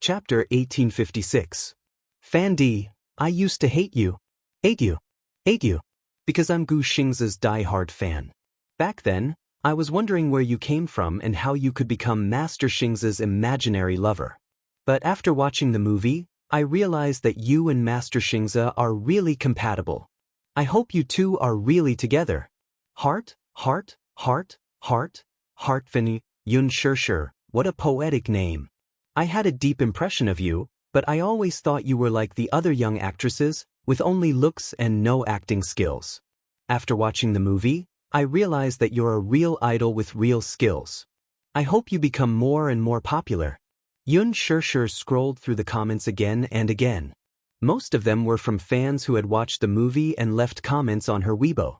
Chapter 1856. Fan D, I used to hate you. Hate you. Hate you. Because I'm Gu Xingzi's die-hard fan. Back then, I was wondering where you came from and how you could become Master Xingzi's imaginary lover. But after watching the movie, I realized that you and Master Xingzi are really compatible. I hope you two are really together. Heart, heart, heart, heart, Heartfini, Yun Shishir, what a poetic name. I had a deep impression of you, but I always thought you were like the other young actresses, with only looks and no acting skills. After watching the movie, I realized that you're a real idol with real skills. I hope you become more and more popular. Yun Shishir scrolled through the comments again and again. Most of them were from fans who had watched the movie and left comments on her Weibo.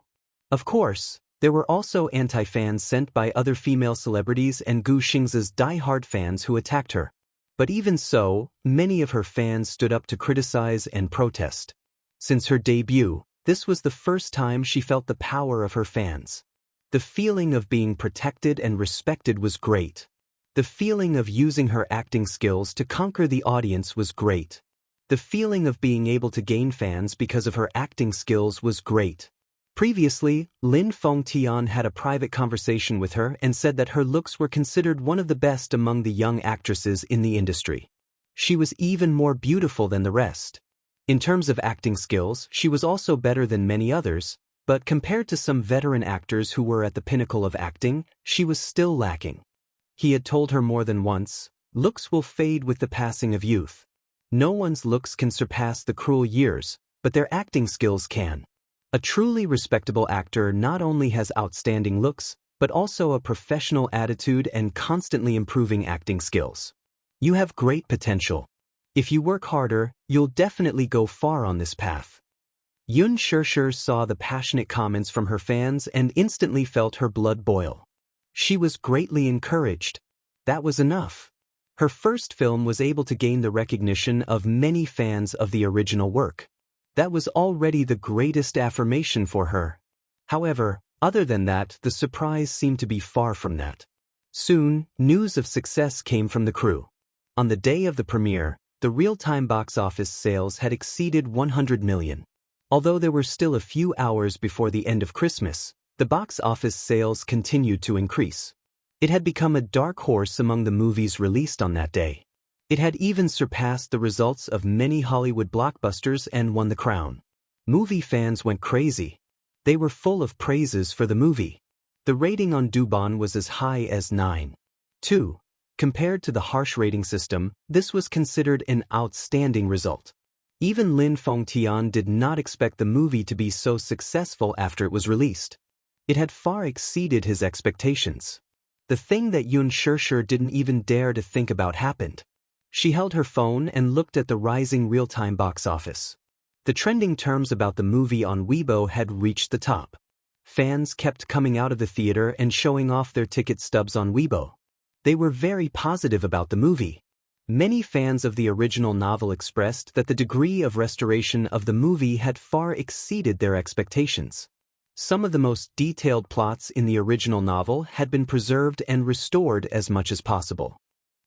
Of course, there were also anti-fans sent by other female celebrities and Gu Xingzi's die-hard fans who attacked her. But even so, many of her fans stood up to criticize and protest. Since her debut, this was the first time she felt the power of her fans. The feeling of being protected and respected was great. The feeling of using her acting skills to conquer the audience was great. The feeling of being able to gain fans because of her acting skills was great. Previously, Lin Fengtian had a private conversation with her and said that her looks were considered one of the best among the young actresses in the industry. She was even more beautiful than the rest. In terms of acting skills, she was also better than many others, but compared to some veteran actors who were at the pinnacle of acting, she was still lacking. He had told her more than once, looks will fade with the passing of youth. No one's looks can surpass the cruel years, but their acting skills can. A truly respectable actor not only has outstanding looks, but also a professional attitude and constantly improving acting skills. You have great potential. If you work harder, you'll definitely go far on this path. Yun Shishir saw the passionate comments from her fans and instantly felt her blood boil. She was greatly encouraged. That was enough. Her first film was able to gain the recognition of many fans of the original work. That was already the greatest affirmation for her. However, other than that, the surprise seemed to be far from that. Soon, news of success came from the crew. On the day of the premiere, the real-time box office sales had exceeded 100 million. Although there were still a few hours before the end of Christmas, the box office sales continued to increase. It had become a dark horse among the movies released on that day. It had even surpassed the results of many Hollywood blockbusters and won the crown. Movie fans went crazy. They were full of praises for the movie. The rating on Douban was as high as 9.2. Compared to the harsh rating system, this was considered an outstanding result. Even Lin Fengtian did not expect the movie to be so successful after it was released. It had far exceeded his expectations. The thing that Yun Shishir didn't even dare to think about happened. She held her phone and looked at the rising real-time box office. The trending terms about the movie on Weibo had reached the top. Fans kept coming out of the theater and showing off their ticket stubs on Weibo. They were very positive about the movie. Many fans of the original novel expressed that the degree of restoration of the movie had far exceeded their expectations. Some of the most detailed plots in the original novel had been preserved and restored as much as possible.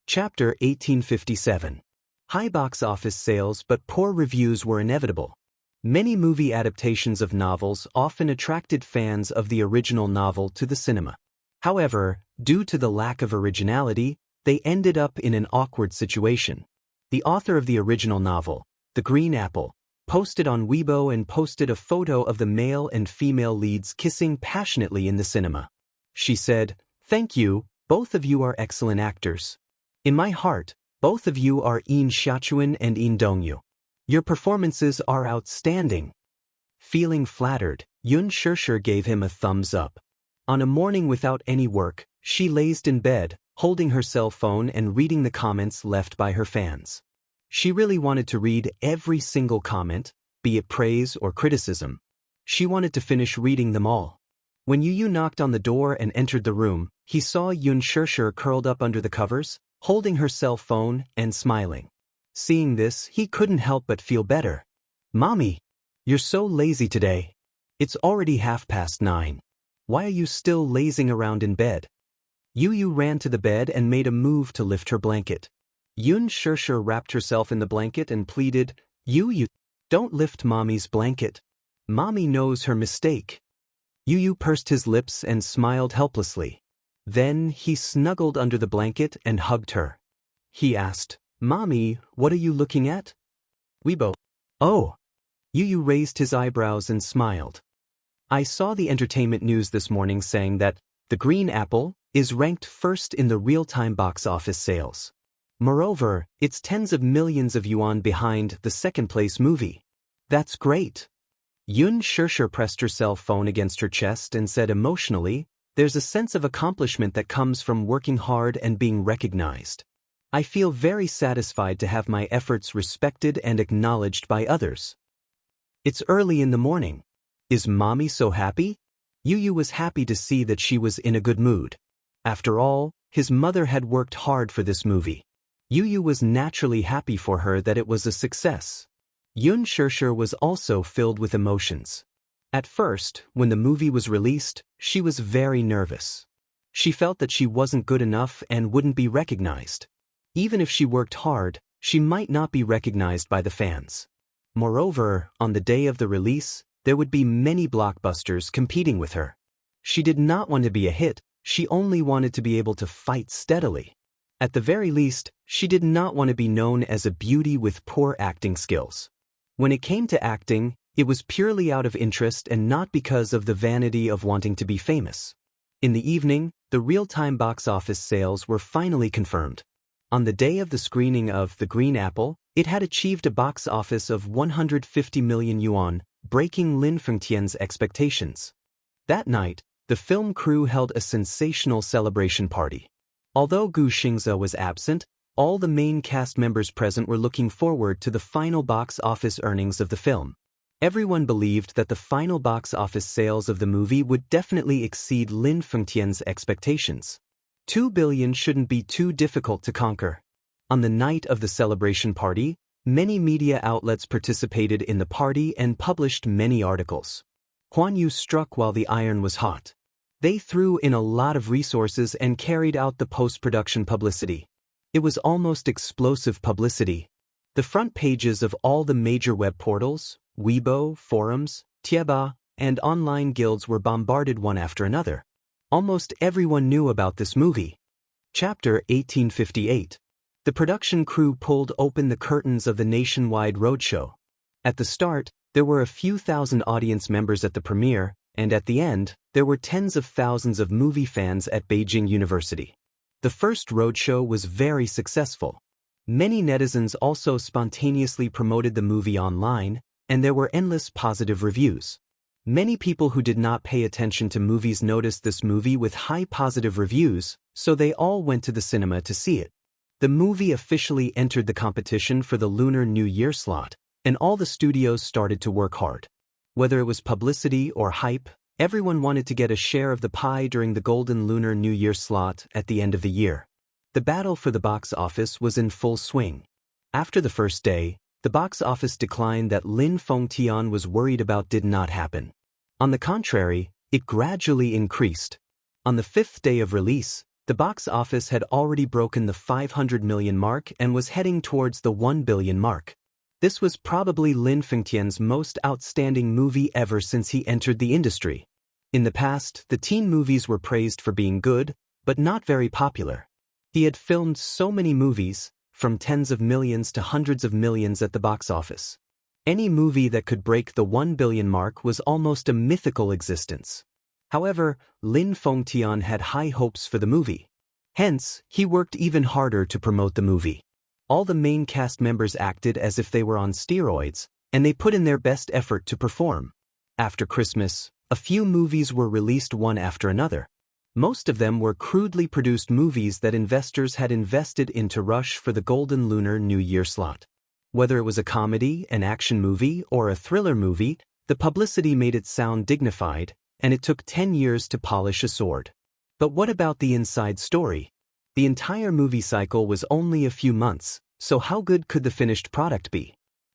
Chapter 1857. High box office sales but poor reviews were inevitable. Many movie adaptations of novels often attracted fans of the original novel to the cinema. However, due to the lack of originality, they ended up in an awkward situation. The author of the original novel, The Green Apple, posted on Weibo and posted a photo of the male and female leads kissing passionately in the cinema. She said, "Thank you, both of you are excellent actors. In my heart, both of you are Yin Xiachuan and Yin Dongyu. Your performances are outstanding." Feeling flattered, Yun Shishir gave him a thumbs up. On a morning without any work, she lazed in bed, holding her cell phone and reading the comments left by her fans. She really wanted to read every single comment, be it praise or criticism. She wanted to finish reading them all. When Yu knocked on the door and entered the room, he saw Yun Shishir curled up under the covers, holding her cell phone and smiling. Seeing this, he couldn't help but feel better. "Mommy, you're so lazy today. It's already 9:30. Why are you still lazing around in bed?" Yu ran to the bed and made a move to lift her blanket. Xianxia wrapped herself in the blanket and pleaded, You, don't lift Mommy's blanket. Mommy knows her mistake. Yu pursed his lips and smiled helplessly. Then he snuggled under the blanket and hugged her. He asked, Mommy, what are you looking at? Weibo. Oh. Yu raised his eyebrows and smiled. I saw the entertainment news this morning saying that The Green Apple is ranked first in the real-time box office sales. Moreover, it's tens of millions of yuan behind the second-place movie. That's great. Xianxia pressed her cell phone against her chest and said emotionally, There's a sense of accomplishment that comes from working hard and being recognized. I feel very satisfied to have my efforts respected and acknowledged by others. It's early in the morning. Is Mommy so happy? Yu was happy to see that she was in a good mood. After all, his mother had worked hard for this movie. Yu was naturally happy for her that it was a success. Xianxia was also filled with emotions. At first, when the movie was released, she was very nervous. She felt that she wasn't good enough and wouldn't be recognized. Even if she worked hard, she might not be recognized by the fans. Moreover, on the day of the release, there would be many blockbusters competing with her. She did not want to be a hit, she only wanted to be able to fight steadily. At the very least, she did not want to be known as a beauty with poor acting skills. When it came to acting, it was purely out of interest and not because of the vanity of wanting to be famous. In the evening, the real-time box office sales were finally confirmed. On the day of the screening of The Green Apple, it had achieved a box office of 150 million yuan, breaking Lin Fengtian's expectations. That night, the film crew held a sensational celebration party. Although Gu Xingzhe was absent, all the main cast members present were looking forward to the final box office earnings of the film. Everyone believed that the final box office sales of the movie would definitely exceed Lin Fengtian's expectations. 2 billion shouldn't be too difficult to conquer. On the night of the celebration party, many media outlets participated in the party and published many articles. Huan Yu struck while the iron was hot. They threw in a lot of resources and carried out the post-production publicity. It was almost explosive publicity. The front pages of all the major web portals, Weibo, forums, Tieba, and online guilds were bombarded one after another. Almost everyone knew about this movie. Chapter 1858. The production crew pulled open the curtains of the nationwide roadshow. At the start, there were a few thousand audience members at the premiere, and at the end, there were tens of thousands of movie fans at Beijing University. The first roadshow was very successful. Many netizens also spontaneously promoted the movie online, and there were endless positive reviews. Many people who did not pay attention to movies noticed this movie with high positive reviews, so they all went to the cinema to see it. The movie officially entered the competition for the Lunar New Year slot, and all the studios started to work hard. Whether it was publicity or hype, everyone wanted to get a share of the pie during the golden Lunar New Year slot at the end of the year. The battle for the box office was in full swing. After the first day, the box office decline that Lin Fengtian was worried about did not happen. On the contrary, it gradually increased. On the fifth day of release, the box office had already broken the 500 million mark and was heading towards the 1 billion mark. This was probably Lin Fengtian's most outstanding movie ever since he entered the industry. In the past, the teen movies were praised for being good, but not very popular. He had filmed so many movies, from tens of millions to hundreds of millions at the box office. Any movie that could break the 1 billion mark was almost a mythical existence. However, Lin Fengtian had high hopes for the movie. Hence, he worked even harder to promote the movie. All the main cast members acted as if they were on steroids, and they put in their best effort to perform. After Christmas, a few movies were released one after another. Most of them were crudely produced movies that investors had invested in to rush for the golden Lunar New Year slot. Whether it was a comedy, an action movie, or a thriller movie, the publicity made it sound dignified, and it took 10 years to polish a sword. But what about the inside story? The entire movie cycle was only a few months, so how good could the finished product be?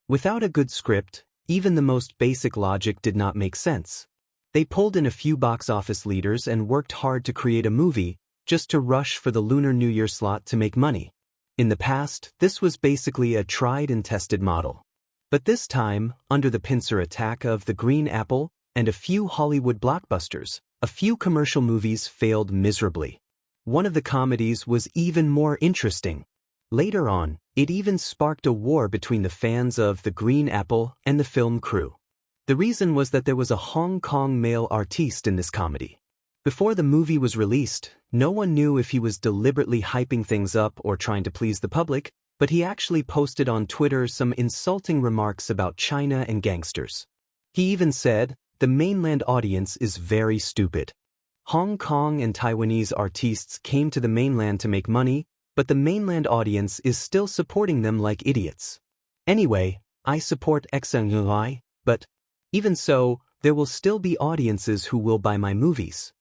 Without a good script, even the most basic logic did not make sense. They pulled in a few box office leaders and worked hard to create a movie, just to rush for the Lunar New Year slot to make money. In the past, this was basically a tried and tested model. But this time, under the pincer attack of the Green Apple and a few Hollywood blockbusters, a few commercial movies failed miserably. One of the comedies was even more interesting. Later on, it even sparked a war between the fans of The Green Apple and the film crew. The reason was that there was a Hong Kong male artiste in this comedy. Before the movie was released, no one knew if he was deliberately hyping things up or trying to please the public, but he actually posted on Twitter some insulting remarks about China and gangsters. He even said, "The mainland audience is very stupid. Hong Kong and Taiwanese artists came to the mainland to make money, but the mainland audience is still supporting them like idiots. Anyway, I support Xianxia, but even so, there will still be audiences who will buy my movies."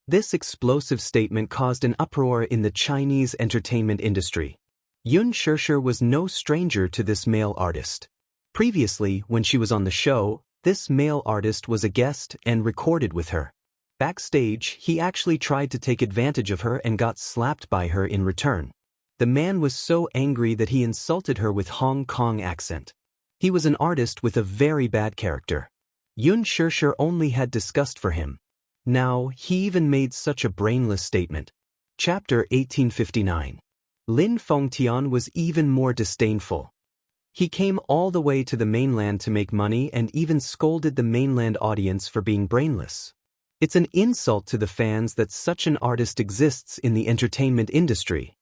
This explosive statement caused an uproar in the Chinese entertainment industry. Xianxia was no stranger to this male artist. Previously, when she was on the show, this male artist was a guest and recorded with her. Backstage, he actually tried to take advantage of her and got slapped by her in return. The man was so angry that he insulted her with Hong Kong accent. He was an artist with a very bad character. Xianxia only had disgust for him. Now, he even made such a brainless statement. Chapter 1859. Lin Fengtian was even more disdainful. He came all the way to the mainland to make money and even scolded the mainland audience for being brainless. It's an insult to the fans that such an artist exists in the entertainment industry.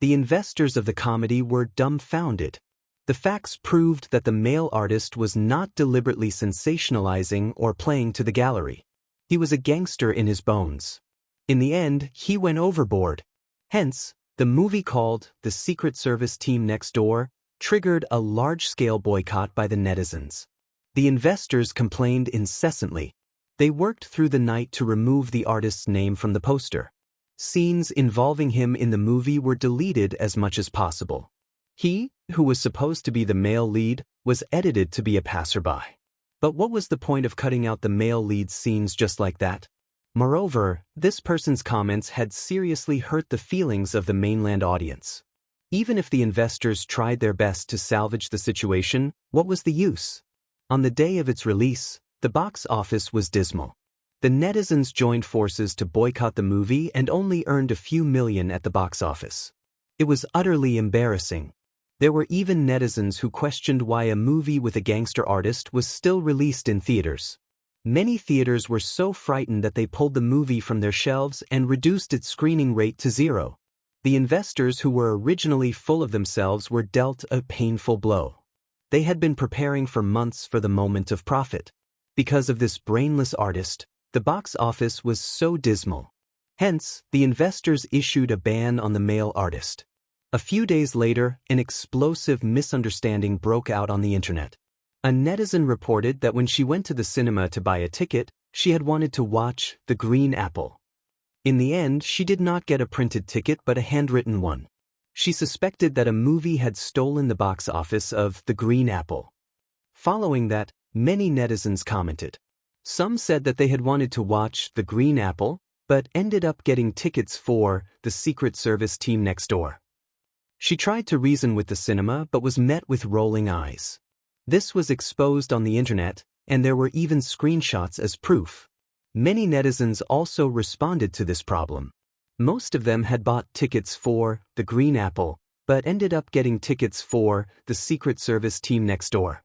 The investors of the comedy were dumbfounded. The facts proved that the male artist was not deliberately sensationalizing or playing to the gallery. He was a gangster in his bones. In the end, he went overboard. Hence, the movie called The Secret Service Team Next Door triggered a large-scale boycott by the netizens. The investors complained incessantly. They worked through the night to remove the artist's name from the poster. Scenes involving him in the movie were deleted as much as possible. He, who was supposed to be the male lead, was edited to be a passerby. But what was the point of cutting out the male lead scenes just like that? Moreover, this person's comments had seriously hurt the feelings of the mainland audience. Even if the investors tried their best to salvage the situation, what was the use? On the day of its release, the box office was dismal. The netizens joined forces to boycott the movie and only earned a few million at the box office. It was utterly embarrassing. There were even netizens who questioned why a movie with a gangster artist was still released in theaters. Many theaters were so frightened that they pulled the movie from their shelves and reduced its screening rate to 0. The investors who were originally full of themselves were dealt a painful blow. They had been preparing for months for the moment of profit. Because of this brainless artist, the box office was so dismal. Hence, the investors issued a ban on the male artist. A few days later, an explosive misunderstanding broke out on the internet. A netizen reported that when she went to the cinema to buy a ticket, she had wanted to watch The Green Apple. In the end, she did not get a printed ticket but a handwritten one. She suspected that a movie had stolen the box office of The Green Apple. Following that, many netizens commented. Some said that they had wanted to watch The Green Apple, but ended up getting tickets for The Secret Service Team Next Door. She tried to reason with the cinema but was met with rolling eyes. This was exposed on the internet, and there were even screenshots as proof. Many netizens also responded to this problem. Most of them had bought tickets for The Green Apple, but ended up getting tickets for The Secret Service Team Next Door.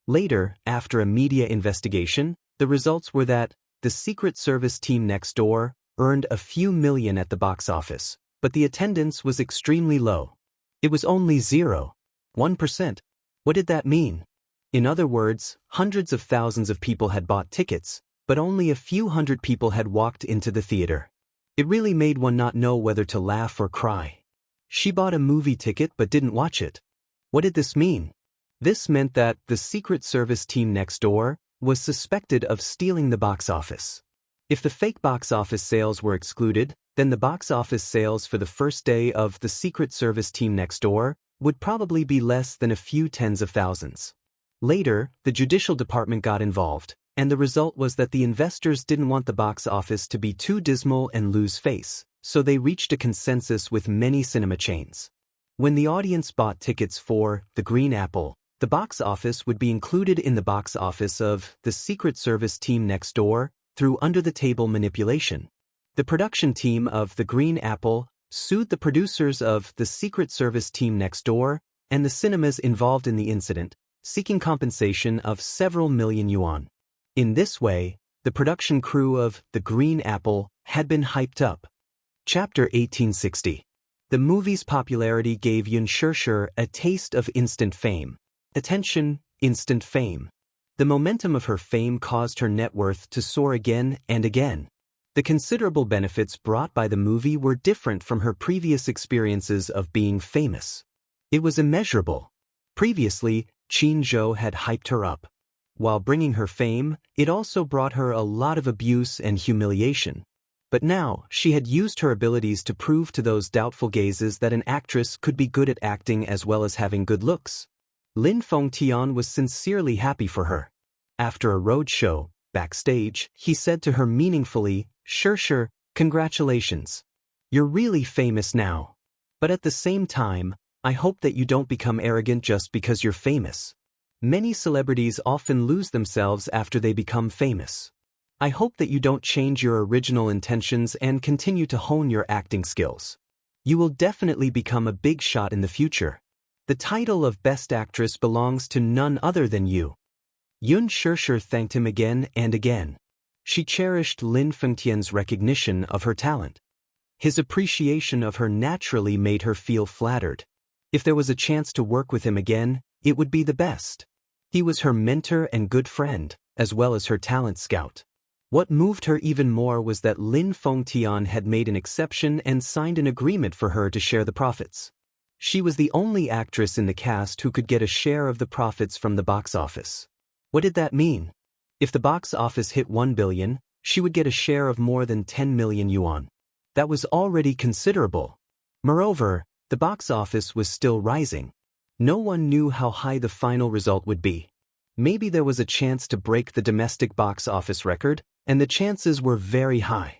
Later, after a media investigation, the results were that The Secret Service Team Next Door earned a few million at the box office, but the attendance was extremely low. It was only 0.1%. What did that mean? In other words, hundreds of thousands of people had bought tickets, but only a few hundred people had walked into the theater. It really made one not know whether to laugh or cry. She bought a movie ticket but didn't watch it. What did this mean? This meant that The Secret Service Team Next Door was suspected of stealing the box office. If the fake box office sales were excluded, then the box office sales for the first day of The Secret Service Team Next Door would probably be less than a few tens of thousands. Later, the judicial department got involved, and the result was that the investors didn't want the box office to be too dismal and lose face, so they reached a consensus with many cinema chains. When the audience bought tickets for The Green Apple, the box office would be included in the box office of The Secret Service Team Next Door through under-the-table manipulation. The production team of The Green Apple sued the producers of The Secret Service Team Next Door and the cinemas involved in the incident, seeking compensation of several million yuan. In this way, the production crew of The Green Apple had been hyped up. Chapter 1860. The movie's popularity gave Xianxia a taste of instant fame. Attention, instant fame. The momentum of her fame caused her net worth to soar again and again. The considerable benefits brought by the movie were different from her previous experiences of being famous. It was immeasurable. Previously, Qin Zhou had hyped her up. While bringing her fame, it also brought her a lot of abuse and humiliation. But now, she had used her abilities to prove to those doubtful gazes that an actress could be good at acting as well as having good looks. Lin Fengtian was sincerely happy for her. After a road show, backstage, he said to her meaningfully, "Xianxia, congratulations. You're really famous now. But at the same time, I hope that you don't become arrogant just because you're famous. Many celebrities often lose themselves after they become famous. I hope that you don't change your original intentions and continue to hone your acting skills. You will definitely become a big shot in the future. The title of Best Actress belongs to none other than you." Xianxia thanked him again and again. She cherished Lin Fengtian's recognition of her talent. His appreciation of her naturally made her feel flattered. If there was a chance to work with him again, it would be the best. He was her mentor and good friend, as well as her talent scout. What moved her even more was that Lin Fengtian had made an exception and signed an agreement for her to share the profits. She was the only actress in the cast who could get a share of the profits from the box office. What did that mean? If the box office hit 1 billion, she would get a share of more than 10 million yuan. That was already considerable. Moreover, the box office was still rising. No one knew how high the final result would be. Maybe there was a chance to break the domestic box office record, and the chances were very high.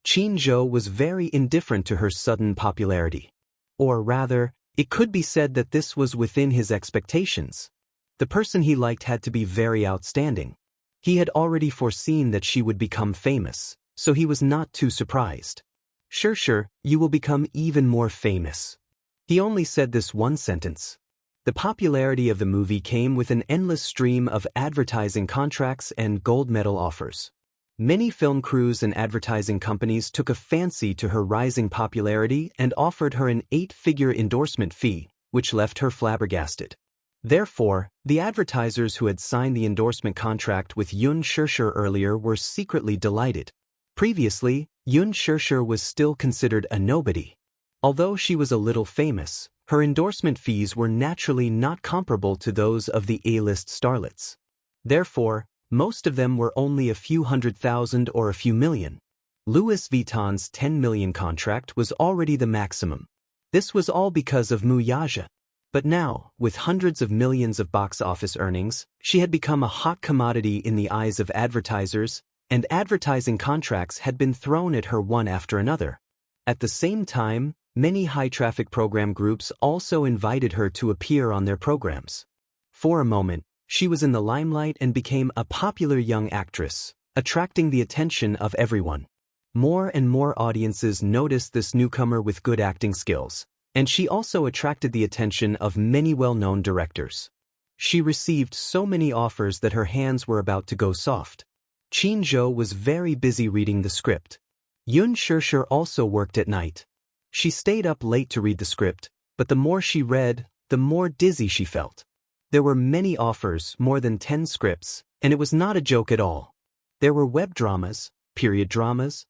Qin Zhou was very indifferent to her sudden popularity. Or rather, it could be said that this was within his expectations. The person he liked had to be very outstanding. He had already foreseen that she would become famous, so he was not too surprised. "Xianxia, you will become even more famous." He only said this one sentence. The popularity of the movie came with an endless stream of advertising contracts and gold medal offers. Many film crews and advertising companies took a fancy to her rising popularity and offered her an 8-figure endorsement fee, which left her flabbergasted. Therefore, the advertisers who had signed the endorsement contract with Xianxia earlier were secretly delighted. Previously, Xianxia was still considered a nobody. Although she was a little famous, her endorsement fees were naturally not comparable to those of the A-list starlets. Therefore, most of them were only a few 100,000 or a few million. Louis Vuitton's 10 million contract was already the maximum. This was all because of Mu Yaja. But now, with hundreds of millions of box office earnings, she had become a hot commodity in the eyes of advertisers, and advertising contracts had been thrown at her one after another. At the same time, many high-traffic program groups also invited her to appear on their programs. For a moment, she was in the limelight and became a popular young actress, attracting the attention of everyone. More and more audiences noticed this newcomer with good acting skills, and she also attracted the attention of many well-known directors. She received so many offers that her hands were about to go soft. Qin Zhou was very busy reading the script. Xianxia also worked at night. She stayed up late to read the script, but the more she read, the more dizzy she felt. There were many offers, more than 10 scripts, and it was not a joke at all. There were web dramas, period dramas,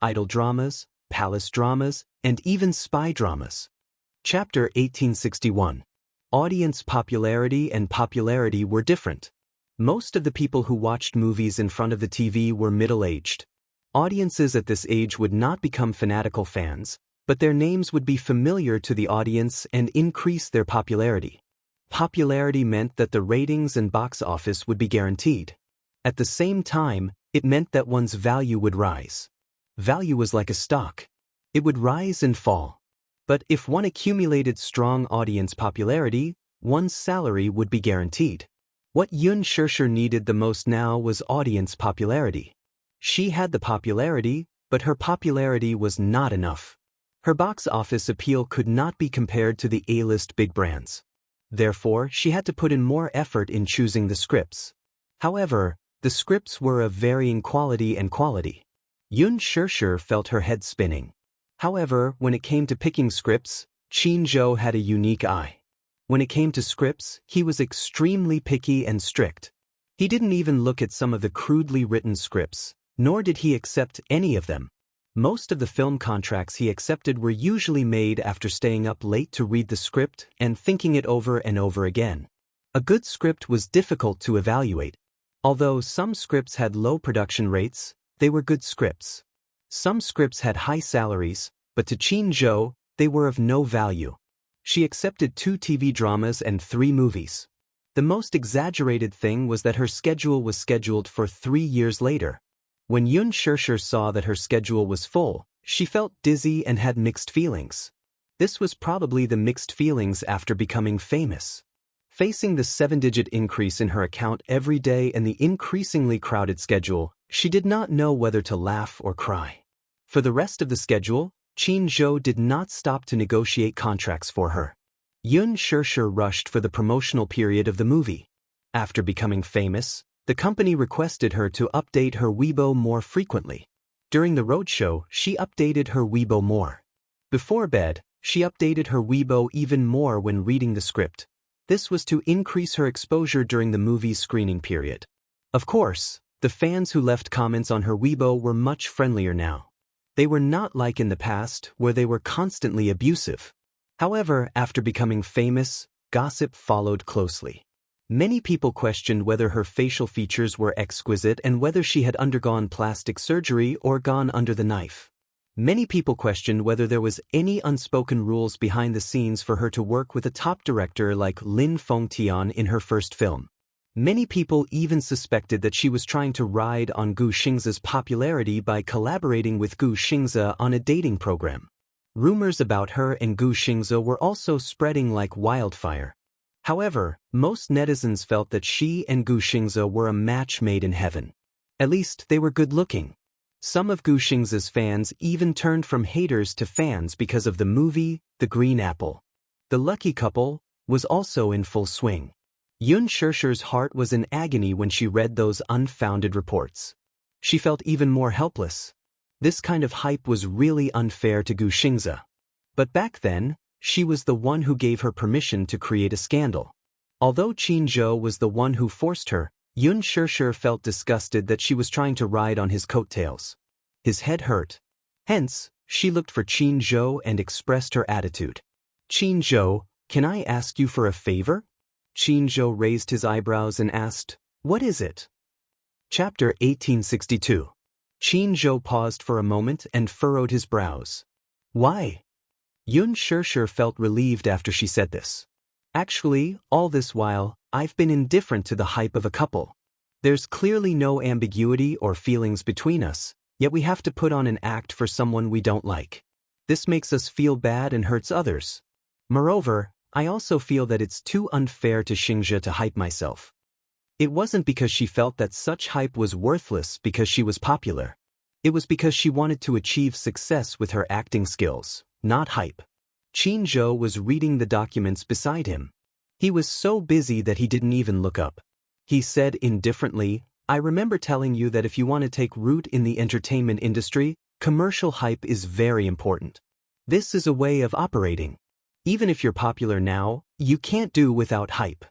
idol dramas, palace dramas, and even spy dramas. Chapter 1861. Audience popularity and popularity were different. Most of the people who watched movies in front of the TV were middle-aged. Audiences at this age would not become fanatical fans, but their names would be familiar to the audience and increase their popularity. Popularity meant that the ratings and box office would be guaranteed. At the same time, it meant that one's value would rise. Value was like a stock. It would rise and fall. But if one accumulated strong audience popularity, one's salary would be guaranteed. What Yun Shirshir needed the most now was audience popularity. She had the popularity, but her popularity was not enough. Her box office appeal could not be compared to the A-list big brands. Therefore, she had to put in more effort in choosing the scripts. However, the scripts were of varying quality and quality. Yun Shirshir felt her head spinning. However, when it came to picking scripts, Qin Zhou had a unique eye. When it came to scripts, he was extremely picky and strict. He didn't even look at some of the crudely written scripts, nor did he accept any of them. Most of the film contracts he accepted were usually made after staying up late to read the script and thinking it over and over again. A good script was difficult to evaluate. Although some scripts had low production rates, they were good scripts. Some scripts had high salaries, but to Qin Zhou, they were of no value. She accepted 2 TV dramas and 3 movies. The most exaggerated thing was that her schedule was scheduled for 3 years later. When Yun Shirshir saw that her schedule was full, she felt dizzy and had mixed feelings. This was probably the mixed feelings after becoming famous. Facing the 7-digit increase in her account every day and the increasingly crowded schedule, she did not know whether to laugh or cry. For the rest of the schedule, Qin Zhou did not stop to negotiate contracts for her. Yun Shirshir rushed for the promotional period of the movie. After becoming famous, the company requested her to update her Weibo more frequently. During the roadshow, she updated her Weibo more. Before bed, she updated her Weibo even more when reading the script. This was to increase her exposure during the movie's screening period. Of course, the fans who left comments on her Weibo were much friendlier now. They were not like in the past, where they were constantly abusive. However, after becoming famous, gossip followed closely. Many people questioned whether her facial features were exquisite and whether she had undergone plastic surgery or gone under the knife. Many people questioned whether there was any unspoken rules behind the scenes for her to work with a top director like Lin Fengtian in her first film. Many people even suspected that she was trying to ride on Gu Xingzi's popularity by collaborating with Gu Xingzi on a dating program. Rumors about her and Gu Xingzi were also spreading like wildfire. However, most netizens felt that she and Gu Xingzi were a match made in heaven. At least they were good-looking. Some of Gu Xingzi's fans even turned from haters to fans because of the movie, The Green Apple. The lucky couple was also in full swing. Yun Shirshir's heart was in agony when she read those unfounded reports. She felt even more helpless. This kind of hype was really unfair to Gu Xingzi. But back then, she was the one who gave her permission to create a scandal. Although Qin Zhou was the one who forced her, Yun Shirshir felt disgusted that she was trying to ride on his coattails. His head hurt. Hence, she looked for Qin Zhou and expressed her attitude. "Qin Zhou, can I ask you for a favor?" Qin Zhou raised his eyebrows and asked, "What is it?" Chapter 1862. Qin Zhou paused for a moment and furrowed his brows. "Why?" Yun Shirshir felt relieved after she said this. "Actually, all this while, I've been indifferent to the hype of a couple. There's clearly no ambiguity or feelings between us, yet we have to put on an act for someone we don't like. This makes us feel bad and hurts others. Moreover, I also feel that it's too unfair to Xianxia to hype myself." It wasn't because she felt that such hype was worthless because she was popular. It was because she wanted to achieve success with her acting skills, not hype. Qin Zhou was reading the documents beside him. He was so busy that he didn't even look up. He said indifferently, "I remember telling you that if you want to take root in the entertainment industry, commercial hype is very important. This is a way of operating. Even if you're popular now, you can't do without hype.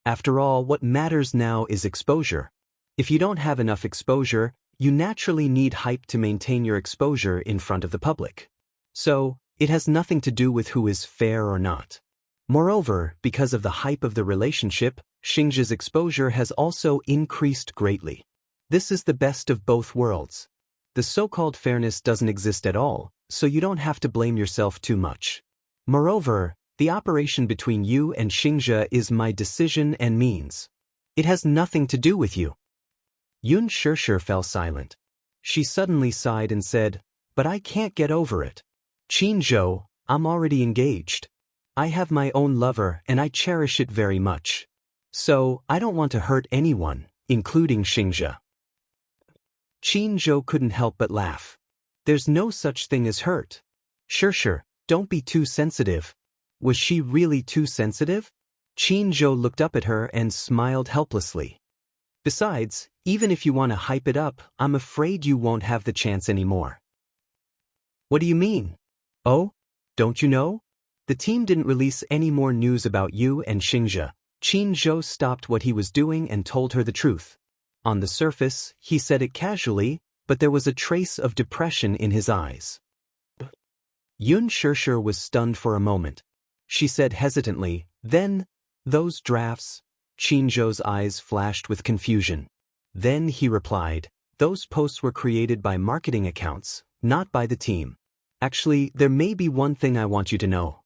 After all, what matters now is exposure. If you don't have enough exposure, you naturally need hype to maintain your exposure in front of the public. So, it has nothing to do with who is fair or not. Moreover, because of the hype of the relationship, Xingzhi's exposure has also increased greatly. This is the best of both worlds. The so-called fairness doesn't exist at all, so you don't have to blame yourself too much. Moreover, the operation between you and Xianxia is my decision and means. It has nothing to do with you." Yun Shirshir fell silent. She suddenly sighed and said, "But I can't get over it. Qin Zhou, I'm already engaged. I have my own lover and I cherish it very much. So, I don't want to hurt anyone, including Xianxia. Qin couldn't help but laugh. There's no such thing as hurt. Sure, don't be too sensitive. Was she really too sensitive? Qin looked up at her and smiled helplessly. Besides, even if you want to hype it up, I'm afraid you won't have the chance anymore. What do you mean? Oh? Don't you know? The team didn't release any more news about you and Xianxia. Qin stopped what he was doing and told her the truth. On the surface, he said it casually, but there was a trace of depression in his eyes. Xianxia was stunned for a moment. She said hesitantly, then, those drafts? Qin eyes flashed with confusion. Then he replied, those posts were created by marketing accounts, not by the team. Actually, there may be one thing I want you to know.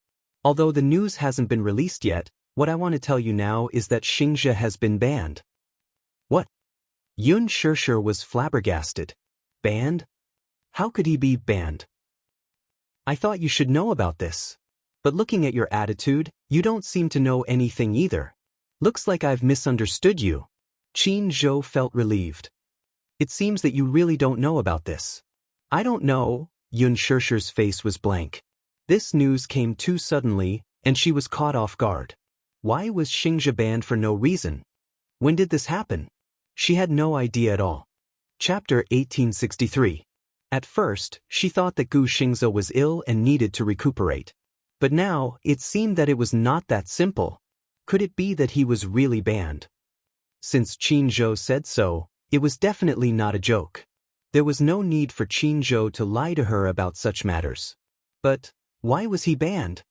Although the news hasn't been released yet, what I want to tell you now is that Xianxia has been banned. What? Xianxia was flabbergasted. Banned? How could he be banned? I thought you should know about this. But looking at your attitude, you don't seem to know anything either. Looks like I've misunderstood you. Qin felt relieved. It seems that you really don't know about this. I don't know. Xiaxia's face was blank. This news came too suddenly, and she was caught off guard. Why was Xianxia banned for no reason? When did this happen? She had no idea at all. Chapter 1863. At first, she thought that Gu Xingzi was ill and needed to recuperate. But now, it seemed that it was not that simple. Could it be that he was really banned? Since Qin said so, it was definitely not a joke. There was no need for Qin to lie to her about such matters. But, why was he banned?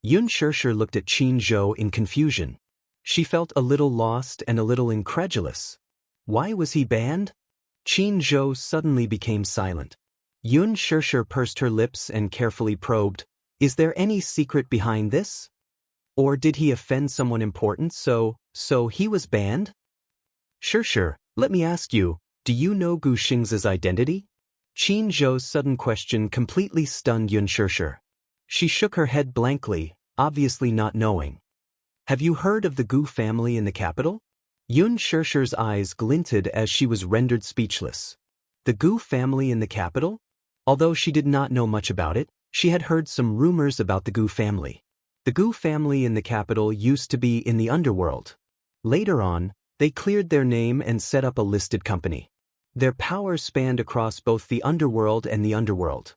Xianxia looked at Qin in confusion. She felt a little lost and a little incredulous. Why was he banned? Qin suddenly became silent. Xianxia pursed her lips and carefully probed, is there any secret behind this? Or did he offend someone important so he was banned? Sure, let me ask you, do you know Gu Xingzi's identity? Qin sudden question completely stunned Xianxia. She shook her head blankly, obviously not knowing. Have you heard of the Gu family in the capital? Xiaxia's eyes glinted as she was rendered speechless. The Gu family in the capital? Although she did not know much about it, she had heard some rumors about the Gu family. The Gu family in the capital used to be in the underworld. Later on, they cleared their name and set up a listed company. Their power spanned across both the underworld and the underworld.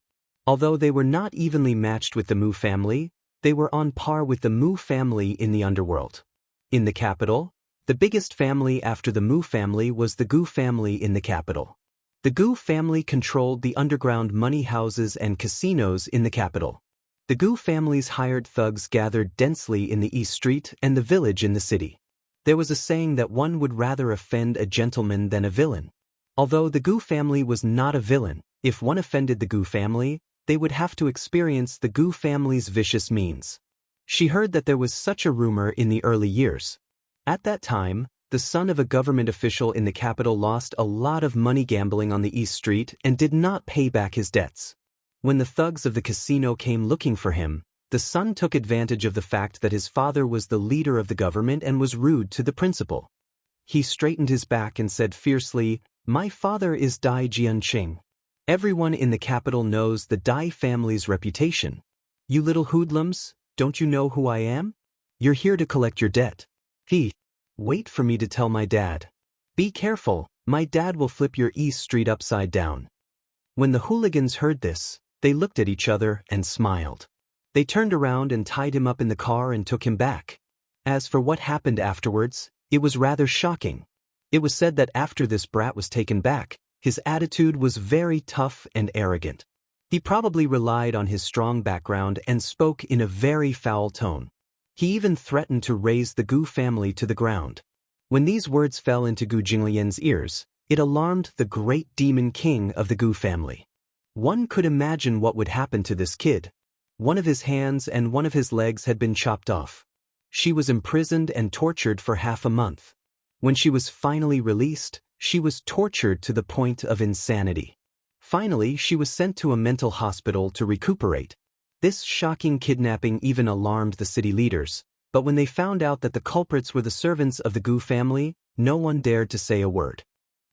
Although they were not evenly matched with the Mu family, they were on par with the Mu family in the underworld. In the capital, the biggest family after the Mu family was the Gu family in the capital. The Gu family controlled the underground money houses and casinos in the capital. The Gu family's hired thugs gathered densely in the East Street and the village in the city. There was a saying that one would rather offend a gentleman than a villain. Although the Gu family was not a villain, if one offended the Gu family, they would have to experience the Gu family's vicious means. She heard that there was such a rumor in the early years. At that time, the son of a government official in the capital lost a lot of money gambling on the East Street and did not pay back his debts. When the thugs of the casino came looking for him, the son took advantage of the fact that his father was the leader of the government and was rude to the principal. He straightened his back and said fiercely, "My father is Dai Jianqing. Everyone in the capital knows the Dai family's reputation. You little hoodlums, don't you know who I am? You're here to collect your debt. Wait for me to tell my dad. Be careful, my dad will flip your East Street upside down." When the hooligans heard this, they looked at each other and smiled. They turned around and tied him up in the car and took him back. As for what happened afterwards, it was rather shocking. It was said that after this brat was taken back, his attitude was very tough and arrogant. He probably relied on his strong background and spoke in a very foul tone. He even threatened to raze the Gu family to the ground. When these words fell into Gu Jinglian's ears, it alarmed the great demon king of the Gu family. One could imagine what would happen to this kid. One of his hands and one of his legs had been chopped off. She was imprisoned and tortured for half a month. When she was finally released, she was tortured to the point of insanity. Finally, she was sent to a mental hospital to recuperate. This shocking kidnapping even alarmed the city leaders, but when they found out that the culprits were the servants of the Gu family, no one dared to say a word.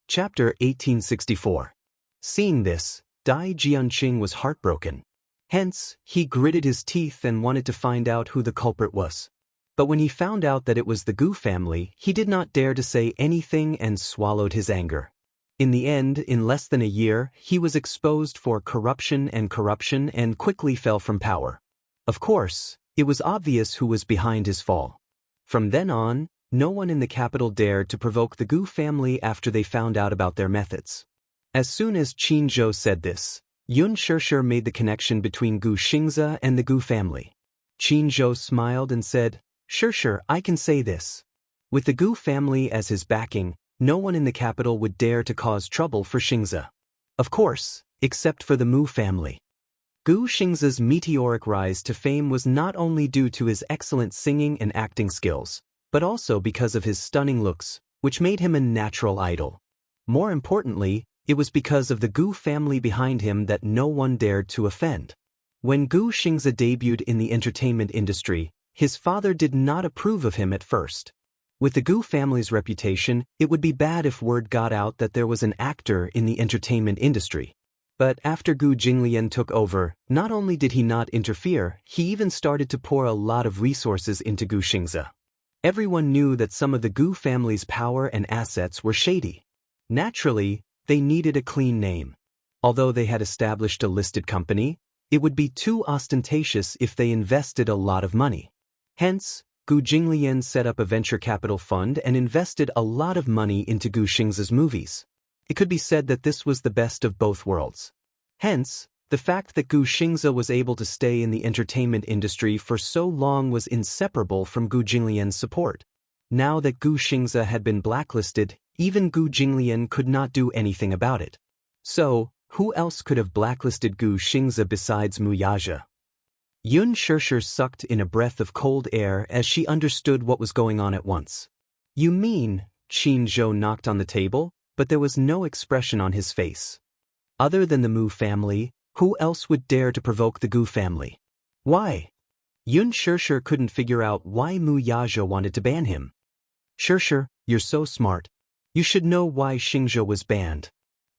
Chapter 1864. Seeing this, Dai Jianqing was heartbroken. Hence, he gritted his teeth and wanted to find out who the culprit was. But when he found out that it was the Gu family, he did not dare to say anything and swallowed his anger. In the end, in less than a year, he was exposed for corruption and quickly fell from power. Of course, it was obvious who was behind his fall. From then on, no one in the capital dared to provoke the Gu family after they found out about their methods. As soon as Qin Zhou said this, Yun Shishir made the connection between Gu Xingzi and the Gu family. Qin Zhou smiled and said, "Shishir, I can say this. With the Gu family as his backing, no one in the capital would dare to cause trouble for Xingzi. Of course, except for the Mu family." Gu Xingzi's meteoric rise to fame was not only due to his excellent singing and acting skills, but also because of his stunning looks, which made him a natural idol. More importantly, it was because of the Gu family behind him that no one dared to offend. When Gu Xingzi debuted in the entertainment industry, his father did not approve of him at first. With the Gu family's reputation, it would be bad if word got out that there was an actor in the entertainment industry. But after Gu Jinglian took over, not only did he not interfere, he even started to pour a lot of resources into Gu Xingzi. Everyone knew that some of the Gu family's power and assets were shady. Naturally, they needed a clean name. Although they had established a listed company, it would be too ostentatious if they invested a lot of money. Hence, Gu Jinglian set up a venture capital fund and invested a lot of money into Gu Xingzi's movies. It could be said that this was the best of both worlds. Hence, the fact that Gu Xingzi was able to stay in the entertainment industry for so long was inseparable from Gu Jinglian's support. Now that Gu Xingzi had been blacklisted, even Gu Jinglian could not do anything about it. So, who else could have blacklisted Gu Xingzi besides Mu Yaja? Yun Shishir sucked in a breath of cold air as she understood what was going on at once. "You mean," Qin Zhou knocked on the table, but there was no expression on his face. Other than the Mu family, who else would dare to provoke the Gu family? Why? Yun Shishir couldn't figure out why Mu Yaja wanted to ban him. "Shishir, you're so smart. You should know why Xingzhou was banned."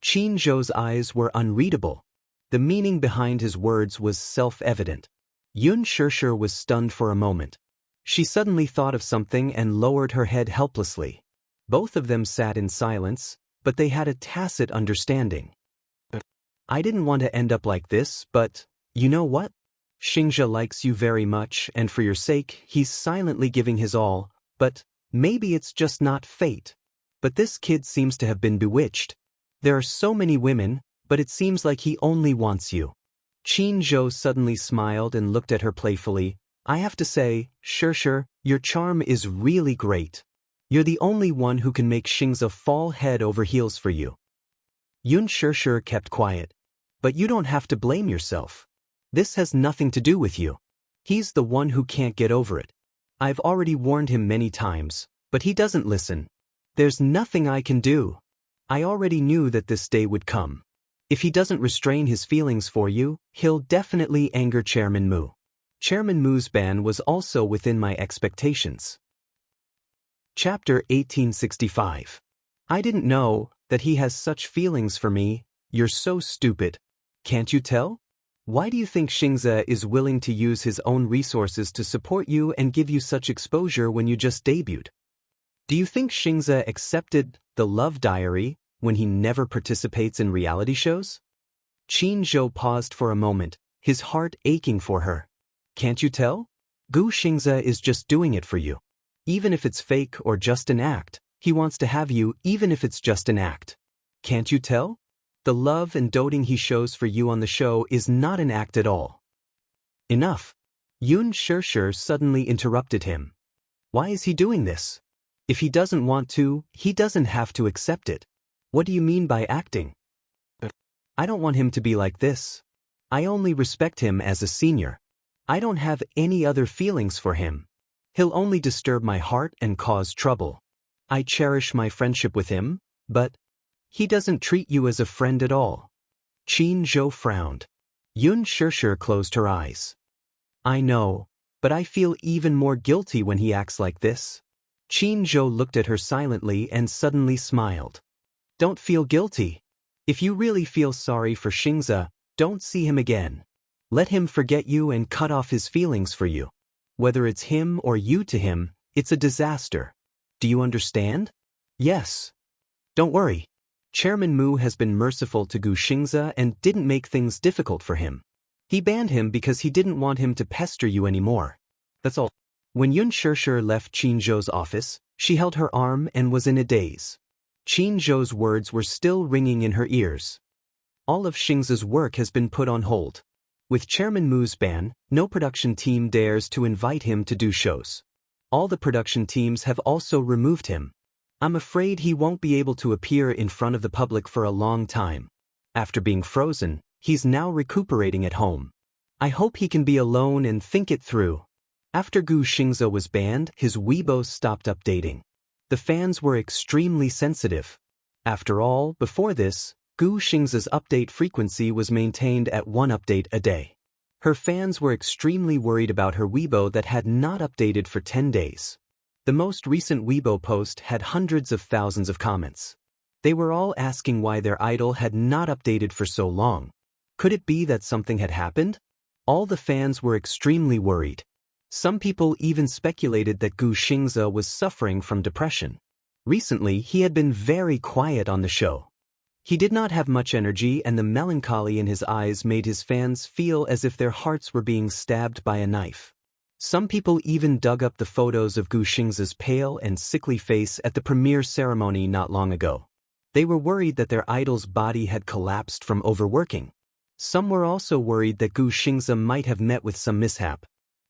Qin Zhou's eyes were unreadable. The meaning behind his words was self-evident. Yun Shishir was stunned for a moment. She suddenly thought of something and lowered her head helplessly. Both of them sat in silence, but they had a tacit understanding. "I didn't want to end up like this, but, you know what? Xingzhou likes you very much, and for your sake, he's silently giving his all, but maybe it's just not fate. But this kid seems to have been bewitched. There are so many women, but it seems like he only wants you." Qin Zhou suddenly smiled and looked at her playfully. "I have to say, Shishir, your charm is really great. You're the only one who can make Xingzhi fall head over heels for you." Yun Shishir kept quiet. "But you don't have to blame yourself. This has nothing to do with you. He's the one who can't get over it. I've already warned him many times, but he doesn't listen. There's nothing I can do. I already knew that this day would come. If he doesn't restrain his feelings for you, he'll definitely anger Chairman Mu. Chairman Mu's ban was also within my expectations." Chapter 1865. "I didn't know that he has such feelings for me. You're so stupid. Can't you tell? Why do you think Xingzhi is willing to use his own resources to support you and give you such exposure when you just debuted? Do you think Xingzhi accepted the Love Diary when he never participates in reality shows?" Qin Zhou paused for a moment, his heart aching for her. "Can't you tell? Gu Xingzhi is just doing it for you. Even if it's fake or just an act, he wants to have you even if it's just an act. Can't you tell? The love and doting he shows for you on the show is not an act at all." "Enough." Yun Shishir suddenly interrupted him. "Why is he doing this? If he doesn't want to, he doesn't have to accept it. What do you mean by acting? I don't want him to be like this. I only respect him as a senior. I don't have any other feelings for him. He'll only disturb my heart and cause trouble. I cherish my friendship with him, but he doesn't treat you as a friend at all." Qin Zhou frowned. Yun Shishir closed her eyes. I know, but I feel even more guilty when he acts like this. Qin Zhou looked at her silently and suddenly smiled. Don't feel guilty. If you really feel sorry for Xianxia, don't see him again. Let him forget you and cut off his feelings for you. Whether it's him or you to him, it's a disaster. Do you understand? Yes. Don't worry. Chairman Mu has been merciful to Gu Xianxia and didn't make things difficult for him. He banned him because he didn't want him to pester you anymore. That's all. When Yun Shishir left Qin Zhou's office, she held her arm and was in a daze. Qin Zhou's words were still ringing in her ears. All of Xianxia's work has been put on hold. With Chairman Mu's ban, no production team dares to invite him to do shows. All the production teams have also removed him. I'm afraid he won't be able to appear in front of the public for a long time. After being frozen, he's now recuperating at home. I hope he can be alone and think it through. After Gu Xianxia was banned, his Weibo stopped updating. The fans were extremely sensitive. After all, before this, Gu Xianxia's update frequency was maintained at 1 update a day. Her fans were extremely worried about her Weibo that had not updated for 10 days. The most recent Weibo post had hundreds of thousands of comments. They were all asking why their idol had not updated for so long. Could it be that something had happened? All the fans were extremely worried. Some people even speculated that Gu Xianxia was suffering from depression. Recently, he had been very quiet on the show. He did not have much energy, and the melancholy in his eyes made his fans feel as if their hearts were being stabbed by a knife. Some people even dug up the photos of Gu Xianxia's pale and sickly face at the premiere ceremony not long ago. They were worried that their idol's body had collapsed from overworking. Some were also worried that Gu Xianxia might have met with some mishap.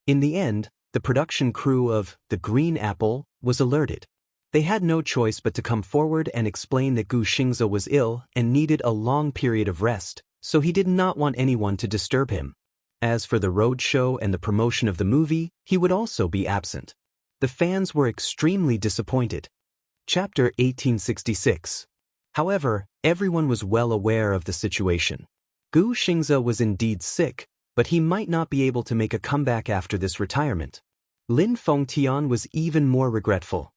In the end, the production crew of The Green Apple was alerted. They had no choice but to come forward and explain that Gu Xianxia was ill and needed a long period of rest, so he did not want anyone to disturb him. As for the road show and the promotion of the movie, he would also be absent. The fans were extremely disappointed. Chapter 1866. However, everyone was well aware of the situation. Gu Xianxia was indeed sick, but he might not be able to make a comeback after this retirement. Lin Fengtian was even more regretful.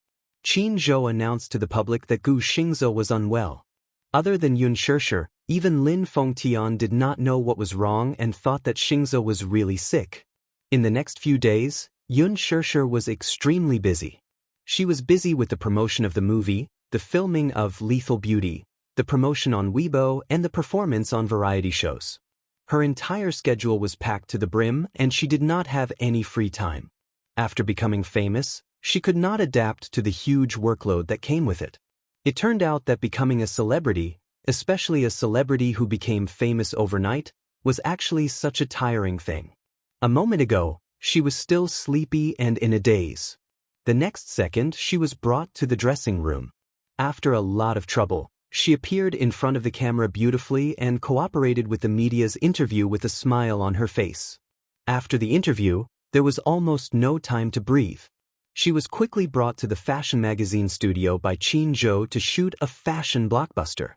Qin Zhou announced to the public that Gu Xianxia was unwell. Other than Yun Shishir, even Lin Fengtian did not know what was wrong and thought that Xianxia was really sick. In the next few days, Yun Shishir was extremely busy. She was busy with the promotion of the movie, the filming of Lethal Beauty, the promotion on Weibo, and the performance on variety shows. Her entire schedule was packed to the brim, and she did not have any free time. After becoming famous, she could not adapt to the huge workload that came with it. It turned out that becoming a celebrity, especially a celebrity who became famous overnight, was actually such a tiring thing. A moment ago, she was still sleepy and in a daze. The next second, she was brought to the dressing room. After a lot of trouble, she appeared in front of the camera beautifully and cooperated with the media's interview with a smile on her face. After the interview, there was almost no time to breathe. She was quickly brought to the fashion magazine studio by Qin Zhou to shoot a fashion blockbuster.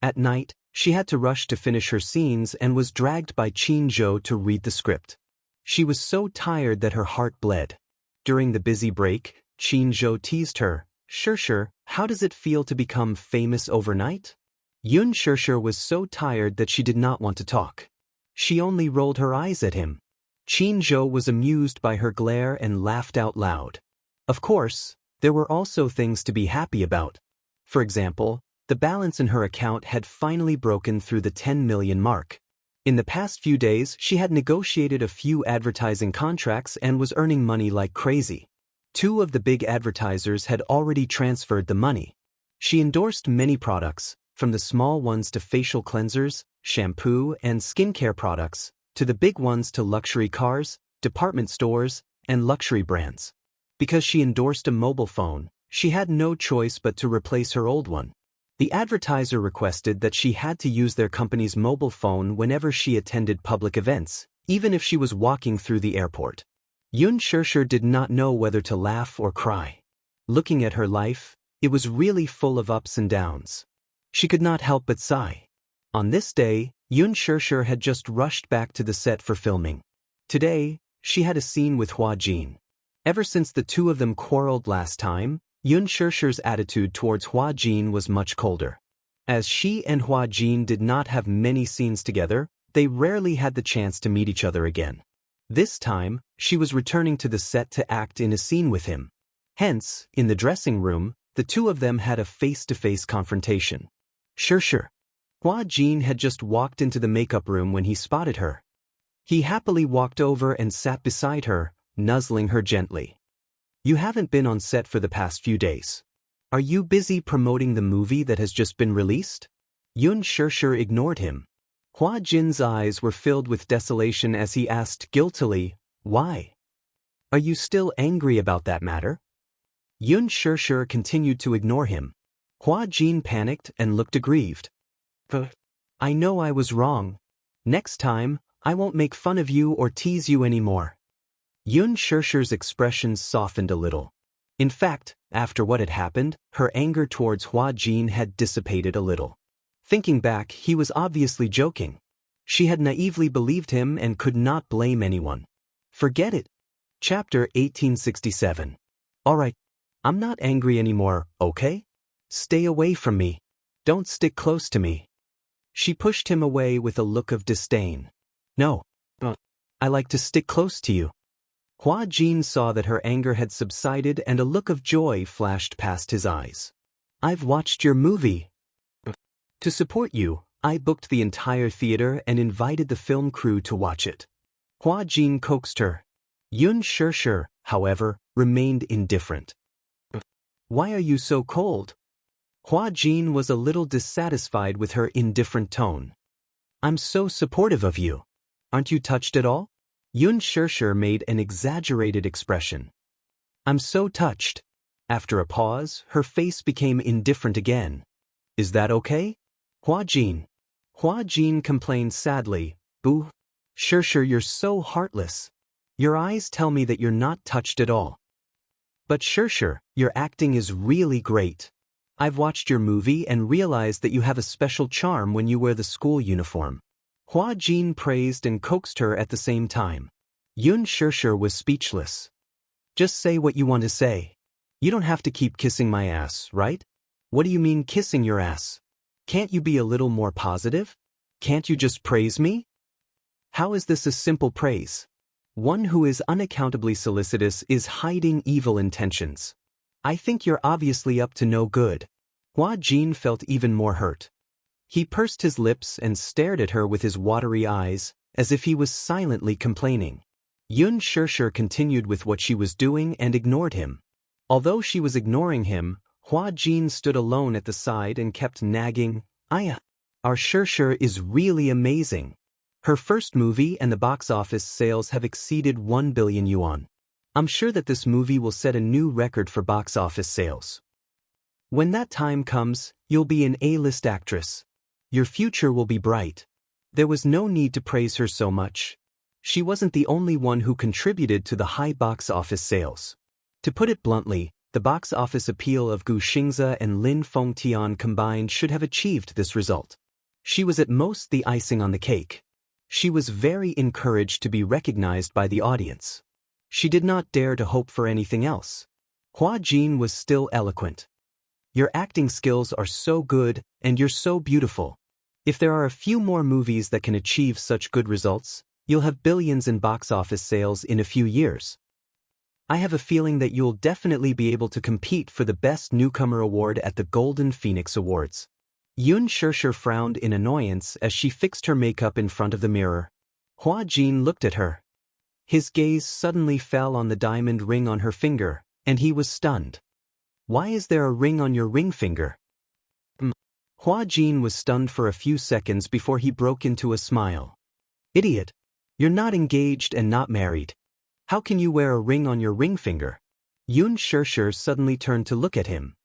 At night, she had to rush to finish her scenes and was dragged by Qin Zhou to read the script. She was so tired that her heart bled. During the busy break, Qin Zhou teased her, "Shishir, how does it feel to become famous overnight?" Yun Shishir was so tired that she did not want to talk. She only rolled her eyes at him. Qin Zhou was amused by her glare and laughed out loud. Of course, there were also things to be happy about. For example, the balance in her account had finally broken through the 10 million mark. In the past few days, she had negotiated a few advertising contracts and was earning money like crazy. 2 of the big advertisers had already transferred the money. She endorsed many products, from the small ones to facial cleansers, shampoo, and skincare products, to the big ones to luxury cars, department stores, and luxury brands. Because she endorsed a mobile phone, she had no choice but to replace her old one. The advertiser requested that she had to use their company's mobile phone whenever she attended public events, even if she was walking through the airport. Yun Shishir did not know whether to laugh or cry. Looking at her life, it was really full of ups and downs. She could not help but sigh. On this day, Yun Shishir had just rushed back to the set for filming. Today, she had a scene with Hua Jin. Ever since the two of them quarreled last time, Yun Shishir's attitude towards Hua Jin was much colder. As she and Hua Jin did not have many scenes together, they rarely had the chance to meet each other again. This time, she was returning to the set to act in a scene with him. Hence, in the dressing room, the two of them had a face-to-face confrontation. Shishir. Hua Jin had just walked into the makeup room when he spotted her. He happily walked over and sat beside her, nuzzling her gently. You haven't been on set for the past few days. Are you busy promoting the movie that has just been released? Yun Shishir ignored him. Hua Jin's eyes were filled with desolation as he asked guiltily, why? Are you still angry about that matter? Yun Shishir continued to ignore him. Hua Jin panicked and looked aggrieved. I know I was wrong. Next time, I won't make fun of you or tease you anymore. Yun Shishir's expression softened a little. In fact, after what had happened, her anger towards Hua Jin had dissipated a little. Thinking back, he was obviously joking. She had naively believed him and could not blame anyone. Forget it. Chapter 1867. Alright, I'm not angry anymore, okay? Stay away from me. Don't stick close to me. She pushed him away with a look of disdain. No. I like to stick close to you. Hua Jin saw that her anger had subsided and a look of joy flashed past his eyes. I've watched your movie. To support you, I booked the entire theater and invited the film crew to watch it. Hua Jin coaxed her. Yun Shishir, however, remained indifferent. Why are you so cold? Hua Jin was a little dissatisfied with her indifferent tone. I'm so supportive of you. Aren't you touched at all? Yun Shishir made an exaggerated expression. I'm so touched. After a pause, her face became indifferent again. Is that okay? Hua Jin. Hua Jin complained sadly. Boo. Shishir, you're so heartless. Your eyes tell me that you're not touched at all. But Shishir, your acting is really great. I've watched your movie and realized that you have a special charm when you wear the school uniform. Hua Jin praised and coaxed her at the same time. Yun Shishir was speechless. Just say what you want to say. You don't have to keep kissing my ass, right? What do you mean kissing your ass? Can't you be a little more positive? Can't you just praise me? How is this a simple praise? One who is unaccountably solicitous is hiding evil intentions. I think you're obviously up to no good. Hua Jin felt even more hurt. He pursed his lips and stared at her with his watery eyes, as if he was silently complaining. Yun Shishir continued with what she was doing and ignored him. Although she was ignoring him, Hua Jin stood alone at the side and kept nagging, Our Shishir is really amazing. Her first movie and the box office sales have exceeded 1 billion yuan. I'm sure that this movie will set a new record for box office sales. When that time comes, you'll be an A-list actress. Your future will be bright. There was no need to praise her so much. She wasn't the only one who contributed to the high box office sales. To put it bluntly, the box office appeal of Gu Xingzi and Lin Fengtian combined should have achieved this result. She was at most the icing on the cake. She was very encouraged to be recognized by the audience. She did not dare to hope for anything else. Hua Jin was still eloquent. Your acting skills are so good, and you're so beautiful. If there are a few more movies that can achieve such good results, you'll have billions in box office sales in a few years. I have a feeling that you'll definitely be able to compete for the Best Newcomer Award at the Golden Phoenix Awards. Yun Shishir frowned in annoyance as she fixed her makeup in front of the mirror. Hua Jin looked at her. His gaze suddenly fell on the diamond ring on her finger, and he was stunned. Why is there a ring on your ring finger? Hua Jin was stunned for a few seconds before he broke into a smile. Idiot. You're not engaged and not married. How can you wear a ring on your ring finger? Yun Shishir suddenly turned to look at him.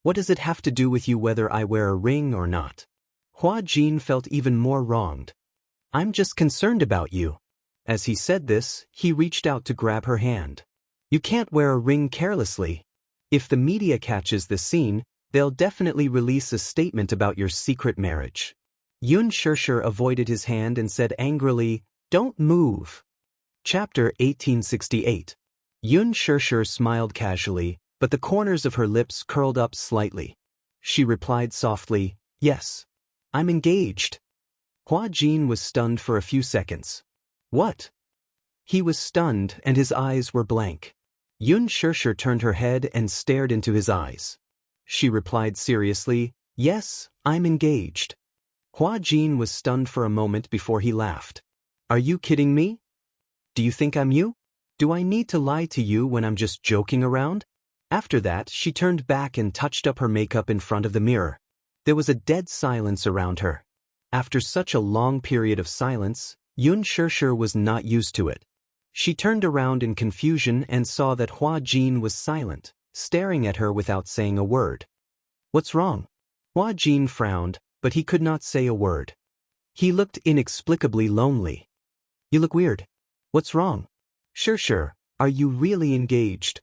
What does it have to do with you whether I wear a ring or not? Hua Jin felt even more wronged. I'm just concerned about you. As he said this, he reached out to grab her hand. You can't wear a ring carelessly. If the media catches this scene, they'll definitely release a statement about your secret marriage. Yun Shishir avoided his hand and said angrily, Don't move. Chapter 1868. Yun Shirshir smiled casually, but the corners of her lips curled up slightly. She replied softly, "Yes. I'm engaged." Hua Jin was stunned for a few seconds. "What?" He was stunned and his eyes were blank. Yun Shirshir turned her head and stared into his eyes. She replied seriously, "Yes, I'm engaged." Hua Jin was stunned for a moment before he laughed. "Are you kidding me? Do you think I'm you? Do I need to lie to you when I'm just joking around?" After that, she turned back and touched up her makeup in front of the mirror. There was a dead silence around her. After such a long period of silence, Yun Shirshir was not used to it. She turned around in confusion and saw that Hua Jin was silent, staring at her without saying a word. "What's wrong?" Hua Jin frowned, but he could not say a word. He looked inexplicably lonely. "You look weird. What's wrong?" "Shirshir, are you really engaged?"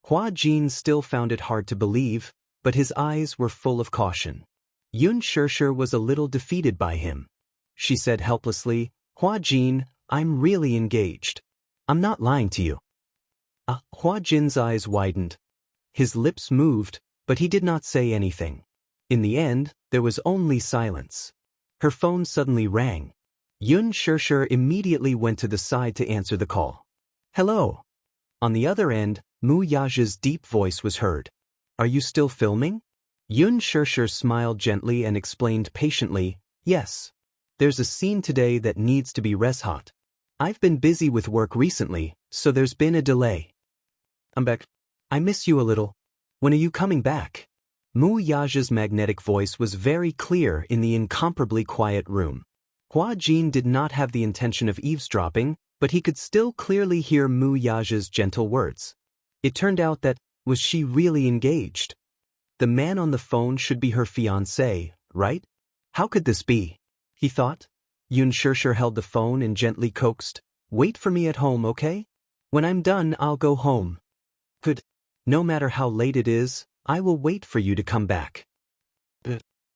Hua Jin still found it hard to believe, but his eyes were full of caution. Yun Shirshir was a little defeated by him. She said helplessly, "Hua Jin, I'm really engaged. I'm not lying to you." Hua Jin's eyes widened. His lips moved, but he did not say anything. In the end, there was only silence. Her phone suddenly rang. Yun Shirshir immediately went to the side to answer the call. "Hello." On the other end, Mu Yaja's deep voice was heard. "Are you still filming?" Yun Shirshir smiled gently and explained patiently, "Yes. There's a scene today that needs to be res hot. I've been busy with work recently, so there's been a delay." "I'm back. I miss you a little. When are you coming back?" Mu Yaja's magnetic voice was very clear in the incomparably quiet room. Hua Jin did not have the intention of eavesdropping, but he could still clearly hear Mu Yaja's gentle words. It turned out that, was she really engaged? The man on the phone should be her fiancé, right? How could this be? He thought. Yun Shirshir held the phone and gently coaxed, "Wait for me at home, okay? When I'm done, I'll go home." "Good. No matter how late it is, I will wait for you to come back."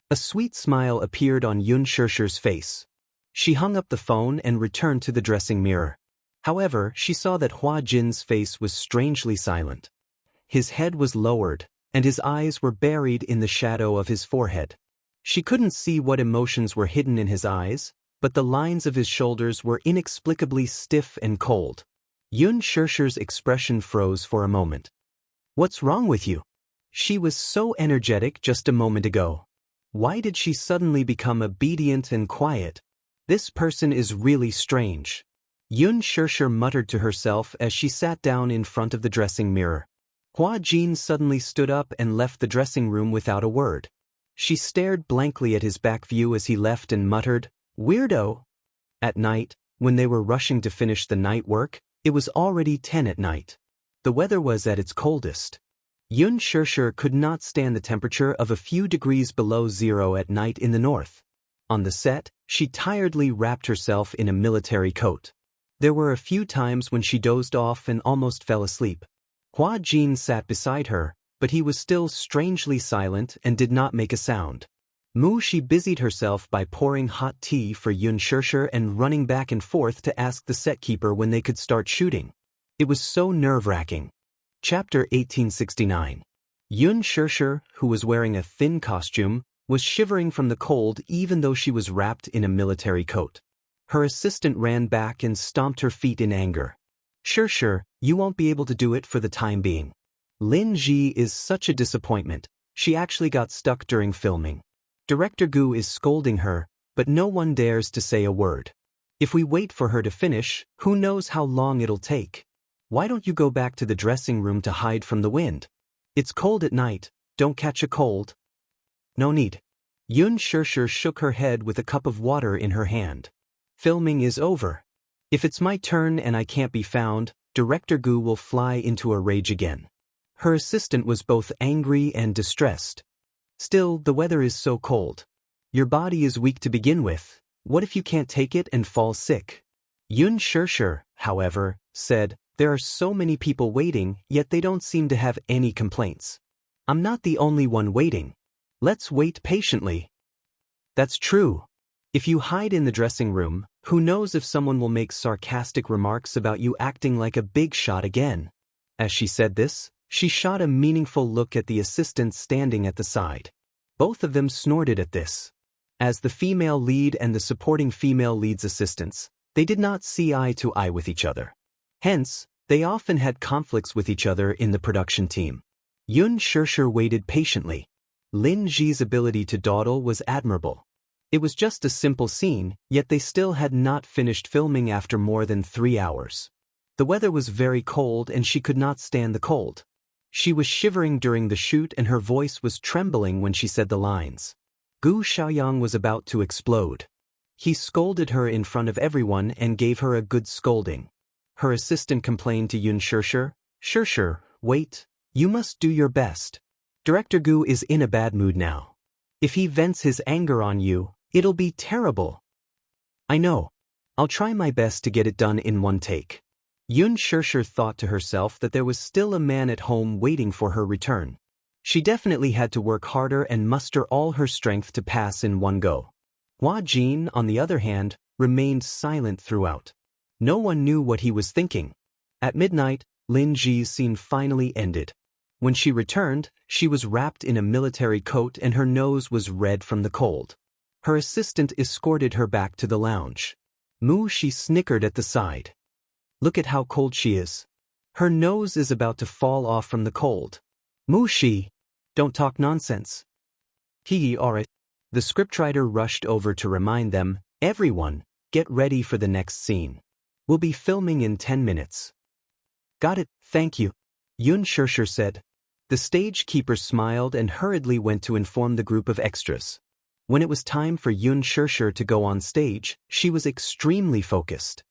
A sweet smile appeared on Yun Shirshir's face. She hung up the phone and returned to the dressing mirror. However, she saw that Hua Jin's face was strangely silent. His head was lowered, and his eyes were buried in the shadow of his forehead. She couldn't see what emotions were hidden in his eyes, but the lines of his shoulders were inexplicably stiff and cold. Yun Shirshir's expression froze for a moment. "What's wrong with you? She was so energetic just a moment ago. Why did she suddenly become obedient and quiet? This person is really strange." Yun Shirshir muttered to herself as she sat down in front of the dressing mirror. Hua Jin suddenly stood up and left the dressing room without a word. She stared blankly at his back view as he left and muttered, "Weirdo." At night, when they were rushing to finish the night work, it was already 10 at night. The weather was at its coldest. Yun Shirshir could not stand the temperature of a few degrees below zero at night in the north. On the set, she tiredly wrapped herself in a military coat. There were a few times when she dozed off and almost fell asleep. Hua Jin sat beside her, but he was still strangely silent and did not make a sound. She busied herself by pouring hot tea for Yun Shirshir and running back and forth to ask the set keeper when they could start shooting. It was so nerve-wracking. Chapter 1869. Yun Shirshir, who was wearing a thin costume, was shivering from the cold even though she was wrapped in a military coat. Her assistant ran back and stomped her feet in anger. "Shirshir, you won't be able to do it for the time being. Lin Ji is such a disappointment. She actually got stuck during filming. Director Gu is scolding her, but no one dares to say a word. If we wait for her to finish, who knows how long it'll take. Why don't you go back to the dressing room to hide from the wind? It's cold at night, don't catch a cold." "No need." Yun Shirshir shook her head with a cup of water in her hand. "Filming is over. If it's my turn and I can't be found, Director Gu will fly into a rage again." Her assistant was both angry and distressed. "Still, the weather is so cold. Your body is weak to begin with. What if you can't take it and fall sick?" Yun Shirshir, however, said, "There are so many people waiting, yet they don't seem to have any complaints. I'm not the only one waiting. Let's wait patiently." "That's true. If you hide in the dressing room, Who knows if someone will make sarcastic remarks about you acting like a big shot again. As she said this, she shot a meaningful look at the assistant standing at the side. Both of them snorted at this. As the female lead and the supporting female lead's assistants, they did not see eye to eye with each other. Hence, they often had conflicts with each other in the production team. Yun Xianxia waited patiently. Lin Ji's ability to dawdle was admirable. It was just a simple scene, yet they still had not finished filming after more than 3 hours. The weather was very cold and she could not stand the cold. She was shivering during the shoot and her voice was trembling when she said the lines. Gu Xiaoyang was about to explode. He scolded her in front of everyone and gave her a good scolding. Her assistant complained to Yun Xianxia, "Xianxia, wait, you must do your best. Director Gu is in a bad mood now. If he vents his anger on you, it'll be terrible." "I know. I'll try my best to get it done in one take." Yun Xianxia thought to herself that there was still a man at home waiting for her return. She definitely had to work harder and muster all her strength to pass in one go. Hua Jin, on the other hand, remained silent throughout. No one knew what he was thinking. At midnight, Lin Ji's scene finally ended. When she returned, she was wrapped in a military coat and her nose was red from the cold. Her assistant escorted her back to the lounge. She snickered at the side. "Look at how cold she is. Her nose is about to fall off from the cold." She, don't talk nonsense." Alright. The scriptwriter rushed over to remind them, "Everyone, get ready for the next scene. We'll be filming in 10 minutes. "Got it, thank you," Yun Xianxia said. The stage keeper smiled and hurriedly went to inform the group of extras. When it was time for Yun Xianxia to go on stage, she was extremely focused.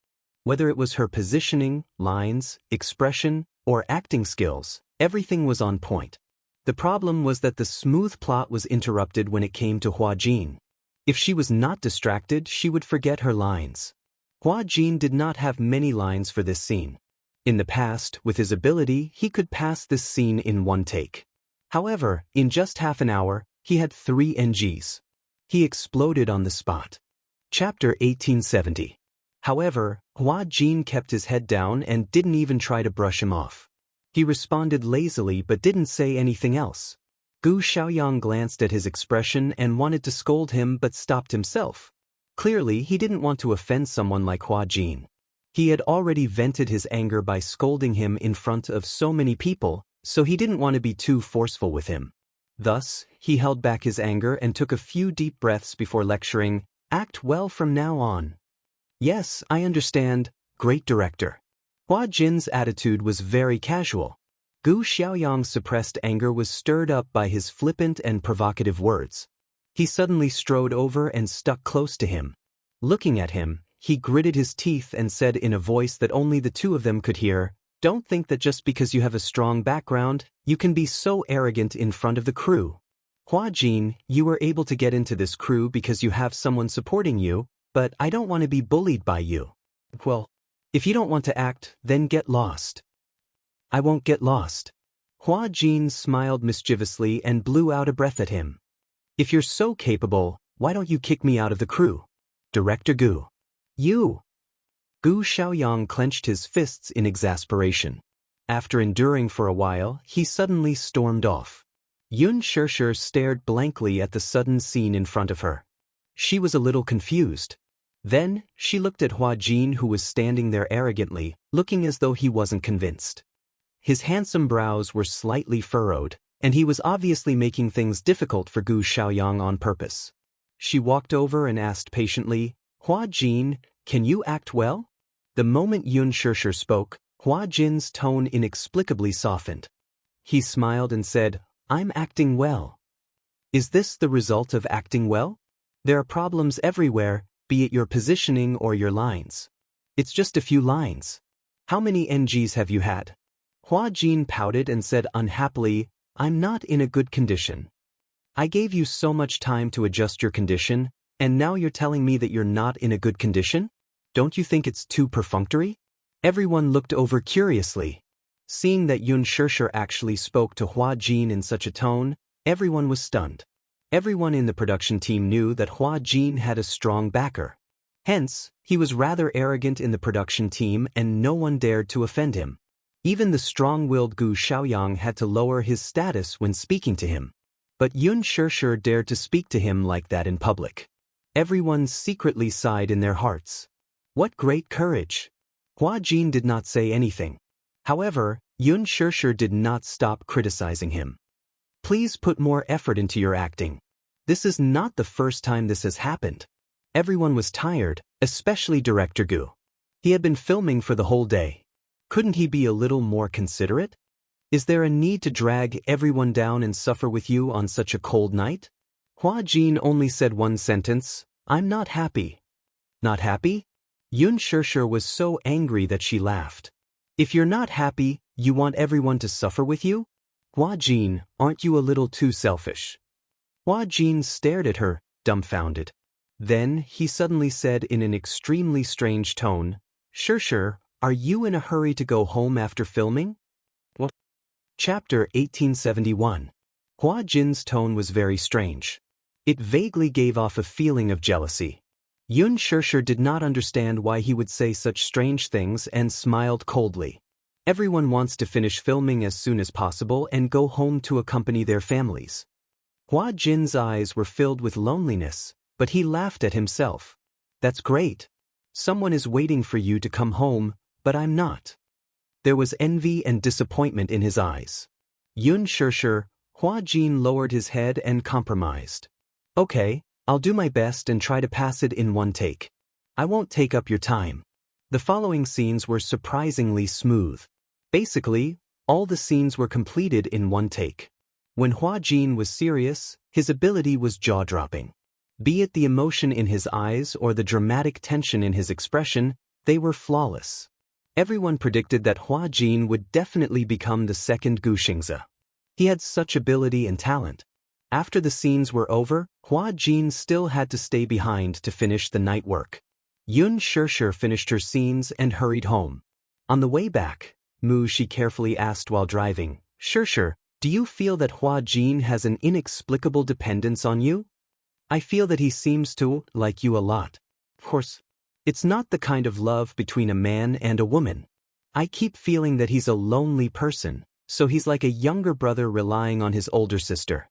Whether it was her positioning, lines, expression, or acting skills, everything was on point. The problem was that the smooth plot was interrupted when it came to Hua Jin. If she was not distracted, she would forget her lines. Hua Jin did not have many lines for this scene. In the past, with his ability, he could pass this scene in one take. However, in just half an hour, he had 3 NGs. He exploded on the spot. Chapter 1870. However, Hua Jin kept his head down and didn't even try to brush him off. He responded lazily but didn't say anything else. Gu Xiaoyang glanced at his expression and wanted to scold him but stopped himself. Clearly, he didn't want to offend someone like Hua Jin. He had already vented his anger by scolding him in front of so many people, so he didn't want to be too forceful with him. Thus, he held back his anger and took a few deep breaths before lecturing, "Act well from now on." "Yes, I understand, great director." Hua Jin's attitude was very casual. Gu Xiaoyang's suppressed anger was stirred up by his flippant and provocative words. He suddenly strode over and stuck close to him. Looking at him, he gritted his teeth and said in a voice that only the two of them could hear, "Don't think that just because you have a strong background, you can be so arrogant in front of the crew. Hua Jin, you were able to get into this crew because you have someone supporting you, but I don't want to be bullied by you. Well, if you don't want to act, then get lost." "I won't get lost." Hua Jin smiled mischievously and blew out a breath at him. "If you're so capable, why don't you kick me out of the crew? Director Gu." "You!" Gu Xiaoyang clenched his fists in exasperation. After enduring for a while, he suddenly stormed off. Yun Xianxia stared blankly at the sudden scene in front of her. She was a little confused. Then, she looked at Hua Jin, who was standing there arrogantly, looking as though he wasn't convinced. His handsome brows were slightly furrowed, and he was obviously making things difficult for Gu Xiaoyang on purpose. She walked over and asked patiently, "Hua Jin, can you act well?" The moment Yun Xianxia spoke, Hua Jin's tone inexplicably softened. He smiled and said, "I'm acting well." "Is this the result of acting well? There are problems everywhere, be it your positioning or your lines. It's just a few lines. How many NGs have you had?" Hua Jin pouted and said unhappily, "I'm not in a good condition. I gave you so much time to adjust your condition, and now you're telling me that you're not in a good condition? Don't you think it's too perfunctory?" Everyone looked over curiously. Seeing that Yun Xianxia actually spoke to Hua Jin in such a tone, everyone was stunned. Everyone in the production team knew that Hua Jin had a strong backer. Hence, he was rather arrogant in the production team and no one dared to offend him. Even the strong-willed Gu Xiaoyang had to lower his status when speaking to him. But Yun Shishir dared to speak to him like that in public. Everyone secretly sighed in their hearts. What great courage! Hua Jin did not say anything. However, Yun Shishir did not stop criticizing him. Please put more effort into your acting. This is not the first time this has happened. Everyone was tired, especially Director Gu. He had been filming for the whole day. Couldn't he be a little more considerate? Is there a need to drag everyone down and suffer with you on such a cold night? Hua Jin only said one sentence, I'm not happy. Not happy? Yun Shishir was so angry that she laughed. If you're not happy, you want everyone to suffer with you? Hua Jin, aren't you a little too selfish? Hua Jin stared at her, dumbfounded. Then, he suddenly said in an extremely strange tone, Shishir, are you in a hurry to go home after filming? What? Chapter 1871. Hua Jin's tone was very strange. It vaguely gave off a feeling of jealousy. Yun Shishir did not understand why he would say such strange things and smiled coldly. Everyone wants to finish filming as soon as possible and go home to accompany their families. Hua Jin's eyes were filled with loneliness, but he laughed at himself. That's great. Someone is waiting for you to come home, but I'm not. There was envy and disappointment in his eyes. Yun Shishir, Hua Jin lowered his head and compromised. Okay, I'll do my best and try to pass it in one take. I won't take up your time. The following scenes were surprisingly smooth. Basically, all the scenes were completed in one take. When Hua Jin was serious, his ability was jaw-dropping. Be it the emotion in his eyes or the dramatic tension in his expression, they were flawless. Everyone predicted that Hua Jin would definitely become the second Gu Xianxia. He had such ability and talent. After the scenes were over, Hua Jin still had to stay behind to finish the night work. Yun Shishir finished her scenes and hurried home. On the way back, she carefully asked while driving, Shishir, do you feel that Hua Jin has an inexplicable dependence on you? I feel that he seems to like you a lot. Of course, it's not the kind of love between a man and a woman. I keep feeling that he's a lonely person, so he's like a younger brother relying on his older sister.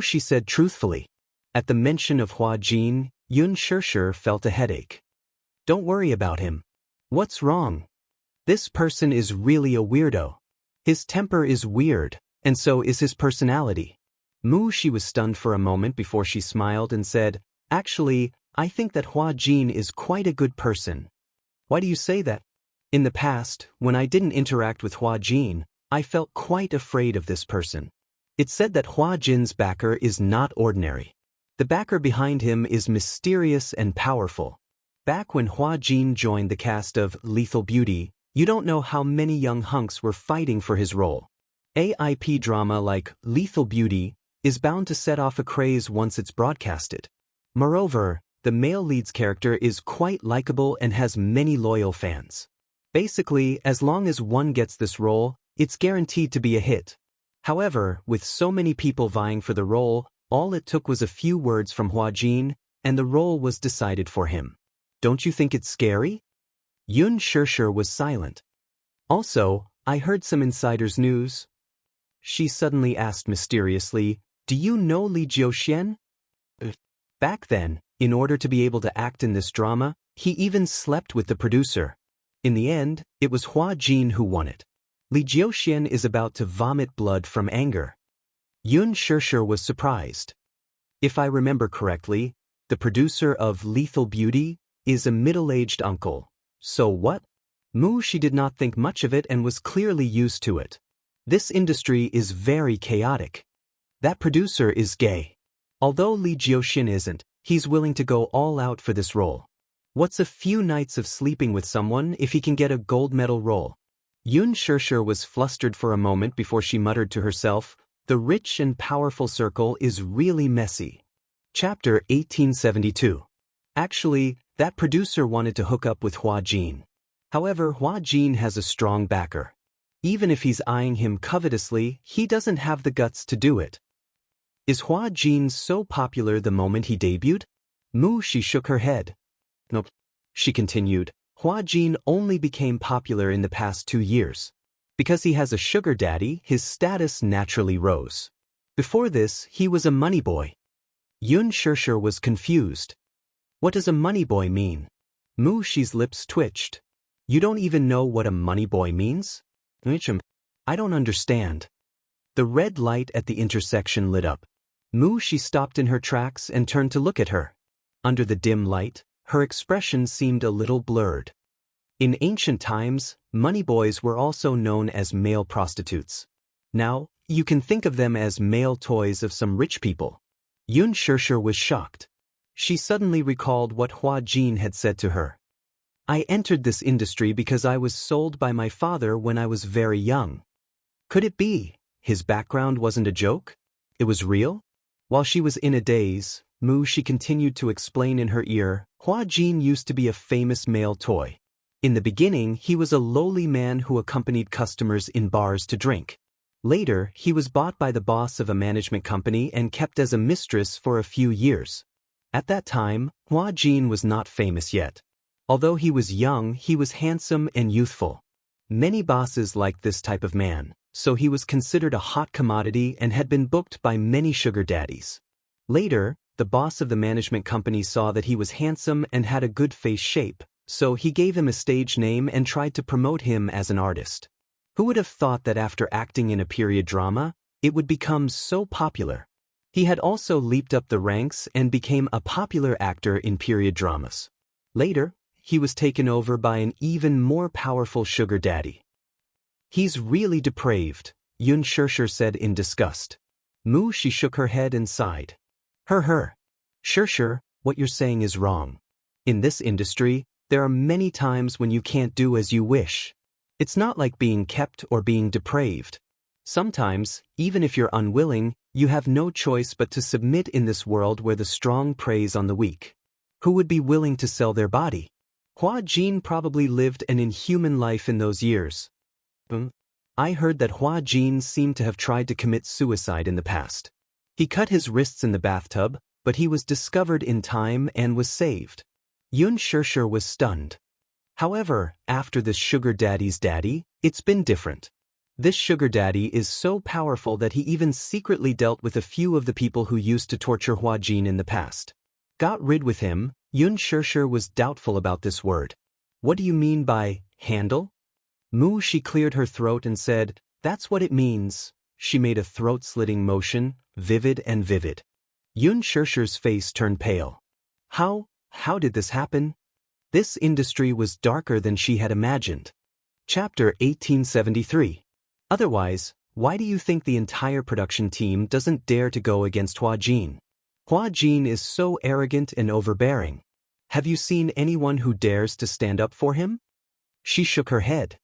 She said truthfully. At the mention of Hua Jin, Yun Shishir felt a headache. Don't worry about him. What's wrong? This person is really a weirdo. His temper is weird, and so is his personality. She was stunned for a moment before she smiled and said, Actually, I think that Hua Jin is quite a good person. Why do you say that? In the past, when I didn't interact with Hua Jin, I felt quite afraid of this person. It's said that Hua Jin's backer is not ordinary. The backer behind him is mysterious and powerful. Back when Hua Jin joined the cast of Lethal Beauty, you don't know how many young hunks were fighting for his role. AIP drama like Lethal Beauty is bound to set off a craze once it's broadcasted. Moreover, the male lead's character is quite likable and has many loyal fans. Basically, as long as one gets this role, it's guaranteed to be a hit. However, with so many people vying for the role, all it took was a few words from Hua Jin, and the role was decided for him. Don't you think it's scary? Yun Shishir was silent. Also, I heard some insider's news. She suddenly asked mysteriously, Do you know Li Jiuxian? Back then, in order to be able to act in this drama, he even slept with the producer. In the end, it was Hua Jin who won it. Li Jiuxian is about to vomit blood from anger. Yun Shishir was surprised. If I remember correctly, the producer of Lethal Beauty is a middle-aged uncle. So what? She did not think much of it and was clearly used to it. This industry is very chaotic. That producer is gay. Although Li Jiuxian isn't, he's willing to go all out for this role. What's a few nights of sleeping with someone if he can get a gold medal role? Yun Shishir was flustered for a moment before she muttered to herself, The rich and powerful circle is really messy. Chapter 1872. Actually, that producer wanted to hook up with Hua Jin. However, Hua Jin has a strong backer. Even if he's eyeing him covetously, he doesn't have the guts to do it. Is Hua Jin so popular the moment he debuted? She shook her head. Nope. She continued, Hua Jin only became popular in the past 2 years. Because he has a sugar daddy, his status naturally rose. Before this, he was a money boy. Yun Shirshir was confused. What does a money boy mean? Mu Shi's lips twitched. You don't even know what a money boy means? I don't understand. The red light at the intersection lit up. Mu Shi stopped in her tracks and turned to look at her. Under the dim light, her expression seemed a little blurred. In ancient times, money boys were also known as male prostitutes. Now, you can think of them as male toys of some rich people. Yun Shirshir was shocked. She suddenly recalled what Hua Jin had said to her. I entered this industry because I was sold by my father when I was very young. Could it be his background wasn't a joke? It was real? While she was in a daze, Mu Shi continued to explain in her ear, Hua Jin used to be a famous male toy. In the beginning, he was a lowly man who accompanied customers in bars to drink. Later, he was bought by the boss of a management company and kept as a mistress for a few years. At that time, Hua Jin was not famous yet. Although he was young, he was handsome and youthful. Many bosses liked this type of man, so he was considered a hot commodity and had been booked by many sugar daddies. Later, the boss of the management company saw that he was handsome and had a good face shape, so he gave him a stage name and tried to promote him as an artist. Who would have thought that after acting in a period drama, it would become so popular? He had also leaped up the ranks and became a popular actor in period dramas. Later, he was taken over by an even more powerful sugar daddy. He's really depraved, Yun Shirshir said in disgust. Mu Shi shook her head and sighed. Shirshir, what you're saying is wrong. In this industry, there are many times when you can't do as you wish. It's not like being kept or being depraved. Sometimes, even if you're unwilling, you have no choice but to submit in this world where the strong preys on the weak. Who would be willing to sell their body? Hua Jin probably lived an inhuman life in those years. I heard that Hua Jin seemed to have tried to commit suicide in the past. He cut his wrists in the bathtub, but he was discovered in time and was saved. Yun Shirshir was stunned. However, after this sugar daddy's daddy, it's been different. This sugar daddy is so powerful that he even secretly dealt with a few of the people who used to torture Hua Jin in the past. Got rid with him, Yun Shirshir was doubtful about this word. What do you mean by handle? Mu Shi cleared her throat and said, that's what it means. She made a throat-slitting motion, vivid and vivid. Yun Shirshir's face turned pale. How did this happen? This industry was darker than she had imagined. Chapter 1873. Otherwise, why do you think the entire production team doesn't dare to go against Hua Jin? Hua Jin is so arrogant and overbearing. Have you seen anyone who dares to stand up for him? She shook her head.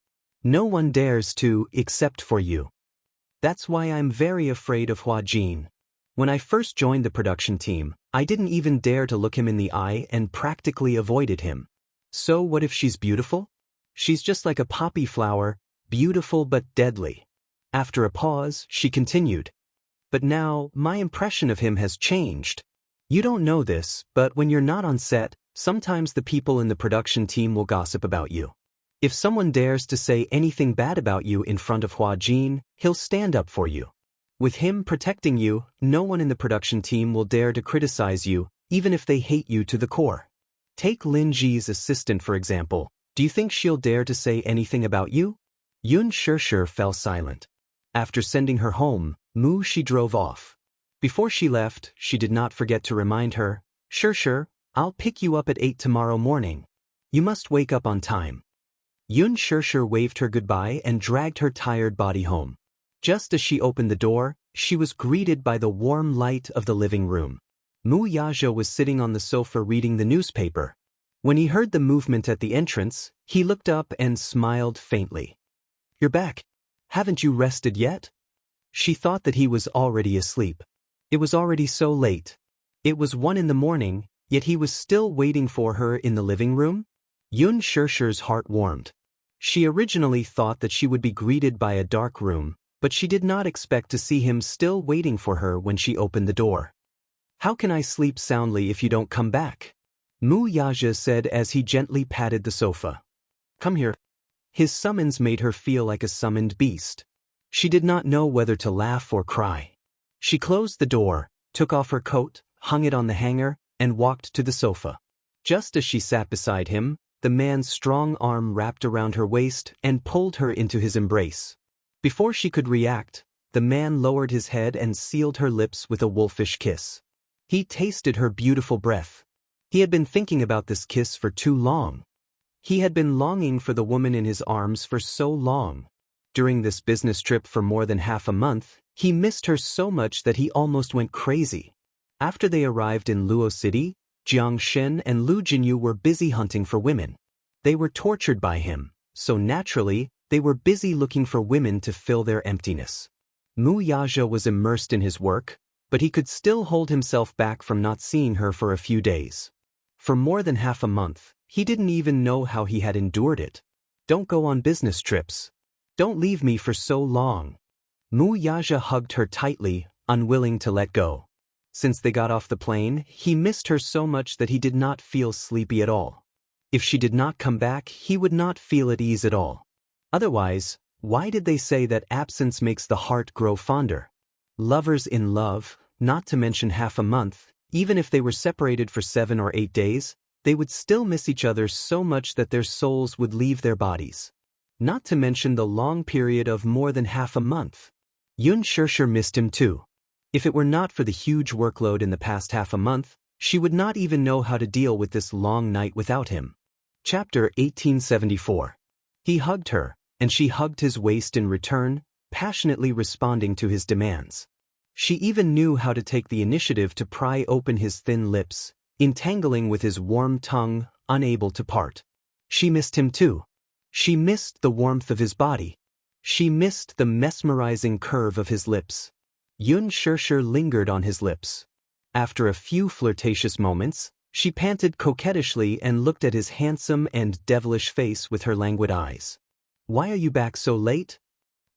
No one dares to, except for you. That's why I'm very afraid of Hua Jin. When I first joined the production team, I didn't even dare to look him in the eye and practically avoided him. So what if she's beautiful? She's just like a poppy flower, beautiful but deadly. After a pause, she continued. But now, my impression of him has changed. You don't know this, but when you're not on set, sometimes the people in the production team will gossip about you. If someone dares to say anything bad about you in front of Hua Jin, he'll stand up for you. With him protecting you, no one in the production team will dare to criticize you, even if they hate you to the core. Take Lin Ji's assistant for example. Do you think she'll dare to say anything about you? Yun Shirshir fell silent. After sending her home, Mu Shi drove off. Before she left, she did not forget to remind her, Shirshir, I'll pick you up at 8 tomorrow morning. You must wake up on time. Yun Shirshir waved her goodbye and dragged her tired body home. Just as she opened the door, she was greeted by the warm light of the living room. Mu Yazhou was sitting on the sofa reading the newspaper. When he heard the movement at the entrance, he looked up and smiled faintly. You're back. Haven't you rested yet? She thought that he was already asleep. It was already so late. It was 1 in the morning, yet he was still waiting for her in the living room? Yun Shirshir's heart warmed. She originally thought that she would be greeted by a dark room, but she did not expect to see him still waiting for her when she opened the door. How can I sleep soundly if you don't come back? Mu Yaja said as he gently patted the sofa. Come here. His summons made her feel like a summoned beast. She did not know whether to laugh or cry. She closed the door, took off her coat, hung it on the hanger, and walked to the sofa. Just as she sat beside him, the man's strong arm wrapped around her waist and pulled her into his embrace. Before she could react, the man lowered his head and sealed her lips with a wolfish kiss. He tasted her beautiful breath. He had been thinking about this kiss for too long. He had been longing for the woman in his arms for so long. During this business trip for more than half a month, he missed her so much that he almost went crazy. After they arrived in Luo City, Jiang Shen and Lu Jinyu were busy hunting for women. They were tortured by him, so naturally, they were busy looking for women to fill their emptiness. Mu Yaja was immersed in his work, but he could still hold himself back from not seeing her for a few days. For more than half a month, he didn't even know how he had endured it. Don't go on business trips. Don't leave me for so long. Mu Yaja hugged her tightly, unwilling to let go. Since they got off the plane, he missed her so much that he did not feel sleepy at all. If she did not come back, he would not feel at ease at all. Otherwise, why did they say that absence makes the heart grow fonder? Lovers in love, not to mention half a month, even if they were separated for 7 or 8 days, they would still miss each other so much that their souls would leave their bodies. Not to mention the long period of more than half a month. Yun Shirshir missed him too. If it were not for the huge workload in the past half a month, she would not even know how to deal with this long night without him. Chapter 1874. He hugged her, and she hugged his waist in return, passionately responding to his demands. She even knew how to take the initiative to pry open his thin lips, entangling with his warm tongue, unable to part. She missed him too. She missed the warmth of his body. She missed the mesmerizing curve of his lips. Yun Shirshir lingered on his lips. After a few flirtatious moments, she panted coquettishly and looked at his handsome and devilish face with her languid eyes. Why are you back so late?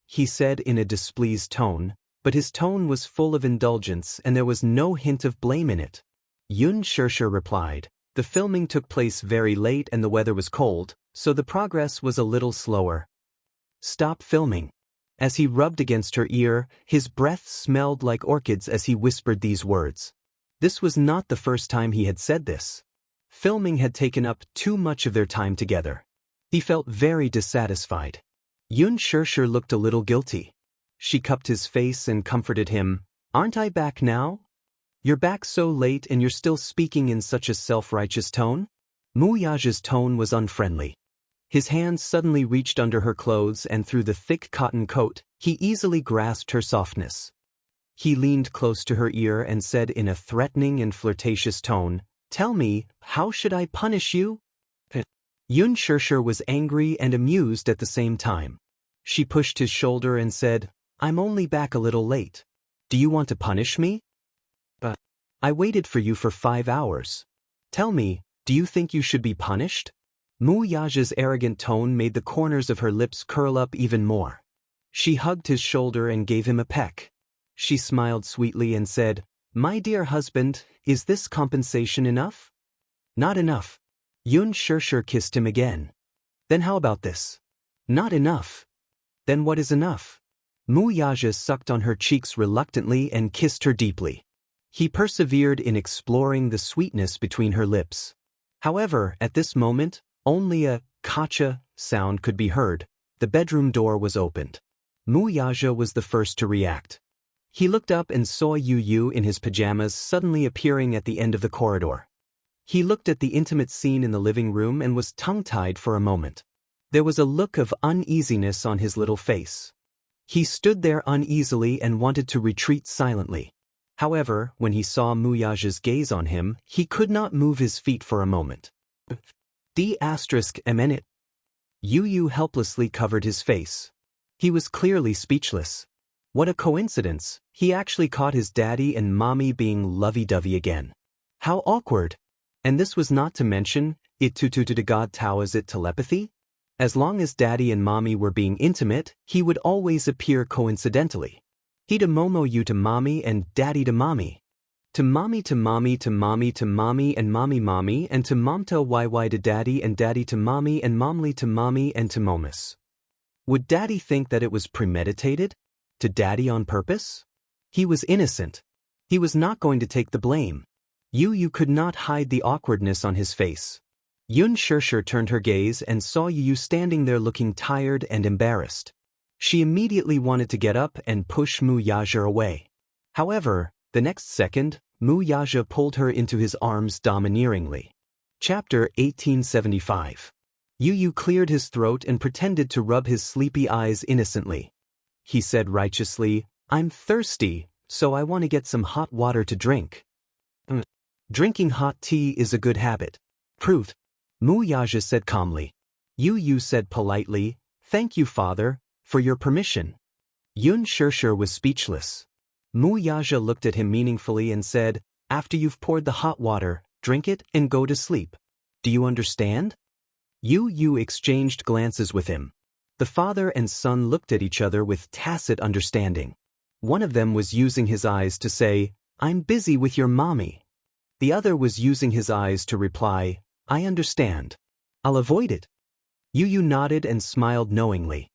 He said in a displeased tone, but his tone was full of indulgence and there was no hint of blame in it. Yun Shirshir replied, the filming took place very late and the weather was cold, so the progress was a little slower. Stop filming. As he rubbed against her ear, his breath smelled like orchids as he whispered these words. This was not the first time he had said this. Filming had taken up too much of their time together. He felt very dissatisfied. Yun Shirshir looked a little guilty. She cupped his face and comforted him. Aren't I back now? You're back so late and you're still speaking in such a self-righteous tone? Mu Yaja's tone was unfriendly. His hands suddenly reached under her clothes and through the thick cotton coat, he easily grasped her softness. He leaned close to her ear and said in a threatening and flirtatious tone, Tell me, how should I punish you? Yun Shirshir was angry and amused at the same time. She pushed his shoulder and said, I'm only back a little late. Do you want to punish me? But I waited for you for 5 hours. Tell me, do you think you should be punished? Mu Yaja's arrogant tone made the corners of her lips curl up even more. She hugged his shoulder and gave him a peck. She smiled sweetly and said, My dear husband, is this compensation enough? Not enough. Yun Shirshir kissed him again. Then how about this? Not enough. Then what is enough? Mu Yaja sucked on her cheeks reluctantly and kissed her deeply. He persevered in exploring the sweetness between her lips. However, at this moment, only a kacha sound could be heard. The bedroom door was opened. Mu Yaja was the first to react. He looked up and saw Yu Yu in his pajamas suddenly appearing at the end of the corridor. He looked at the intimate scene in the living room and was tongue-tied for a moment. There was a look of uneasiness on his little face. He stood there uneasily and wanted to retreat silently. However, when he saw Mu Yaja's gaze on him, he could not move his feet for a moment. D****. Yu Yu helplessly covered his face. He was clearly speechless. What a coincidence, he actually caught his daddy and mommy being lovey-dovey again. How awkward. And this was not to mention, to God Tao is it telepathy? As long as daddy and mommy were being intimate, he would always appear coincidentally. He to Momo you to mommy and daddy to mommy. To mommy to mommy to mommy to mommy and mommy and to momta yy to daddy and daddy to mommy and momly to mommy and to momus. Would daddy think that it was premeditated? To daddy on purpose? He was innocent. He was not going to take the blame. You could not hide the awkwardness on his face. Yun Shirshir turned her gaze and saw Yu standing there looking tired and embarrassed. She immediately wanted to get up and push Mu Yazha away. However, the next second, Mu Yazha pulled her into his arms domineeringly. Chapter 1875. Yu cleared his throat and pretended to rub his sleepy eyes innocently. He said righteously, "I'm thirsty, so I want to get some hot water to drink." Drinking hot tea is a good habit. Proved. Mu Yazha said calmly. Yu said politely, "Thank you, father, for your permission." Yun Shirshir was speechless. Mu Yazha looked at him meaningfully and said, "After you've poured the hot water, drink it and go to sleep. Do you understand?" Yu exchanged glances with him. The father and son looked at each other with tacit understanding. One of them was using his eyes to say, "I'm busy with your mommy." The other was using his eyes to reply, "I understand. I'll avoid it." Yu nodded and smiled knowingly.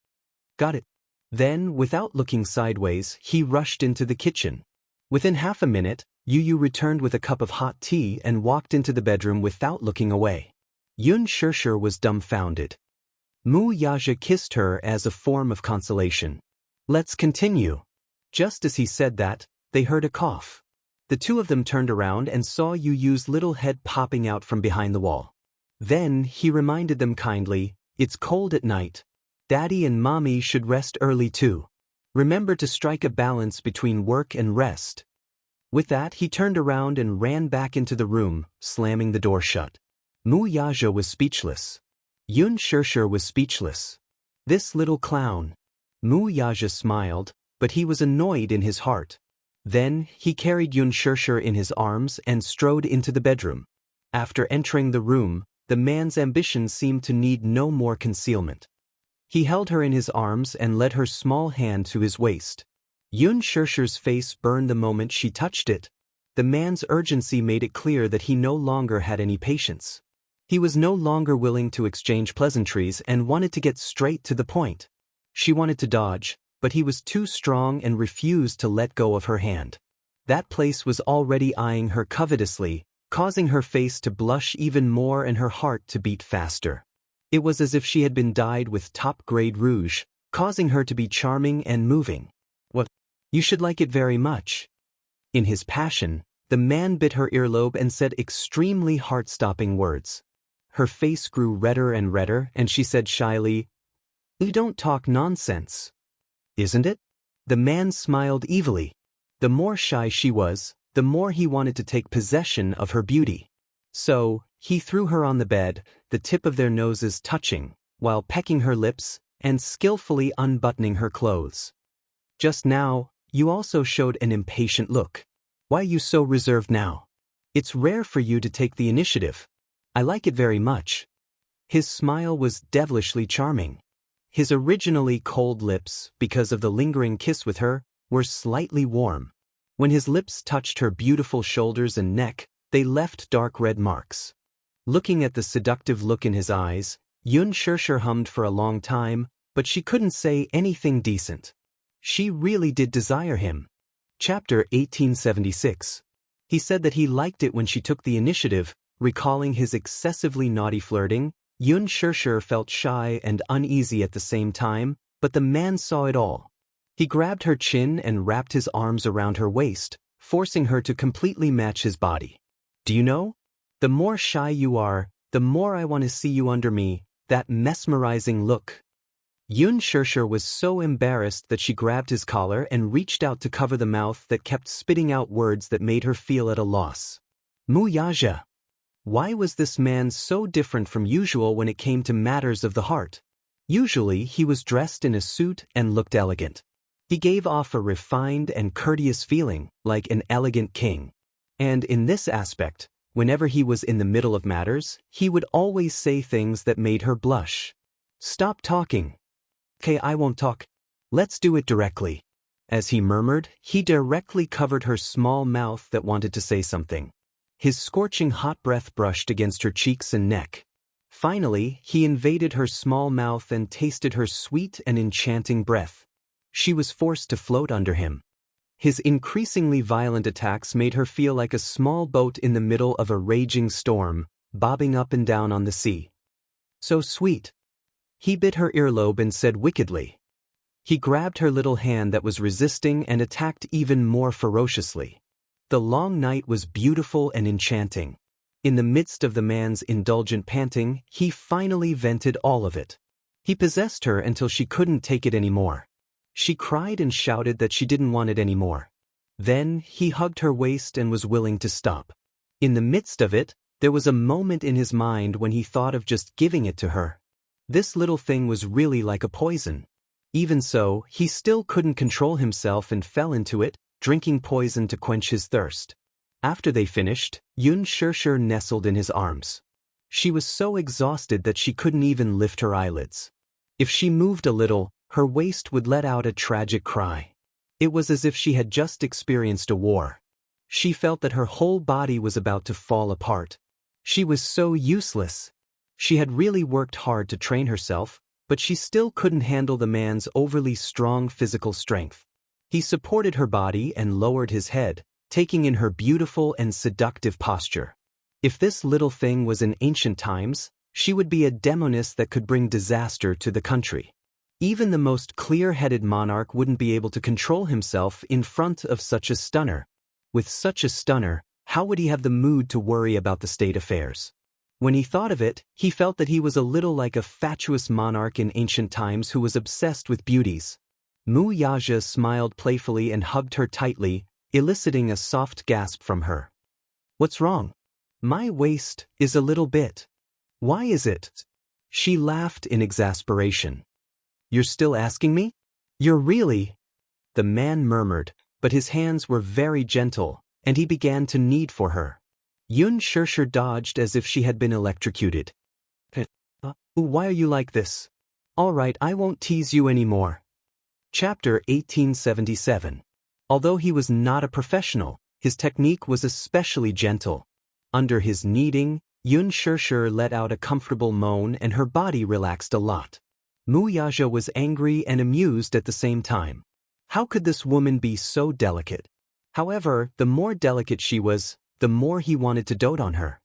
"Got it." Then, without looking sideways, he rushed into the kitchen. Within half a minute, Yu returned with a cup of hot tea and walked into the bedroom without looking away. Yun Shirshir was dumbfounded. Mu Yazha kissed her as a form of consolation. "Let's continue." Just as he said that, they heard a cough. The two of them turned around and saw Yu's little head popping out from behind the wall. Then he reminded them kindly, "It's cold at night. Daddy and mommy should rest early too. Remember to strike a balance between work and rest." With that, he turned around and ran back into the room, slamming the door shut. Mu Yazha was speechless. Yun Shirshir was speechless. This little clown. Mu Yazha smiled, but he was annoyed in his heart. Then, he carried Yun Shirshir in his arms and strode into the bedroom. After entering the room, the man's ambition seemed to need no more concealment. He held her in his arms and led her small hand to his waist. Yun Shirshir's face burned the moment she touched it. The man's urgency made it clear that he no longer had any patience. He was no longer willing to exchange pleasantries and wanted to get straight to the point. She wanted to dodge, but he was too strong and refused to let go of her hand. That place was already eyeing her covetously, causing her face to blush even more and her heart to beat faster. It was as if she had been dyed with top-grade rouge, causing her to be charming and moving. "What? You should like it very much." In his passion, the man bit her earlobe and said extremely heart-stopping words. Her face grew redder and redder, and she said shyly, "You don't talk nonsense. Isn't it?" The man smiled evilly. The more shy she was, the more he wanted to take possession of her beauty. So, he threw her on the bed, the tip of their noses touching, while pecking her lips and skillfully unbuttoning her clothes. "Just now, you also showed an impatient look. Why are you so reserved now? It's rare for you to take the initiative. I like it very much." His smile was devilishly charming. His originally cold lips, because of the lingering kiss with her, were slightly warm. When his lips touched her beautiful shoulders and neck, they left dark red marks. Looking at the seductive look in his eyes, Yun Shirshir hummed for a long time, but she couldn't say anything decent. She really did desire him. Chapter 1876. He said that he liked it when she took the initiative, recalling his excessively naughty flirting. Yun Shirshir felt shy and uneasy at the same time, but the man saw it all. He grabbed her chin and wrapped his arms around her waist, forcing her to completely match his body. "Do you know? The more shy you are, the more I want to see you under me, that mesmerizing look." Yun Shirshir was so embarrassed that she grabbed his collar and reached out to cover the mouth that kept spitting out words that made her feel at a loss. Mu Yazha. Why was this man so different from usual when it came to matters of the heart? Usually he was dressed in a suit and looked elegant. He gave off a refined and courteous feeling, like an elegant king. And in this aspect, whenever he was in the middle of matters, he would always say things that made her blush. "Stop talking." "Okay, I won't talk. Let's do it directly." As he murmured, he directly covered her small mouth that wanted to say something. His scorching hot breath brushed against her cheeks and neck. Finally, he invaded her small mouth and tasted her sweet and enchanting breath. She was forced to float under him. His increasingly violent attacks made her feel like a small boat in the middle of a raging storm, bobbing up and down on the sea. So sweet. He bit her earlobe and said wickedly. He grabbed her little hand that was resisting and attacked even more ferociously. The long night was beautiful and enchanting. In the midst of the man's indulgent panting, he finally vented all of it. He possessed her until she couldn't take it anymore. She cried and shouted that she didn't want it anymore. Then, he hugged her waist and was willing to stop. In the midst of it, there was a moment in his mind when he thought of just giving it to her. This little thing was really like a poison. Even so, he still couldn't control himself and fell into it, drinking poison to quench his thirst. After they finished, Xianxia nestled in his arms. She was so exhausted that she couldn't even lift her eyelids. If she moved a little, her waist would let out a tragic cry. It was as if she had just experienced a war. She felt that her whole body was about to fall apart. She was so useless. She had really worked hard to train herself, but she still couldn't handle the man's overly strong physical strength. He supported her body and lowered his head, taking in her beautiful and seductive posture. If this little thing was in ancient times, she would be a demoness that could bring disaster to the country. Even the most clear-headed monarch wouldn't be able to control himself in front of such a stunner. With such a stunner, how would he have the mood to worry about the state affairs? When he thought of it, he felt that he was a little like a fatuous monarch in ancient times who was obsessed with beauties. Wuxia smiled playfully and hugged her tightly, eliciting a soft gasp from her. "What's wrong? My waist is a little bit. Why is it?" She laughed in exasperation. "You're still asking me? You're really—" The man murmured, but his hands were very gentle, and he began to knead for her. Xianxia dodged as if she had been electrocuted. Why are you like this? All right, I won't tease you anymore." Chapter 1877. Although he was not a professional, his technique was especially gentle. Under his kneading, Xianxia let out a comfortable moan and her body relaxed a lot. Wuxia was angry and amused at the same time. How could this woman be so delicate? However, the more delicate she was, the more he wanted to dote on her.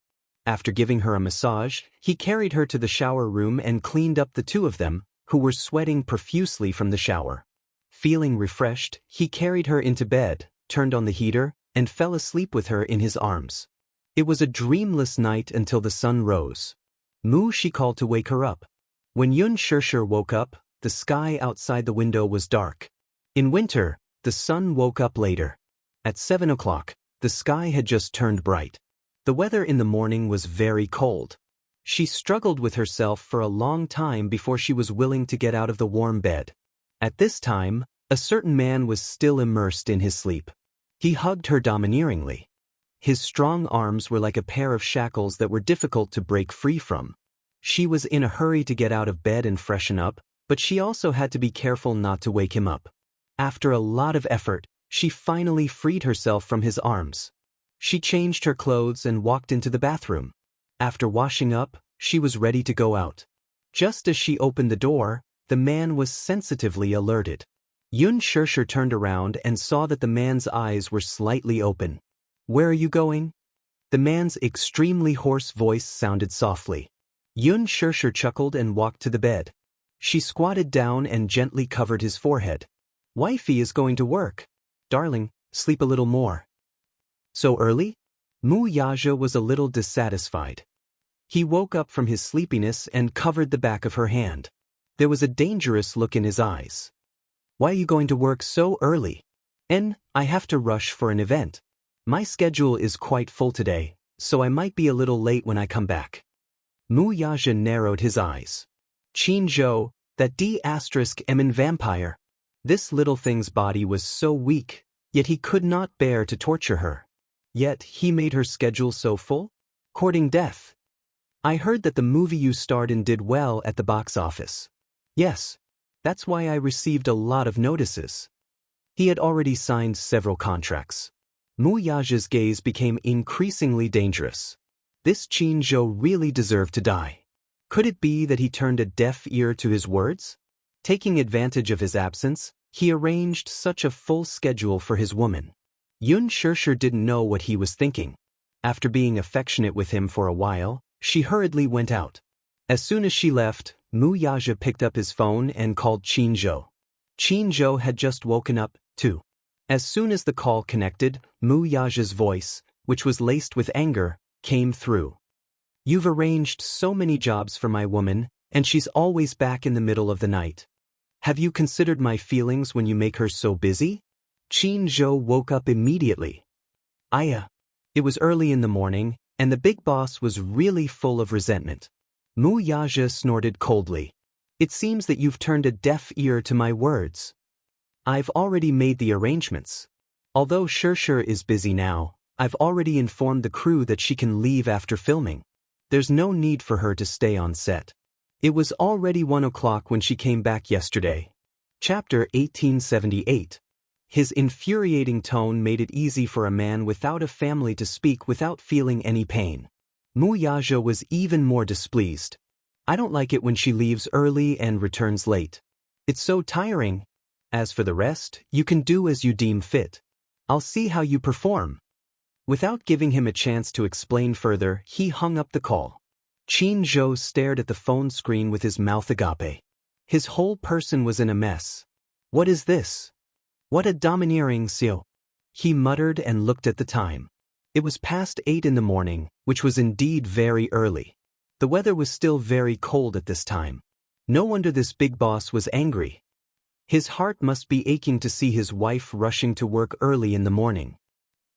After giving her a massage, he carried her to the shower room and cleaned up the two of them, who were sweating profusely from the shower. Feeling refreshed, he carried her into bed, turned on the heater, and fell asleep with her in his arms. It was a dreamless night until the sun rose. She called to wake her up. When Xianxia woke up, the sky outside the window was dark. In winter, the sun woke up later. At 7 o'clock, the sky had just turned bright. The weather in the morning was very cold. She struggled with herself for a long time before she was willing to get out of the warm bed. At this time, a certain man was still immersed in his sleep. He hugged her domineeringly. His strong arms were like a pair of shackles that were difficult to break free from. She was in a hurry to get out of bed and freshen up, but she also had to be careful not to wake him up. After a lot of effort, she finally freed herself from his arms. She changed her clothes and walked into the bathroom. After washing up, she was ready to go out. Just as she opened the door, the man was sensitively alerted. Xianxia turned around and saw that the man's eyes were slightly open. "Where are you going?" The man's extremely hoarse voice sounded softly. Xianxia chuckled and walked to the bed. She squatted down and gently covered his forehead. "Wifey is going to work. Darling, sleep a little more." "So early?" Wuxia was a little dissatisfied. He woke up from his sleepiness and covered the back of her hand. There was a dangerous look in his eyes. "Why are you going to work so early?" "I have to rush for an event. My schedule is quite full today, so I might be a little late when I come back." Wuxia narrowed his eyes. "Qin Zhou, that D***M vampire." This little thing's body was so weak, yet he could not bear to torture her. Yet he made her schedule so full? Courting death. "I heard that the movie you starred in did well at the box office." "Yes. That's why I received a lot of notices." He had already signed several contracts. Mu Yaja's gaze became increasingly dangerous. This Qin Zhou really deserved to die. Could it be that he turned a deaf ear to his words? Taking advantage of his absence, he arranged such a full schedule for his woman. Yun Shishir didn't know what he was thinking. After being affectionate with him for a while, she hurriedly went out. As soon as she left, Mu Yaja picked up his phone and called Qin Zhou. Qin Zhou had just woken up, too. As soon as the call connected, Mu Yaja's voice, which was laced with anger, came through. You've arranged so many jobs for my woman, and she's always back in the middle of the night. Have you considered my feelings when you make her so busy? Qin Zhou woke up immediately. It was early in the morning, and the big boss was really full of resentment. Mu Yaja snorted coldly. It seems that you've turned a deaf ear to my words. I've already made the arrangements. Although Shishir is busy now, I've already informed the crew that she can leave after filming. There's no need for her to stay on set. It was already 1 o'clock when she came back yesterday. Chapter 1878. His infuriating tone made it easy for a man without a family to speak without feeling any pain. Mu Yaja was even more displeased. I don't like it when she leaves early and returns late. It's so tiring. As for the rest, you can do as you deem fit. I'll see how you perform. Without giving him a chance to explain further, he hung up the call. Qin Zhou stared at the phone screen with his mouth agape. His whole person was in a mess. What is this? What a domineering Xiao. He muttered and looked at the time. It was past 8 in the morning, which was indeed very early. The weather was still very cold at this time. No wonder this big boss was angry. His heart must be aching to see his wife rushing to work early in the morning.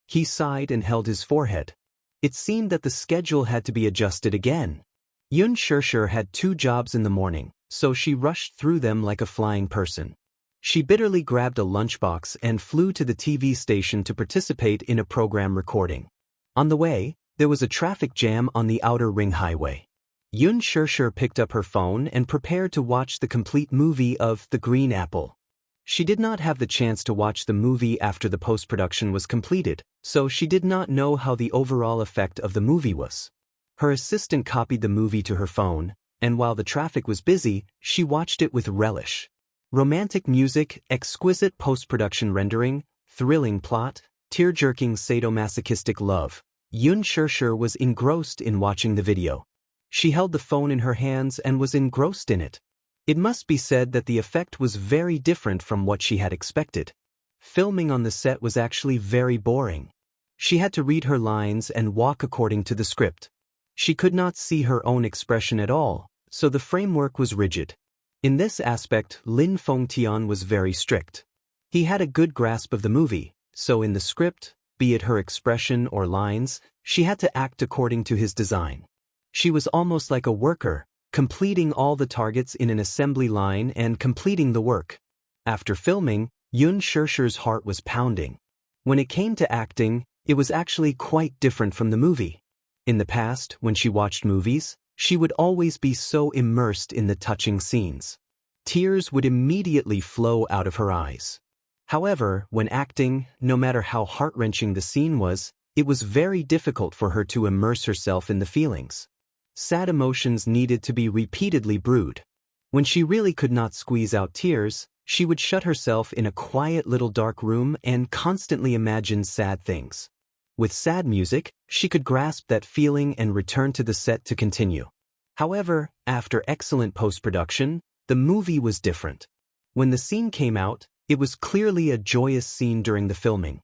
He sighed and held his forehead. It seemed that the schedule had to be adjusted again. Yun Shishir had 2 jobs in the morning, so she rushed through them like a flying person. She bitterly grabbed a lunchbox and flew to the TV station to participate in a program recording. On the way, there was a traffic jam on the outer ring highway. Yun Shishir picked up her phone and prepared to watch the complete movie of The Green Apple. She did not have the chance to watch the movie after the post-production was completed, so she did not know how the overall effect of the movie was. Her assistant copied the movie to her phone, and while the traffic was busy, she watched it with relish. Romantic music, exquisite post-production rendering, thrilling plot, tear-jerking sadomasochistic love. Yun Shishir was engrossed in watching the video. She held the phone in her hands and was engrossed in it. It must be said that the effect was very different from what she had expected. Filming on the set was actually very boring. She had to read her lines and walk according to the script. She could not see her own expression at all, so the framework was rigid. In this aspect, Lin Fengtian was very strict. He had a good grasp of the movie, so in the script, be it her expression or lines, she had to act according to his design. She was almost like a worker, completing all the targets in an assembly line and completing the work. After filming, Yun Shishir's heart was pounding. When it came to acting, it was actually quite different from the movie. In the past, when she watched movies, she would always be so immersed in the touching scenes. Tears would immediately flow out of her eyes. However, when acting, no matter how heart-wrenching the scene was, it was very difficult for her to immerse herself in the feelings. Sad emotions needed to be repeatedly brewed. When she really could not squeeze out tears, she would shut herself in a quiet little dark room and constantly imagine sad things. With sad music, she could grasp that feeling and return to the set to continue. However, after excellent post-production, the movie was different. When the scene came out, it was clearly a joyous scene during the filming.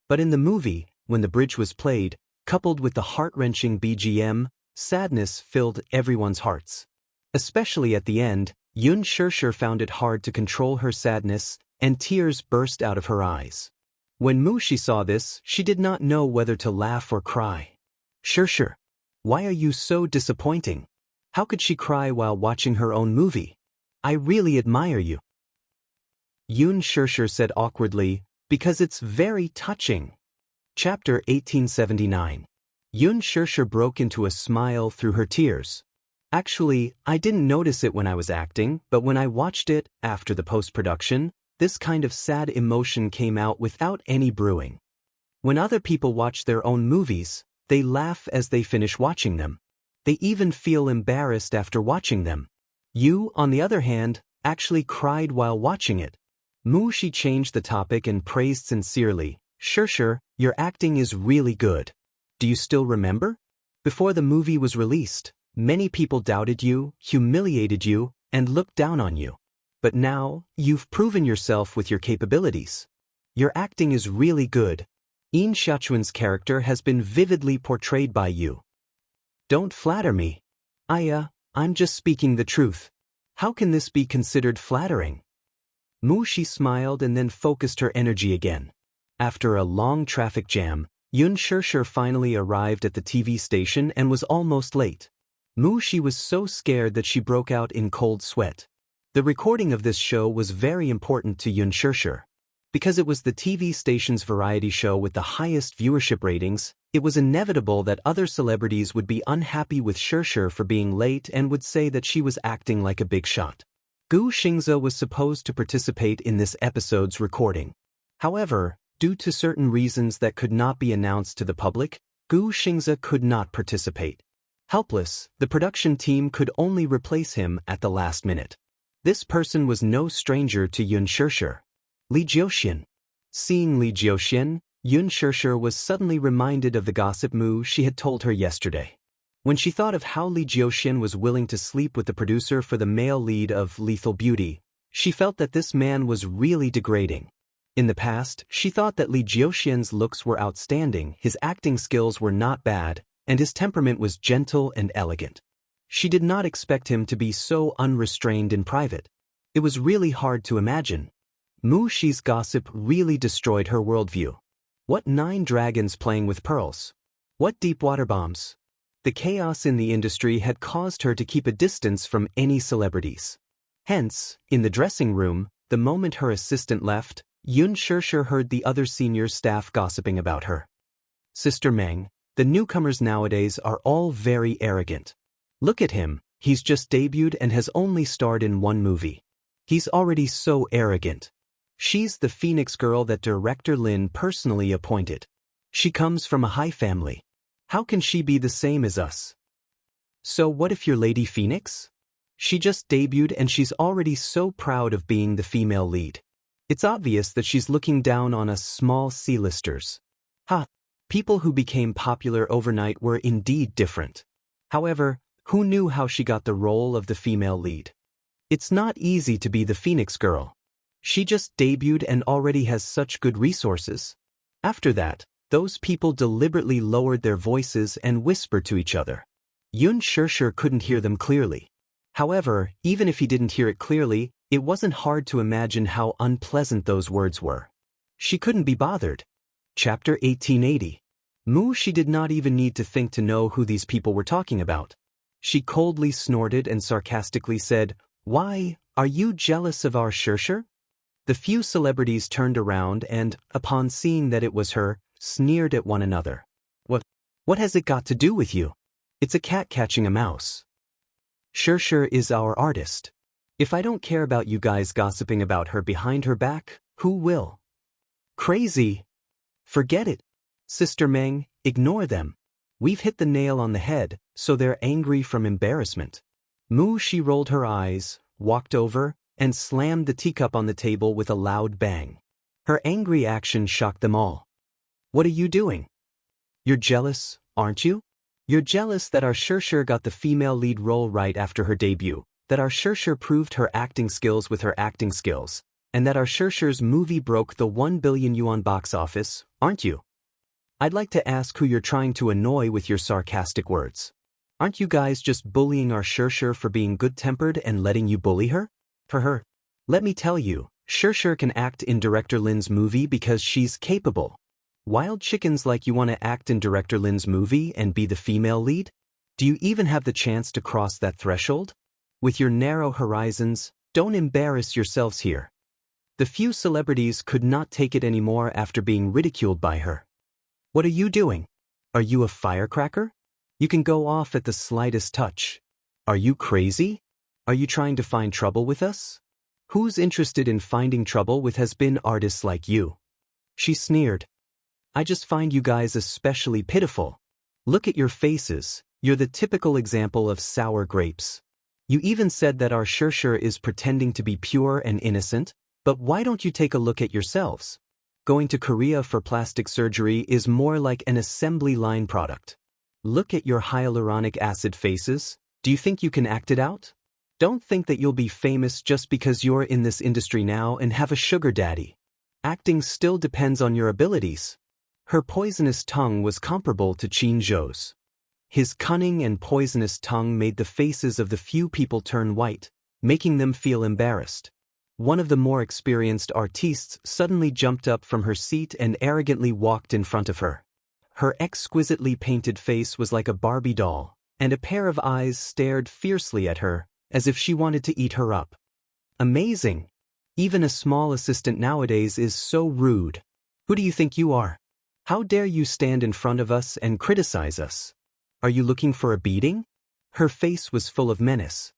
But in the movie, when the bridge was played, coupled with the heart-wrenching BGM, sadness filled everyone's hearts. Especially at the end, Yun Shishir found it hard to control her sadness, and tears burst out of her eyes. When Mushi saw this, she did not know whether to laugh or cry. Shishir, why are you so disappointing? How could she cry while watching her own movie? I really admire you. Yun Shishir said awkwardly, because it's very touching. Chapter 1879. Yun Shishir broke into a smile through her tears. Actually, I didn't notice it when I was acting, but when I watched it, after the post-production, This kind of sad emotion came out without any brewing. When other people watch their own movies, they laugh as they finish watching them. They even feel embarrassed after watching them. You, on the other hand, actually cried while watching it. She changed the topic and praised sincerely, "Xianxia, your acting is really good. Do you still remember? Before the movie was released, many people doubted you, humiliated you, and looked down on you. But now, you've proven yourself with your capabilities. Your acting is really good. Yin Xiaochuan's character has been vividly portrayed by you. Don't flatter me. I'm just speaking the truth. How can this be considered flattering?" She smiled and then focused her energy again. After a long traffic jam, Xianxia finally arrived at the TV station and was almost late. She was so scared that she broke out in cold sweat. The recording of this show was very important to Xianxia. Because it was the TV station's variety show with the highest viewership ratings, it was inevitable that other celebrities would be unhappy with Xianxia for being late and would say that she was acting like a big shot. Xianxia was supposed to participate in this episode's recording. However, due to certain reasons that could not be announced to the public, Xianxia could not participate. Helpless, the production team could only replace him at the last minute. This person was no stranger to Xianxia. Li Jiuxian. Seeing Li Jiuxian, Xianxia was suddenly reminded of the gossip she had told her yesterday. When she thought of how Li Jiuxian was willing to sleep with the producer for the male lead of Lethal Beauty, she felt that this man was really degrading. In the past, she thought that Li Jiuxian's looks were outstanding, his acting skills were not bad, and his temperament was gentle and elegant. She did not expect him to be so unrestrained in private. It was really hard to imagine. Xi's gossip really destroyed her worldview. What 9 dragons playing with pearls? What deep water bombs? The chaos in the industry had caused her to keep a distance from any celebrities. Hence, in the dressing room, the moment her assistant left, Xianxia heard the other senior staff gossiping about her. "Sister Meng, the newcomers nowadays are all very arrogant. Look at him, he's just debuted and has only starred in 1 movie. He's already so arrogant. She's the Phoenix girl that Director Lin personally appointed. She comes from a high family. How can she be the same as us? So what if you're Lady Phoenix? She just debuted and she's already so proud of being the female lead. It's obvious that she's looking down on us small C-listers. People who became popular overnight were indeed different. However, who knew how she got the role of the female lead? It's not easy to be the Phoenix girl. She just debuted and already has such good resources. After that, those people deliberately lowered their voices and whispered to each other. Xianxia couldn't hear them clearly. However, even if he didn't hear it clearly, it wasn't hard to imagine how unpleasant those words were. She couldn't be bothered. Chapter 1880. She did not even need to think to know who these people were talking about. She coldly snorted and sarcastically said, "Why, are you jealous of our Xianxia?" The few celebrities turned around and, upon seeing that it was her, sneered at one another. What has it got to do with you? It's a cat catching a mouse. Xianxia is our artist. If I don't care about you guys gossiping about her behind her back, who will? Crazy. Forget it. Sister Meng, ignore them. We've hit the nail on the head, so they're angry from embarrassment. She rolled her eyes, walked over, and slammed the teacup on the table with a loud bang. Her angry action shocked them all. What are you doing? You're jealous, aren't you? You're jealous that our Xianxia got the female lead role right after her debut, that our Xianxia proved her acting skills with her acting skills, and that our Xianxia's movie broke the 1 billion yuan box office, aren't you? I'd like to ask who you're trying to annoy with your sarcastic words. Aren't you guys just bullying our Xianxia for being good-tempered and letting you bully her? For her, let me tell you, Xianxia can act in Director Lin's movie because she's capable. Wild chickens like you want to act in Director Lin's movie and be the female lead? Do you even have the chance to cross that threshold? With your narrow horizons, don't embarrass yourselves here. The few celebrities could not take it anymore after being ridiculed by her. What are you doing? Are you a firecracker? You can go off at the slightest touch. Are you crazy? Are you trying to find trouble with us? Who's interested in finding trouble with has-been artists like you? She sneered. I just find you guys especially pitiful. Look at your faces, you're the typical example of sour grapes. You even said that our Xianxia is pretending to be pure and innocent, but why don't you take a look at yourselves? Going to Korea for plastic surgery is more like an assembly line product. Look at your hyaluronic acid faces, do you think you can act it out? Don't think that you'll be famous just because you're in this industry now and have a sugar daddy. Acting still depends on your abilities. Her poisonous tongue was comparable to Qin Zhou's. His cunning and poisonous tongue made the faces of the few people turn white, making them feel embarrassed. One of the more experienced artistes suddenly jumped up from her seat and arrogantly walked in front of her. Her exquisitely painted face was like a Barbie doll, and a pair of eyes stared fiercely at her, as if she wanted to eat her up. Amazing! Even a small assistant nowadays is so rude. Who do you think you are? How dare you stand in front of us and criticize us? Are you looking for a beating? Her face was full of menace.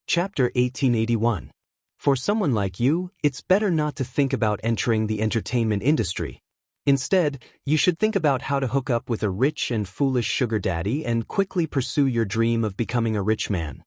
Chapter 1881. For someone like you, it's better not to think about entering the entertainment industry. Instead, you should think about how to hook up with a rich and foolish sugar daddy and quickly pursue your dream of becoming a rich man.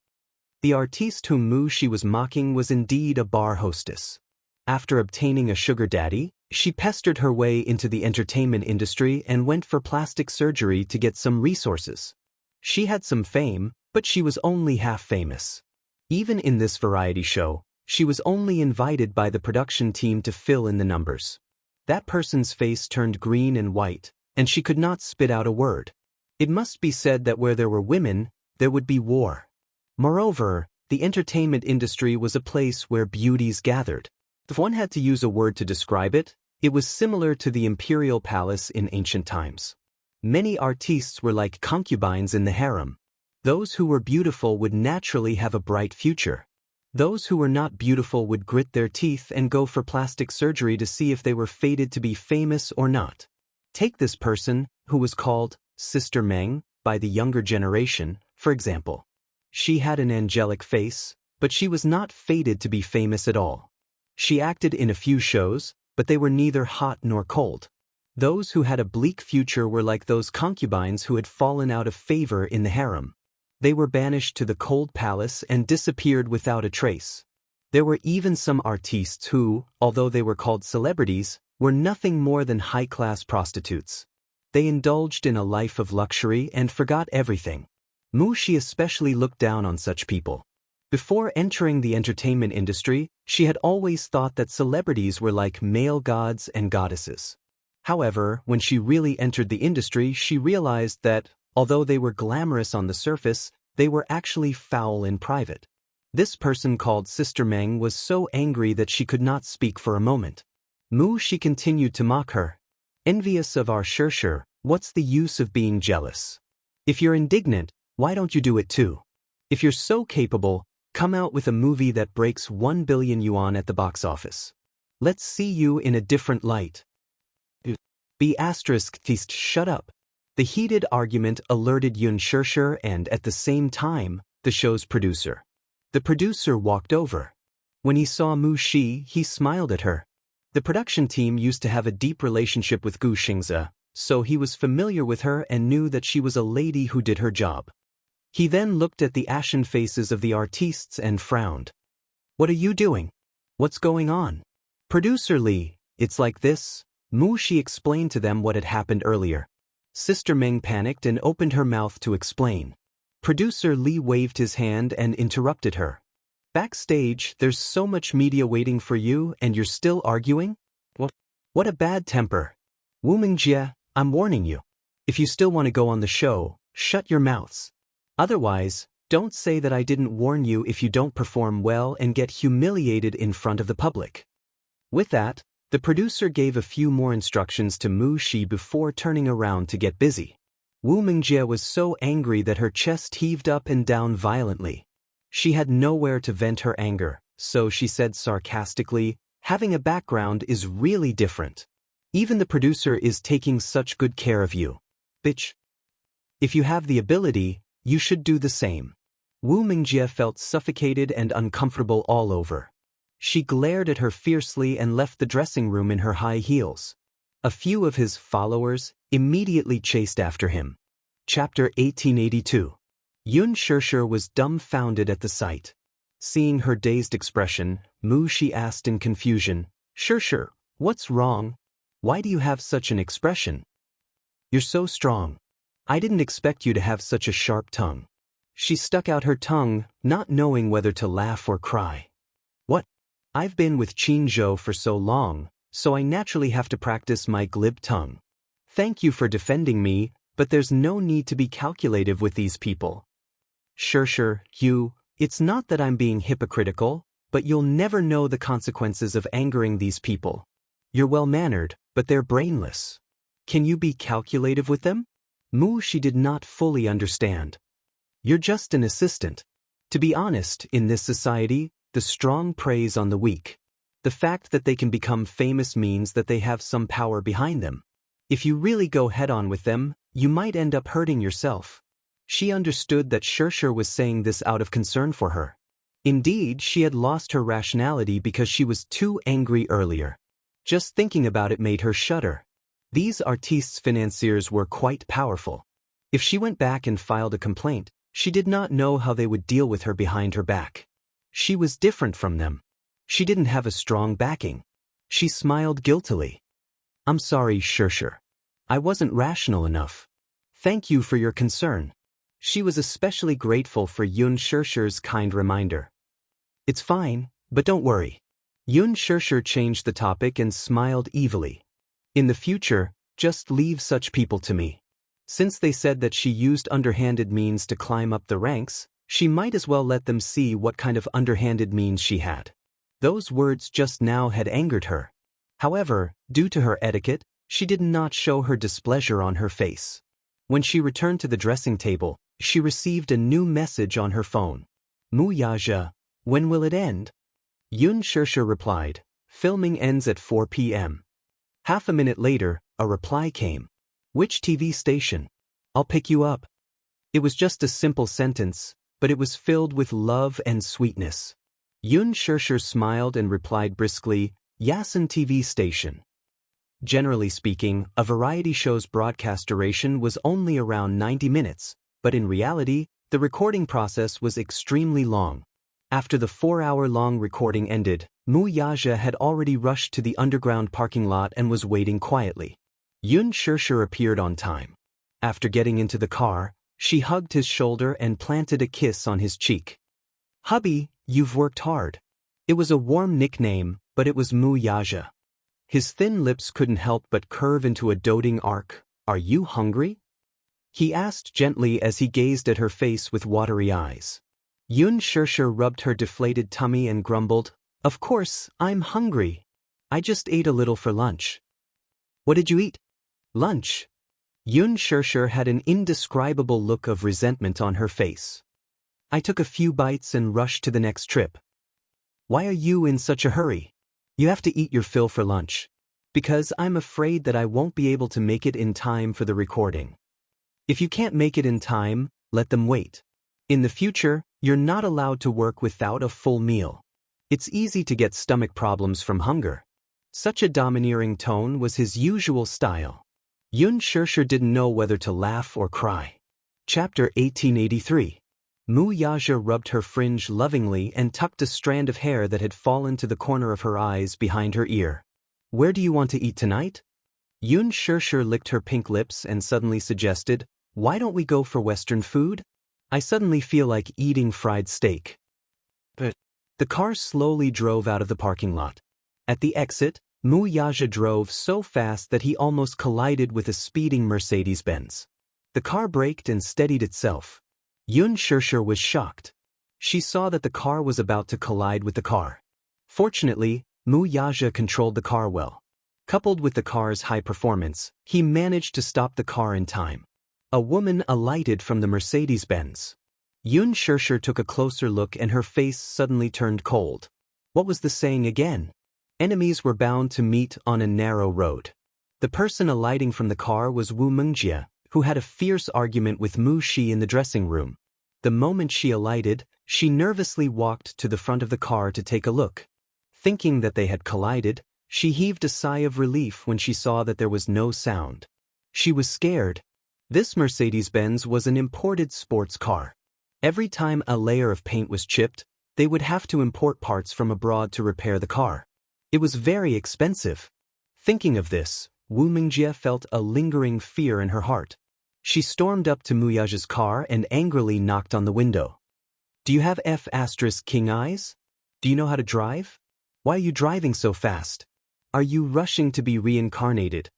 The artiste whom Mu Shi was mocking was indeed a bar hostess. After obtaining a sugar daddy, she pestered her way into the entertainment industry and went for plastic surgery to get some resources. She had some fame, but she was only half famous. Even in this variety show, she was only invited by the production team to fill in the numbers. That person's face turned green and white, and she could not spit out a word. It must be said that where there were women, there would be war. Moreover, the entertainment industry was a place where beauties gathered. If one had to use a word to describe it, it was similar to the imperial palace in ancient times. Many artistes were like concubines in the harem. Those who were beautiful would naturally have a bright future. Those who were not beautiful would grit their teeth and go for plastic surgery to see if they were fated to be famous or not. Take this person, who was called Sister Meng by the younger generation, for example. She had an angelic face, but she was not fated to be famous at all. She acted in a few shows, but they were neither hot nor cold. Those who had a bleak future were like those concubines who had fallen out of favor in the harem. They were banished to the cold palace and disappeared without a trace. There were even some artistes who, although they were called celebrities, were nothing more than high-class prostitutes. They indulged in a life of luxury and forgot everything. Mu Shi especially looked down on such people. Before entering the entertainment industry, she had always thought that celebrities were like male gods and goddesses. However, when she really entered the industry, she realized that, although they were glamorous on the surface, they were actually foul in private. This person called Sister Meng was so angry that she could not speak for a moment. Mu Shi continued to mock her. Envious of our Xianxia, what's the use of being jealous? If you're indignant, why don't you do it too? If you're so capable, come out with a movie that breaks 1 billion yuan at the box office. Let's see you in a different light. Shut up. The heated argument alerted Yun Xianxia and, at the same time, the show's producer. The producer walked over. When he saw Mu Shi, he smiled at her. The production team used to have a deep relationship with Gu Xingzi, so he was familiar with her and knew that she was a lady who did her job. He then looked at the ashen faces of the artistes and frowned. What are you doing? What's going on? Producer Li, it's like this. Mu Shi explained to them what had happened earlier. Sister Meng panicked and opened her mouth to explain. Producer Li waved his hand and interrupted her. Backstage, there's so much media waiting for you and you're still arguing? What a bad temper. Wu Mingjie, I'm warning you. If you still want to go on the show, shut your mouths. Otherwise, don't say that I didn't warn you if you don't perform well and get humiliated in front of the public. With that, the producer gave a few more instructions to Mu Shi before turning around to get busy. Wu Mingjie was so angry that her chest heaved up and down violently. She had nowhere to vent her anger, so she said sarcastically, having a background is really different. Even the producer is taking such good care of you. Bitch. If you have the ability, you should do the same. Wu Mingjie felt suffocated and uncomfortable all over. She glared at her fiercely and left the dressing room in her high heels. A few of his followers immediately chased after him. Chapter 1882. Yun Xianxia was dumbfounded at the sight. Seeing her dazed expression, she asked in confusion, "Xianxia, what's wrong? Why do you have such an expression? You're so strong. I didn't expect you to have such a sharp tongue." She stuck out her tongue, not knowing whether to laugh or cry. "What? I've been with Qin Zhou for so long, so I naturally have to practice my glib tongue. Thank you for defending me, but there's no need to be calculative with these people." "Xianxia, it's not that I'm being hypocritical, but you'll never know the consequences of angering these people. You're well-mannered, but they're brainless. Can you be calculative with them?" She did not fully understand. "You're just an assistant. To be honest, in this society, the strong preys on the weak. The fact that they can become famous means that they have some power behind them. If you really go head-on with them, you might end up hurting yourself." She understood that Xianxia was saying this out of concern for her. Indeed, she had lost her rationality because she was too angry earlier. Just thinking about it made her shudder. These artistes financiers were quite powerful. If she went back and filed a complaint, she did not know how they would deal with her behind her back. She was different from them. She didn't have a strong backing. She smiled guiltily. "I'm sorry, Xianxia. I wasn't rational enough. Thank you for your concern." She was especially grateful for Yun Xianxia's kind reminder. "It's fine, but don't worry." Yun Xianxia changed the topic and smiled evilly. "In the future, just leave such people to me." Since they said that she used underhanded means to climb up the ranks, she might as well let them see what kind of underhanded means she had. Those words just now had angered her. However, due to her etiquette, she did not show her displeasure on her face. When she returned to the dressing table, she received a new message on her phone. "Yaja, when will it end?" Yun Xianxia replied, "Filming ends at 4 p.m. Half a minute later, a reply came. "Which TV station? I'll pick you up." It was just a simple sentence, but it was filled with love and sweetness. Yun Xianxia smiled and replied briskly, "Yasan TV station." Generally speaking, a variety show's broadcast duration was only around 90 minutes, but in reality, the recording process was extremely long. After the 4-hour-long recording ended, Yaja had already rushed to the underground parking lot and was waiting quietly. Yun Xianxia appeared on time. After getting into the car, she hugged his shoulder and planted a kiss on his cheek. "Hubby, you've worked hard." It was a warm nickname, but it was Yaja. His thin lips couldn't help but curve into a doting arc. "Are you hungry?" he asked gently as he gazed at her face with watery eyes. Yun Xianxia rubbed her deflated tummy and grumbled, "Of course, I'm hungry. I just ate a little for lunch." "What did you eat?" "Lunch." Yun Xianxia had an indescribable look of resentment on her face. "I took a few bites and rushed to the next trip." "Why are you in such a hurry? You have to eat your fill for lunch." "Because I'm afraid that I won't be able to make it in time for the recording." "If you can't make it in time, let them wait. In the future, you're not allowed to work without a full meal. It's easy to get stomach problems from hunger." Such a domineering tone was his usual style. Yun Xianxia didn't know whether to laugh or cry. Chapter 1883. Yaja rubbed her fringe lovingly and tucked a strand of hair that had fallen to the corner of her eyes behind her ear. "Where do you want to eat tonight?" Yun Xianxia licked her pink lips and suddenly suggested, "Why don't we go for Western food? I suddenly feel like eating fried steak." But the car slowly drove out of the parking lot. At the exit, Yaja drove so fast that he almost collided with a speeding Mercedes-Benz. The car braked and steadied itself. Yun Xianxia was shocked. She saw that the car was about to collide with the car. Fortunately, Yaja controlled the car well. Coupled with the car's high performance, he managed to stop the car in time. A woman alighted from the Mercedes-Benz. Yun Xianxia took a closer look and her face suddenly turned cold. What was the saying again? Enemies were bound to meet on a narrow road. The person alighting from the car was Wu Mengjie, who had a fierce argument with Shi in the dressing room. The moment she alighted, she nervously walked to the front of the car to take a look. Thinking that they had collided, she heaved a sigh of relief when she saw that there was no sound. She was scared. This Mercedes-Benz was an imported sports car. Every time a layer of paint was chipped, they would have to import parts from abroad to repair the car. It was very expensive. Thinking of this, Wu Mingjie felt a lingering fear in her heart. She stormed up to Muyaja's car and angrily knocked on the window. "Do you have F***king eyes? Do you know how to drive? Why are you driving so fast? Are you rushing to be reincarnated?"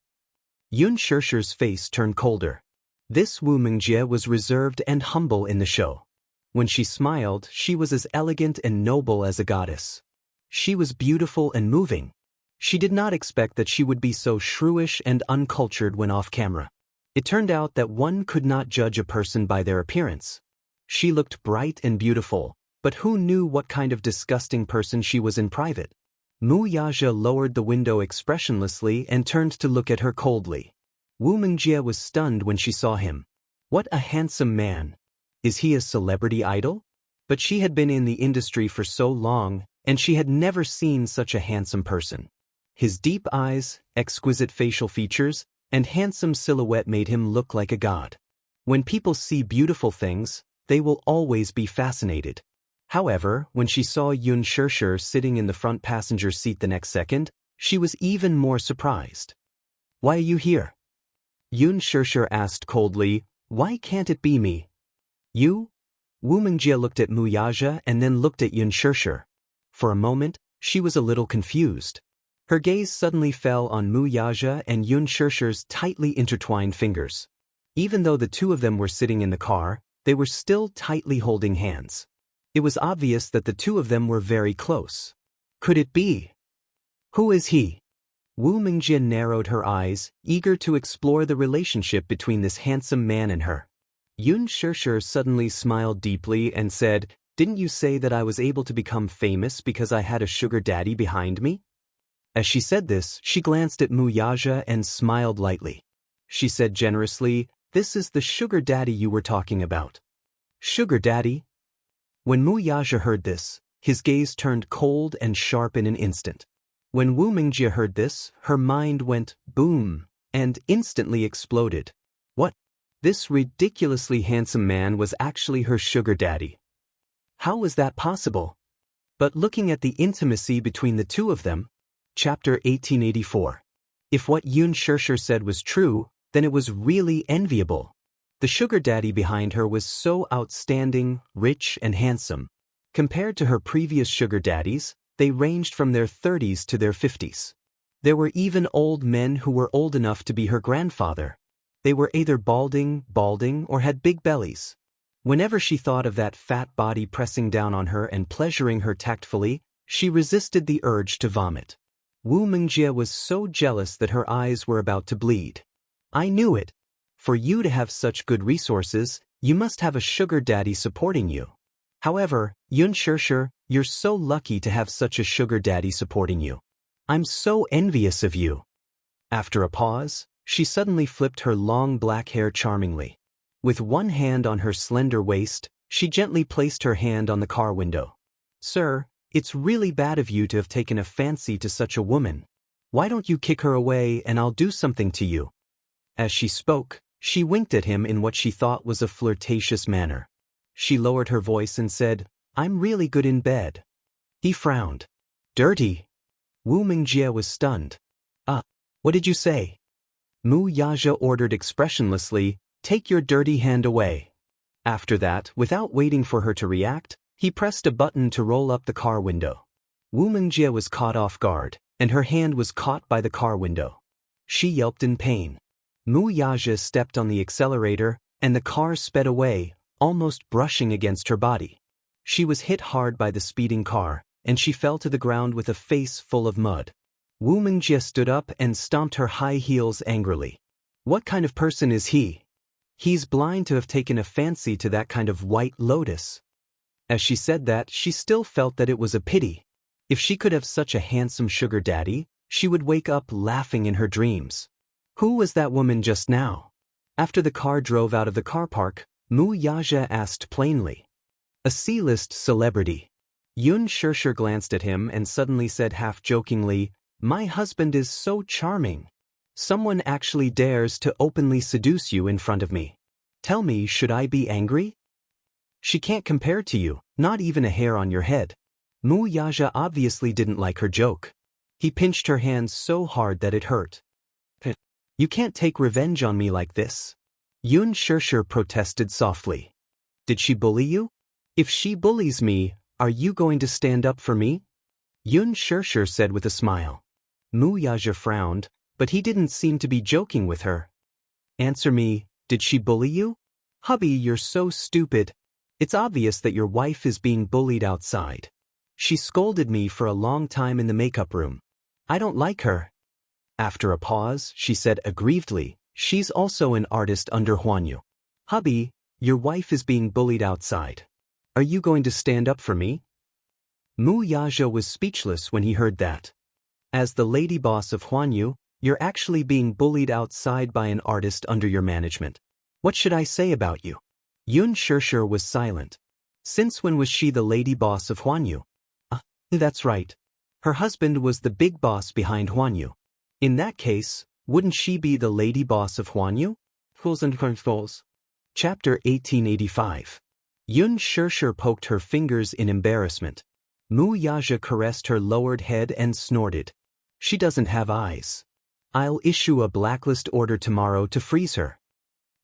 Yun Shishir's face turned colder. This Wu Mingjie was reserved and humble in the show. When she smiled, she was as elegant and noble as a goddess. She was beautiful and moving. She did not expect that she would be so shrewish and uncultured when off camera. It turned out that one could not judge a person by their appearance. She looked bright and beautiful, but who knew what kind of disgusting person she was in private? Mu Yaja lowered the window expressionlessly and turned to look at her coldly. Wu Mingjie was stunned when she saw him. What a handsome man! Is he a celebrity idol? But she had been in the industry for so long, and she had never seen such a handsome person. His deep eyes, exquisite facial features, and handsome silhouette made him look like a god. When people see beautiful things, they will always be fascinated. However, when she saw Yun Shishir sitting in the front passenger seat the next second, she was even more surprised. "Why are you here?" Yun Shishir asked coldly. "Why can't it be me?" "You?" Wu Mingjie looked at Mu Yaja and then looked at Yun Shishir. For a moment, she was a little confused. Her gaze suddenly fell on Mu Yaja and Yun Shishir's tightly intertwined fingers. Even though the two of them were sitting in the car, they were still tightly holding hands. It was obvious that the two of them were very close. Could it be? Who is he? Wu Mingjie narrowed her eyes, eager to explore the relationship between this handsome man and her. Yun Shishir suddenly smiled deeply and said, "Didn't you say that I was able to become famous because I had a sugar daddy behind me?" As she said this, she glanced at Mu Yaja and smiled lightly. She said generously, "This is the sugar daddy you were talking about." "Sugar daddy?" When Mu Yaja heard this, his gaze turned cold and sharp in an instant. When Wu Mingjie heard this, her mind went boom and instantly exploded. What? This ridiculously handsome man was actually her sugar daddy. How was that possible? But looking at the intimacy between the two of them, Chapter 1884. If what Yun Shishir said was true, then it was really enviable. The sugar daddy behind her was so outstanding, rich, and handsome. Compared to her previous sugar daddies, they ranged from their 30s to their 50s. There were even old men who were old enough to be her grandfather. They were either balding, or had big bellies. Whenever she thought of that fat body pressing down on her and pleasuring her tactfully, she resisted the urge to vomit. Wu Mingjie was so jealous that her eyes were about to bleed. "I knew it. For you to have such good resources, you must have a sugar daddy supporting you. However, Yun Shishir, you're so lucky to have such a sugar daddy supporting you. I'm so envious of you." After a pause, she suddenly flipped her long black hair charmingly. With one hand on her slender waist, she gently placed her hand on the car window. "Sir, it's really bad of you to have taken a fancy to such a woman. Why don't you kick her away and I'll do something to you?" As she spoke, she winked at him in what she thought was a flirtatious manner. She lowered her voice and said, "I'm really good in bed." He frowned. "Dirty?" Wu Mingjie was stunned. What did you say?" Mu Yaja ordered expressionlessly, "Take your dirty hand away." After that, without waiting for her to react, he pressed a button to roll up the car window. Wu Mingjie was caught off guard, and her hand was caught by the car window. She yelped in pain. Mu Yaja stepped on the accelerator, and the car sped away, almost brushing against her body. She was hit hard by the speeding car, and she fell to the ground with a face full of mud. Wu Mingjie stood up and stomped her high heels angrily. What kind of person is he? He's blind to have taken a fancy to that kind of white lotus. As she said that, she still felt that it was a pity. If she could have such a handsome sugar daddy, she would wake up laughing in her dreams. Who was that woman just now? After the car drove out of the car park, Mu Yaja asked plainly. "A C-list celebrity." Yun Xianxia glanced at him and suddenly said half-jokingly, "My husband is so charming. Someone actually dares to openly seduce you in front of me. Tell me, should I be angry? She can't compare to you, not even a hair on your head." Mu Yaja obviously didn't like her joke. He pinched her hand so hard that it hurt. "You can't take revenge on me like this." Yun Xianxia protested softly. "Did she bully you? If she bullies me, are you going to stand up for me?" Yun Xianxia said with a smile. Mu Yaja frowned, but he didn't seem to be joking with her. "Answer me, did she bully you?" "Hubby, you're so stupid. It's obvious that your wife is being bullied outside. She scolded me for a long time in the makeup room. I don't like her." After a pause, she said aggrievedly, "She's also an artist under Huanyu. Hubby, your wife is being bullied outside. Are you going to stand up for me?" Mu Yaja was speechless when he heard that. "As the lady boss of Huanyu, you're actually being bullied outside by an artist under your management. What should I say about you?" Yun Xianxia was silent. Since when was she the lady boss of Huanyu? That's right. Her husband was the big boss behind Huanyu. In that case, wouldn't she be the lady boss of Huanyu? Fools and Fools. Chapter 1885. Yun Xianxia poked her fingers in embarrassment. Mu Yaja caressed her lowered head and snorted. "She doesn't have eyes. I'll issue a blacklist order tomorrow to freeze her."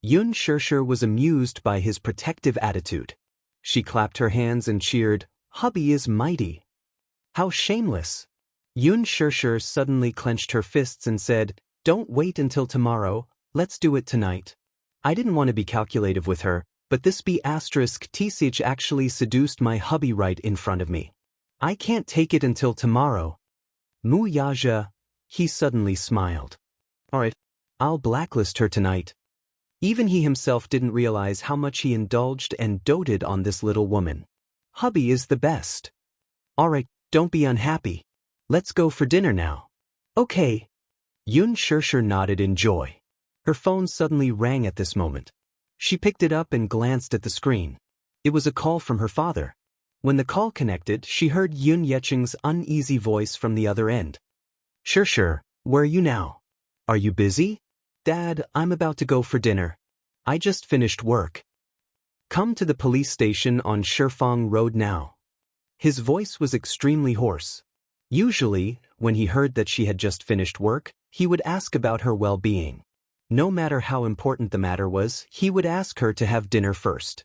Yun Xianxia was amused by his protective attitude. She clapped her hands and cheered, "Hubby is mighty." "How shameless." Yun Xianxia suddenly clenched her fists and said, "Don't wait until tomorrow, let's do it tonight." I didn't want to be calculative with her, but this B*TCH actually seduced my hubby right in front of me. I can't take it until tomorrow. Mu Yaja, he suddenly smiled. "Alright, I'll blacklist her tonight." Even he himself didn't realize how much he indulged and doted on this little woman. Hubby is the best. "Alright, don't be unhappy. Let's go for dinner now." "Okay." Yun Xianxia nodded in joy. Her phone suddenly rang at this moment. She picked it up and glanced at the screen. It was a call from her father. When the call connected, she heard Yun Yecheng's uneasy voice from the other end. "Xianxia, where are you now? Are you busy?" "Dad, I'm about to go for dinner. I just finished work. Come to the police station on Shifang Road now." His voice was extremely hoarse. Usually, when he heard that she had just finished work, he would ask about her well-being. No matter how important the matter was, he would ask her to have dinner first.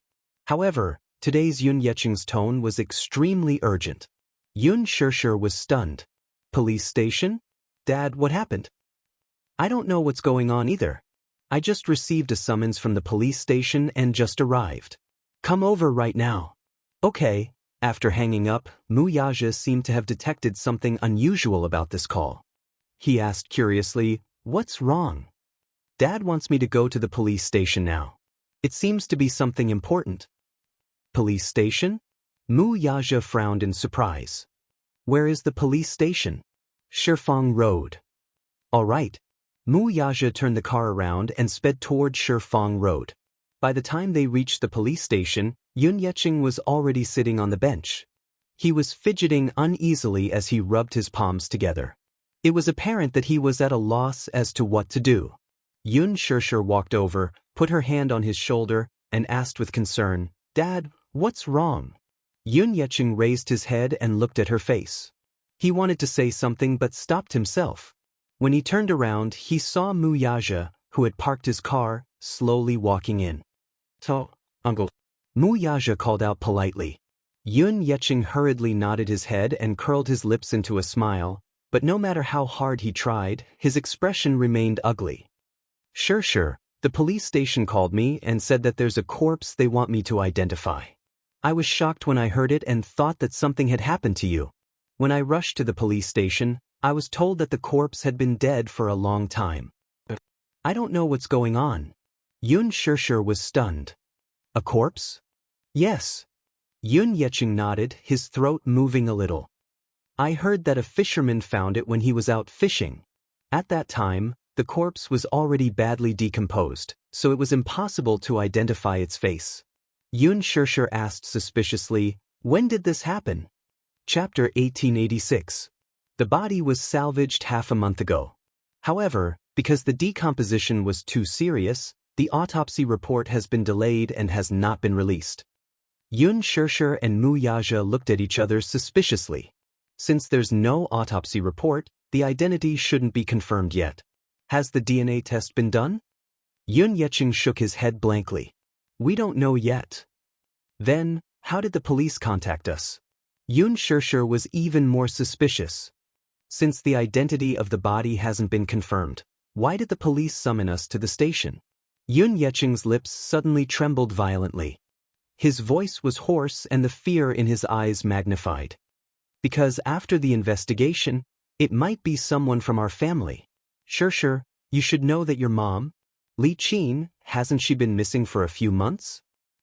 However, today's Yun Yecheng's tone was extremely urgent. Yun Xianxia was stunned. "Police station? Dad, what happened?" "I don't know what's going on either. I just received a summons from the police station and just arrived. Come over right now." "Okay." After hanging up, Mu Yaja seemed to have detected something unusual about this call. He asked curiously, "What's wrong?" "Dad wants me to go to the police station now. It seems to be something important." "Police station?" Mu Yaja frowned in surprise. "Where is the police station?" "Shifang Road." "All right." Mu Yaja turned the car around and sped toward Shifang Road. By the time they reached the police station, Yun Yecheng was already sitting on the bench. He was fidgeting uneasily as he rubbed his palms together. It was apparent that he was at a loss as to what to do. Yun Xianxia walked over, put her hand on his shoulder, and asked with concern, "Dad, what's wrong?" Yun Yecheng raised his head and looked at her face. He wanted to say something but stopped himself. When he turned around, he saw Mu Yaja, who had parked his car, slowly walking in. "So, uncle." Mu Yaja called out politely. Yun Yecheng hurriedly nodded his head and curled his lips into a smile, but no matter how hard he tried, his expression remained ugly. Sure, the police station called me and said that there's a corpse they want me to identify. I was shocked when I heard it and thought that something had happened to you. When I rushed to the police station, I was told that the corpse had been dead for a long time. I don't know what's going on." Yun Xianxia was stunned. "A corpse?" "Yes." Yun Yecheng nodded, his throat moving a little. "I heard that a fisherman found it when he was out fishing. At that time, the corpse was already badly decomposed, so it was impossible to identify its face." Yun Xianxia asked suspiciously, "When did this happen?" Chapter 1886. The body was salvaged half a month ago. However, because the decomposition was too serious, the autopsy report has been delayed and has not been released. Yun Shirshir and Mu Yaja looked at each other suspiciously. Since there's no autopsy report, the identity shouldn't be confirmed yet. Has the DNA test been done? Yun Yeching shook his head blankly. We don't know yet. Then, how did the police contact us? Yun Shirshir was even more suspicious. Since the identity of the body hasn't been confirmed, why did the police summon us to the station? Yun Yeching's lips suddenly trembled violently. His voice was hoarse and the fear in his eyes magnified. Because after the investigation, it might be someone from our family. Shirshir, you should know that your mom, Li Qin, hasn't she been missing for a few months?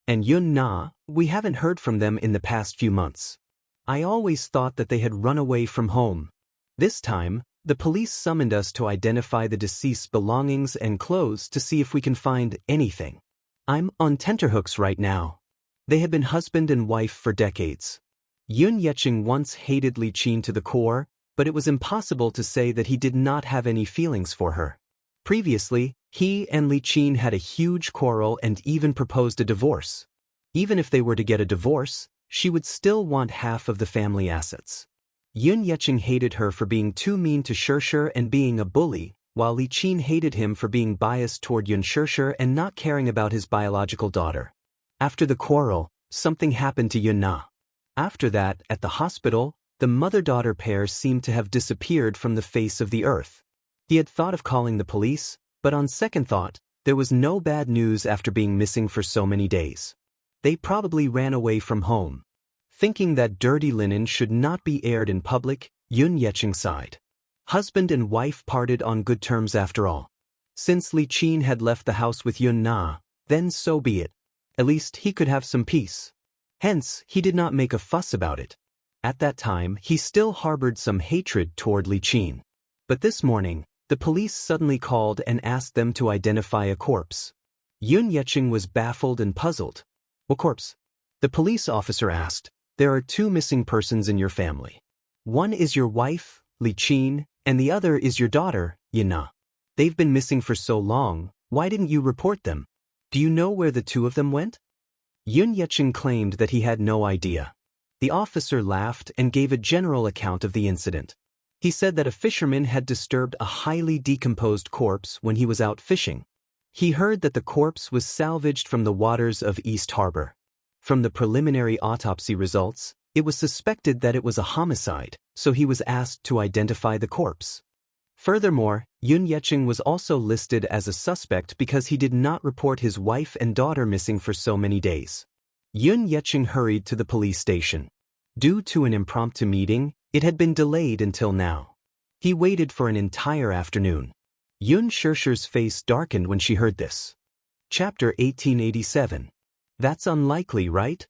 And Yun Na, we haven't heard from them in the past few months. I always thought that they had run away from home. This time, the police summoned us to identify the deceased's belongings and clothes to see if we can find anything. I'm on tenterhooks right now. They had been husband and wife for decades. Yun Yeching once hated Li Qin to the core, but it was impossible to say that he did not have any feelings for her. Previously, he and Li Qin had a huge quarrel and even proposed a divorce. Even if they were to get a divorce, she would still want half of the family assets. Yun Yeching hated her for being too mean to Shirshir and being a bully, while Li Qin hated him for being biased toward Yun Shirshir and not caring about his biological daughter. After the quarrel, something happened to Yun Na. After that, at the hospital, the mother-daughter pair seemed to have disappeared from the face of the earth. He had thought of calling the police, but on second thought, there was no bad news after being missing for so many days. They probably ran away from home. Thinking that dirty linen should not be aired in public, Yun Yeching sighed. Husband and wife parted on good terms after all. Since Li Qin had left the house with Yun Na, then so be it. At least he could have some peace. Hence, he did not make a fuss about it. At that time, he still harbored some hatred toward Li Qin. But this morning, the police suddenly called and asked them to identify a corpse. Yun Yeching was baffled and puzzled. What corpse? The police officer asked. There are two missing persons in your family. One is your wife, Li Qin, and the other is your daughter, Yun Na. They've been missing for so long, why didn't you report them? Do you know where the two of them went? Yun Yeching claimed that he had no idea. The officer laughed and gave a general account of the incident. He said that a fisherman had disturbed a highly decomposed corpse when he was out fishing. He heard that the corpse was salvaged from the waters of East Harbor. From the preliminary autopsy results, it was suspected that it was a homicide, so he was asked to identify the corpse. Furthermore, Yun Yeching was also listed as a suspect because he did not report his wife and daughter missing for so many days. Yun Yeching hurried to the police station. Due to an impromptu meeting, it had been delayed until now. He waited for an entire afternoon. Yun Shirshir's face darkened when she heard this. Chapter 1887. That's unlikely, right?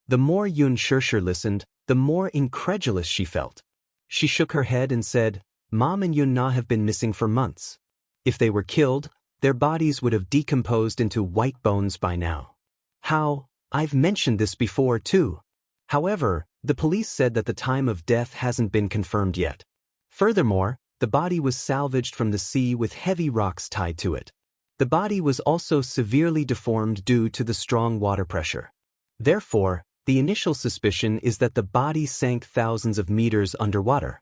The more Yun Shirshir listened, the more incredulous she felt. She shook her head and said, Mom and Yun Na have been missing for months. If they were killed, their bodies would have decomposed into white bones by now. How? I've mentioned this before too. However, the police said that the time of death hasn't been confirmed yet. Furthermore, the body was salvaged from the sea with heavy rocks tied to it. The body was also severely deformed due to the strong water pressure. Therefore, the initial suspicion is that the body sank thousands of meters underwater.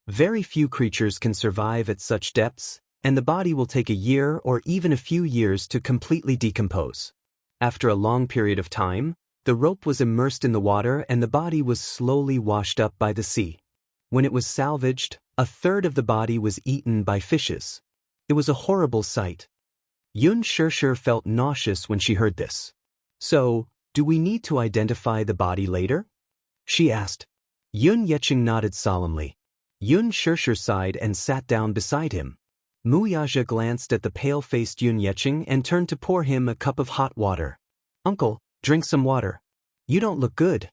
Very few creatures can survive at such depths, and the body will take a year or even a few years to completely decompose. After a long period of time, the rope was immersed in the water and the body was slowly washed up by the sea. When it was salvaged, a third of the body was eaten by fishes. It was a horrible sight. Yun Shirshir felt nauseous when she heard this. So, do we need to identify the body later? She asked. Yun Yeching nodded solemnly. Yun Shirshir sighed and sat down beside him. Mu Yaja glanced at the pale-faced Yun Yeching and turned to pour him a cup of hot water. Uncle, drink some water. You don't look good.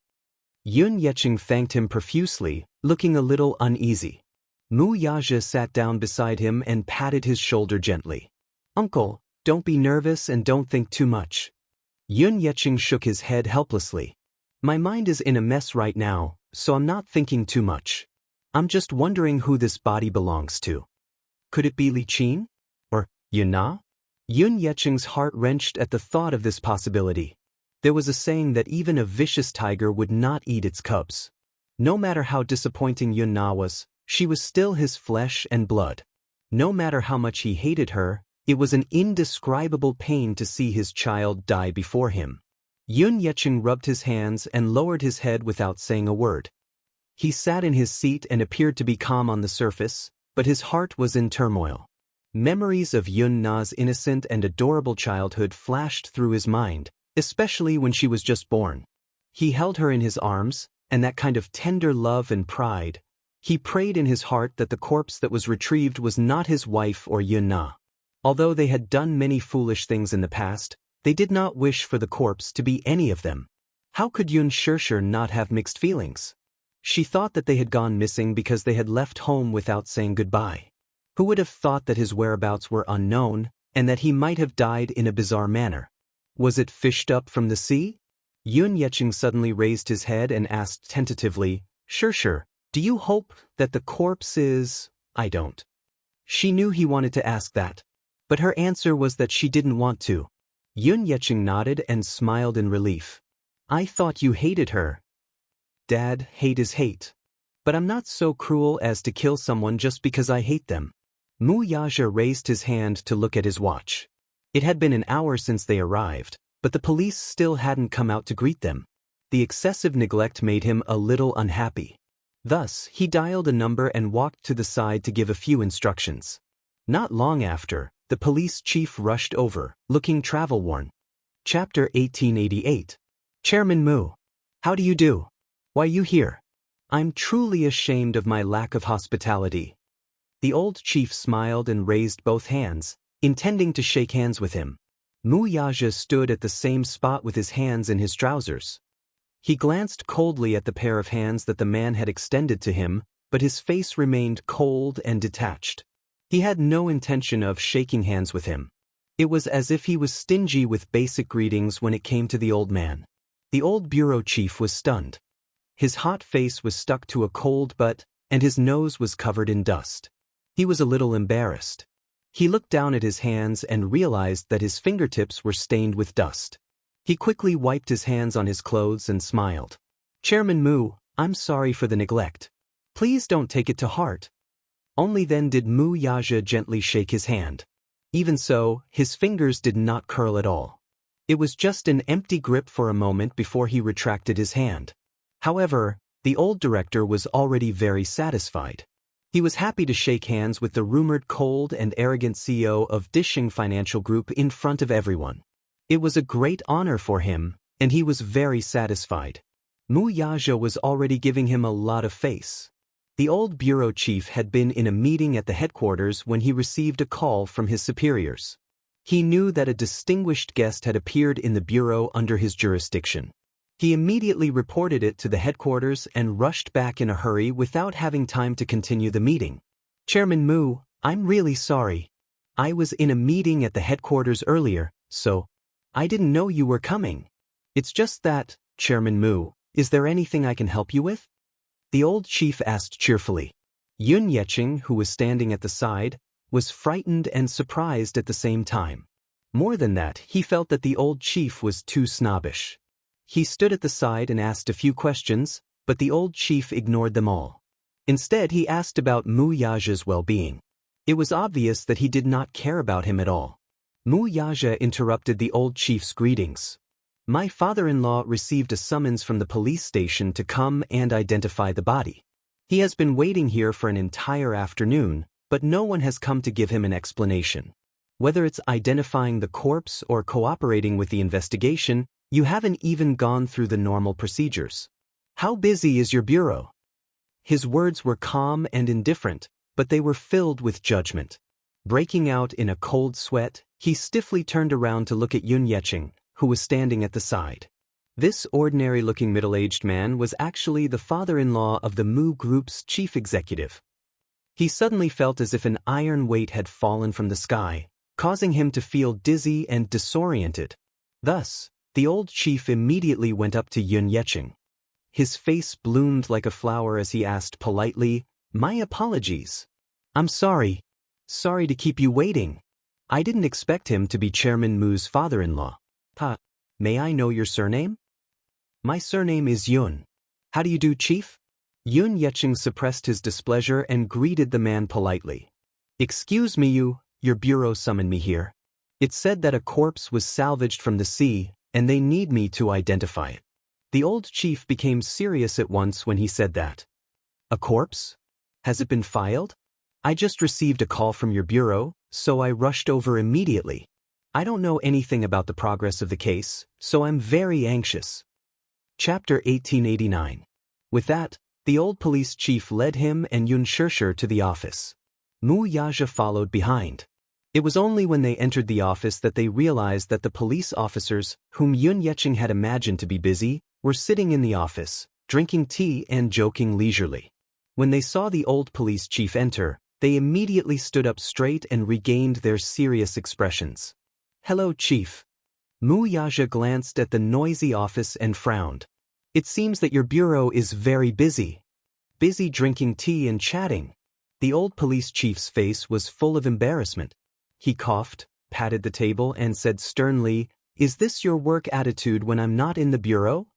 Yun Yeching thanked him profusely, looking a little uneasy. Mu Yaja sat down beside him and patted his shoulder gently. Uncle, don't be nervous and don't think too much. Yun Yeching shook his head helplessly. My mind is in a mess right now, so I'm not thinking too much. I'm just wondering who this body belongs to. Could it be Li Qin? Or Yun Na? Yun Yecheng's heart wrenched at the thought of this possibility. There was a saying that even a vicious tiger would not eat its cubs. No matter how disappointing Yun Na was, she was still his flesh and blood. No matter how much he hated her, it was an indescribable pain to see his child die before him. Yun Yecheng rubbed his hands and lowered his head without saying a word. He sat in his seat and appeared to be calm on the surface, but his heart was in turmoil. Memories of Yun Na's innocent and adorable childhood flashed through his mind, especially when she was just born. He held her in his arms, and that kind of tender love and pride. He prayed in his heart that the corpse that was retrieved was not his wife or Yun Na. Although they had done many foolish things in the past, they did not wish for the corpse to be any of them. How could Yun Xianxia not have mixed feelings? She thought that they had gone missing because they had left home without saying goodbye. Who would have thought that his whereabouts were unknown, and that he might have died in a bizarre manner? Was it fished up from the sea? Yun Yecheng suddenly raised his head and asked tentatively, "Xianxia, do you hope that the corpse is—" "I don't." She knew he wanted to ask that, but her answer was that she didn't want to. Yun Yecheng nodded and smiled in relief. "I thought you hated her." "Dad, hate is hate. But I'm not so cruel as to kill someone just because I hate them." Mu Yaja raised his hand to look at his watch. It had been an hour since they arrived, but the police still hadn't come out to greet them. The excessive neglect made him a little unhappy. Thus, he dialed a number and walked to the side to give a few instructions. Not long after, the police chief rushed over, looking travel-worn. Chapter 1888. Chairman Mu. How do you do? Why you here? I'm truly ashamed of my lack of hospitality. The old chief smiled and raised both hands, intending to shake hands with him. Mu Yaja stood at the same spot with his hands in his trousers. He glanced coldly at the pair of hands that the man had extended to him, but his face remained cold and detached. He had no intention of shaking hands with him. It was as if he was stingy with basic greetings when it came to the old man. The old bureau chief was stunned. His hot face was stuck to a cold butt, and his nose was covered in dust. He was a little embarrassed. He looked down at his hands and realized that his fingertips were stained with dust. He quickly wiped his hands on his clothes and smiled. Chairman Mu, I'm sorry for the neglect. Please don't take it to heart. Only then did Mu Yaja gently shake his hand. Even so, his fingers did not curl at all. It was just an empty grip for a moment before he retracted his hand. However, the old director was already very satisfied. He was happy to shake hands with the rumored cold and arrogant CEO of Dishing Financial Group in front of everyone. It was a great honor for him, and he was very satisfied. Mu Yaja was already giving him a lot of face. The old bureau chief had been in a meeting at the headquarters when he received a call from his superiors. He knew that a distinguished guest had appeared in the bureau under his jurisdiction. He immediately reported it to the headquarters and rushed back in a hurry without having time to continue the meeting. Chairman Mu, I'm really sorry. I was in a meeting at the headquarters earlier, so I didn't know you were coming. It's just that, Chairman Mu, is there anything I can help you with? The old chief asked cheerfully. Yun Yecheng, who was standing at the side, was frightened and surprised at the same time. More than that, he felt that the old chief was too snobbish. He stood at the side and asked a few questions, but the old chief ignored them all. Instead, he asked about Mu Yaja's well-being. It was obvious that he did not care about him at all. Mu Yaja interrupted the old chief's greetings. My father-in-law received a summons from the police station to come and identify the body. He has been waiting here for an entire afternoon, but no one has come to give him an explanation. Whether it's identifying the corpse or cooperating with the investigation, you haven't even gone through the normal procedures. How busy is your bureau? His words were calm and indifferent, but they were filled with judgment. Breaking out in a cold sweat, he stiffly turned around to look at Yun Yecheng, who was standing at the side. This ordinary-looking middle-aged man was actually the father-in-law of the Mu Group's chief executive. He suddenly felt as if an iron weight had fallen from the sky, causing him to feel dizzy and disoriented. Thus, the old chief immediately went up to Yun Yecheng. His face bloomed like a flower as he asked politely, "My apologies. I'm sorry. Sorry to keep you waiting. I didn't expect him to be Chairman Mu's father-in-law. May I know your surname?" "My surname is Yun. How do you do, Chief?" Yun Yecheng suppressed his displeasure and greeted the man politely. "Excuse me, your bureau summoned me here. It said that a corpse was salvaged from the sea, and they need me to identify it." The old chief became serious at once when he said that. "A corpse? Has it been filed? I just received a call from your bureau, so I rushed over immediately. I don't know anything about the progress of the case, so I'm very anxious." Chapter 1889. With that, the old police chief led him and Yun Xianxia to the office. Mu Yaja followed behind. It was only when they entered the office that they realized that the police officers, whom Yun Yecheng had imagined to be busy, were sitting in the office, drinking tea and joking leisurely. When they saw the old police chief enter, they immediately stood up straight and regained their serious expressions. "Hello, Chief." Mu Yaja glanced at the noisy office and frowned. "It seems that your bureau is very busy. Busy drinking tea and chatting." The old police chief's face was full of embarrassment. He coughed, patted the table, and said sternly, "Is this your work attitude when I'm not in the bureau?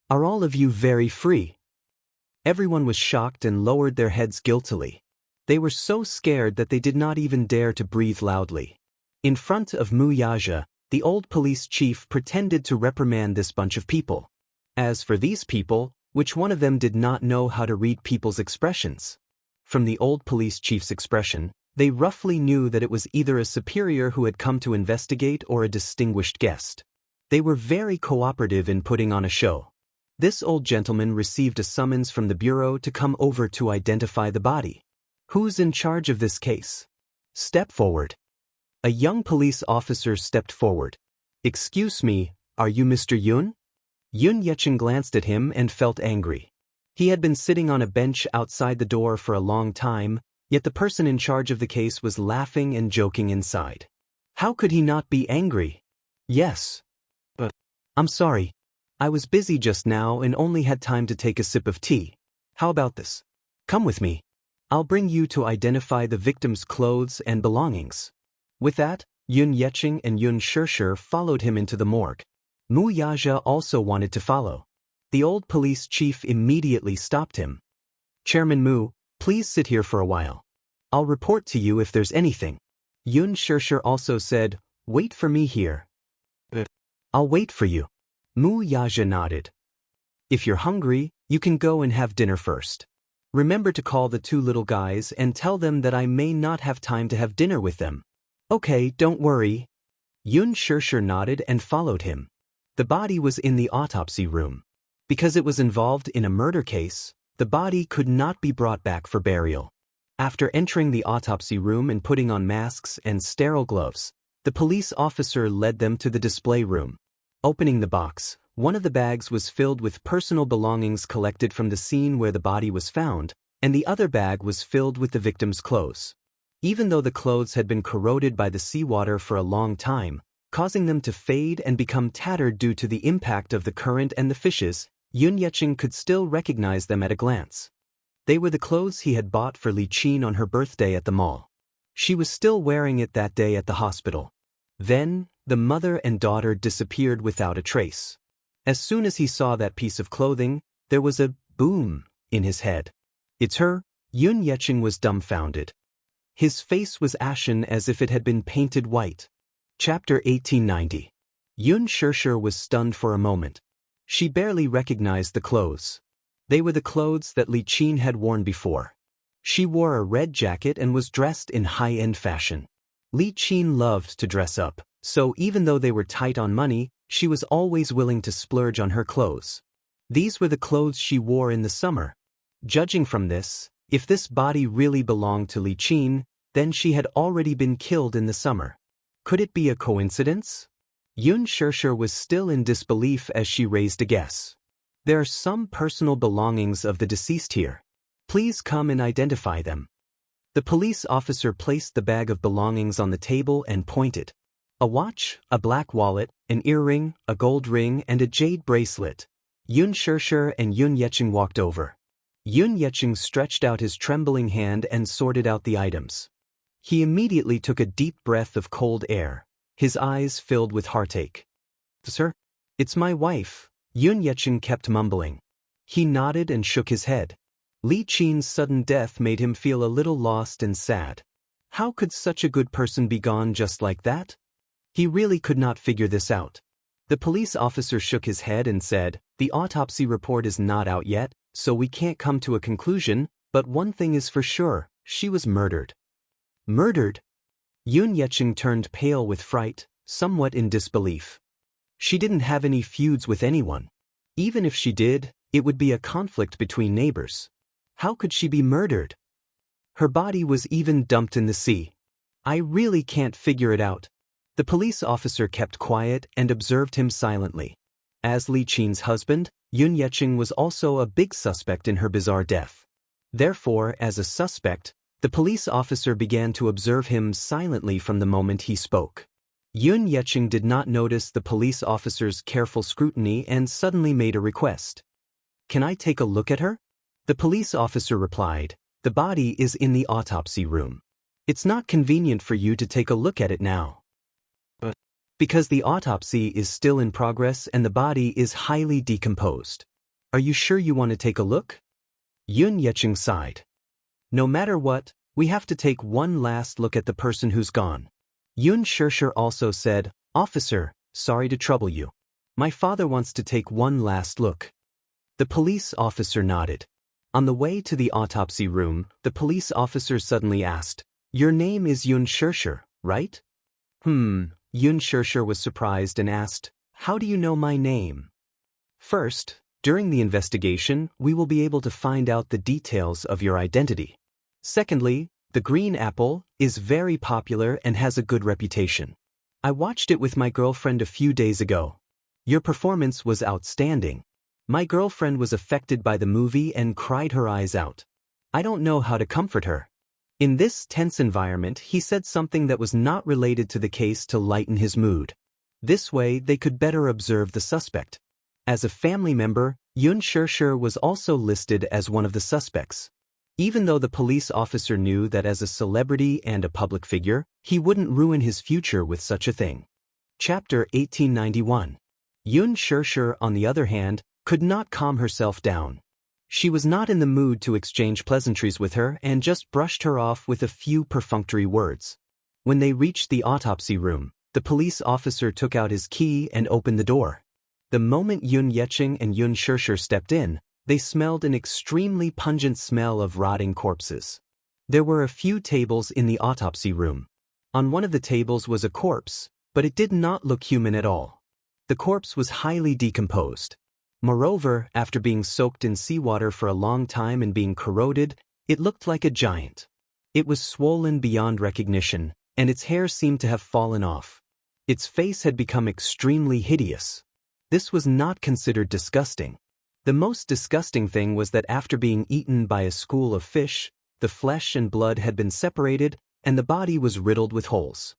Are all of you very free?" Everyone was shocked and lowered their heads guiltily. They were so scared that they did not even dare to breathe loudly. In front of Mu Yaja, the old police chief pretended to reprimand this bunch of people. As for these people, which one of them did not know how to read people's expressions? From the old police chief's expression, they roughly knew that it was either a superior who had come to investigate or a distinguished guest. They were very cooperative in putting on a show. This old gentleman received a summons from the bureau to come over to identify the body. "Who's in charge of this case? Step forward." A young police officer stepped forward. "Excuse me, are you Mr. Yun?" Yun Yecheng glanced at him and felt angry. He had been sitting on a bench outside the door for a long time, yet the person in charge of the case was laughing and joking inside. How could he not be angry? "Yes. But I'm sorry. I was busy just now and only had time to take a sip of tea. How about this? Come with me. I'll bring you to identify the victim's clothes and belongings." With that, Yun Yecheng and Yun Xianxia followed him into the morgue. Mu Yaja also wanted to follow. The old police chief immediately stopped him. "Chairman Mu, please sit here for a while. I'll report to you if there's anything." Yun Xianxia also said, "Wait for me here." "I'll wait for you." Mu Yaja nodded. "If you're hungry, you can go and have dinner first. Remember to call the two little guys and tell them that I may not have time to have dinner with them." "Okay, don't worry." Yun Xianxia nodded and followed him. The body was in the autopsy room. Because it was involved in a murder case, the body could not be brought back for burial. After entering the autopsy room and putting on masks and sterile gloves, the police officer led them to the display room. Opening the box, one of the bags was filled with personal belongings collected from the scene where the body was found, and the other bag was filled with the victim's clothes. Even though the clothes had been corroded by the seawater for a long time, causing them to fade and become tattered due to the impact of the current and the fishes, Yun Yecheng could still recognize them at a glance. They were the clothes he had bought for Li Qin on her birthday at the mall. She was still wearing it that day at the hospital. Then, the mother and daughter disappeared without a trace. As soon as he saw that piece of clothing, there was a boom in his head. "It's her." Yun Yecheng was dumbfounded. His face was ashen as if it had been painted white. Chapter 1890. Yun Xianxia was stunned for a moment. She barely recognized the clothes. They were the clothes that Li Qin had worn before. She wore a red jacket and was dressed in high-end fashion. Li Qin loved to dress up, so even though they were tight on money, she was always willing to splurge on her clothes. These were the clothes she wore in the summer. Judging from this, if this body really belonged to Li Qin, then she had already been killed in the summer. Could it be a coincidence? Yun Xianxia was still in disbelief as she raised a guess. "There are some personal belongings of the deceased here. Please come and identify them." The police officer placed the bag of belongings on the table and pointed. A watch, a black wallet, an earring, a gold ring, and a jade bracelet. Yun Xianxia and Yun Yeqing walked over. Yun Yeqing stretched out his trembling hand and sorted out the items. He immediately took a deep breath of cold air. His eyes filled with heartache. Sir? It's my wife, Yun Yeqing kept mumbling. He nodded and shook his head. Li Qin's sudden death made him feel a little lost and sad. How could such a good person be gone just like that? He really could not figure this out. The police officer shook his head and said, "The autopsy report is not out yet, so we can't come to a conclusion, but one thing is for sure, she was murdered." Murdered? Yun Yeqing turned pale with fright, somewhat in disbelief. She didn't have any feuds with anyone. Even if she did, it would be a conflict between neighbors. How could she be murdered? Her body was even dumped in the sea. I really can't figure it out. The police officer kept quiet and observed him silently. As Li Qin's husband, Yun Yeqing was also a big suspect in her bizarre death. Therefore, as a suspect, the police officer began to observe him silently from the moment he spoke. Yun Yeqing did not notice the police officer's careful scrutiny and suddenly made a request. "Can I take a look at her?" The police officer replied, "The body is in the autopsy room. It's not convenient for you to take a look at it now. But because the autopsy is still in progress and the body is highly decomposed. Are you sure you want to take a look?" Yun Yeqing sighed. "No matter what, we have to take one last look at the person who's gone." Yun Xianxia also said, "Officer, sorry to trouble you. My father wants to take one last look." The police officer nodded. On the way to the autopsy room, the police officer suddenly asked, "Your name is Yun Xianxia, right?" Yun Xianxia was surprised and asked, "How do you know my name?" "First, during the investigation, we will be able to find out the details of your identity. Secondly, the green apple is very popular and has a good reputation. I watched it with my girlfriend a few days ago. Your performance was outstanding. My girlfriend was affected by the movie and cried her eyes out. I don't know how to comfort her." In this tense environment, he said something that was not related to the case to lighten his mood. This way, they could better observe the suspect. As a family member, Yun Xianxia was also listed as one of the suspects. Even though the police officer knew that as a celebrity and a public figure, he wouldn't ruin his future with such a thing. Chapter 1891. Yun Xianxia, on the other hand, could not calm herself down. She was not in the mood to exchange pleasantries with her and just brushed her off with a few perfunctory words. When they reached the autopsy room, the police officer took out his key and opened the door. The moment Yun Yeqing and Yun Xianxia stepped in, they smelled an extremely pungent smell of rotting corpses. There were a few tables in the autopsy room. On one of the tables was a corpse, but it did not look human at all. The corpse was highly decomposed. Moreover, after being soaked in seawater for a long time and being corroded, it looked like a giant. It was swollen beyond recognition, and its hair seemed to have fallen off. Its face had become extremely hideous. This was not considered disgusting. The most disgusting thing was that after being eaten by a school of fish, the flesh and blood had been separated, and the body was riddled with holes.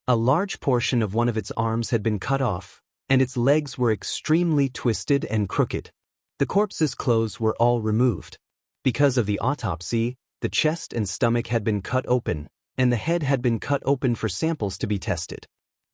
A large portion of one of its arms had been cut off, and its legs were extremely twisted and crooked. The corpse's clothes were all removed. Because of the autopsy, the chest and stomach had been cut open, and the head had been cut open for samples to be tested.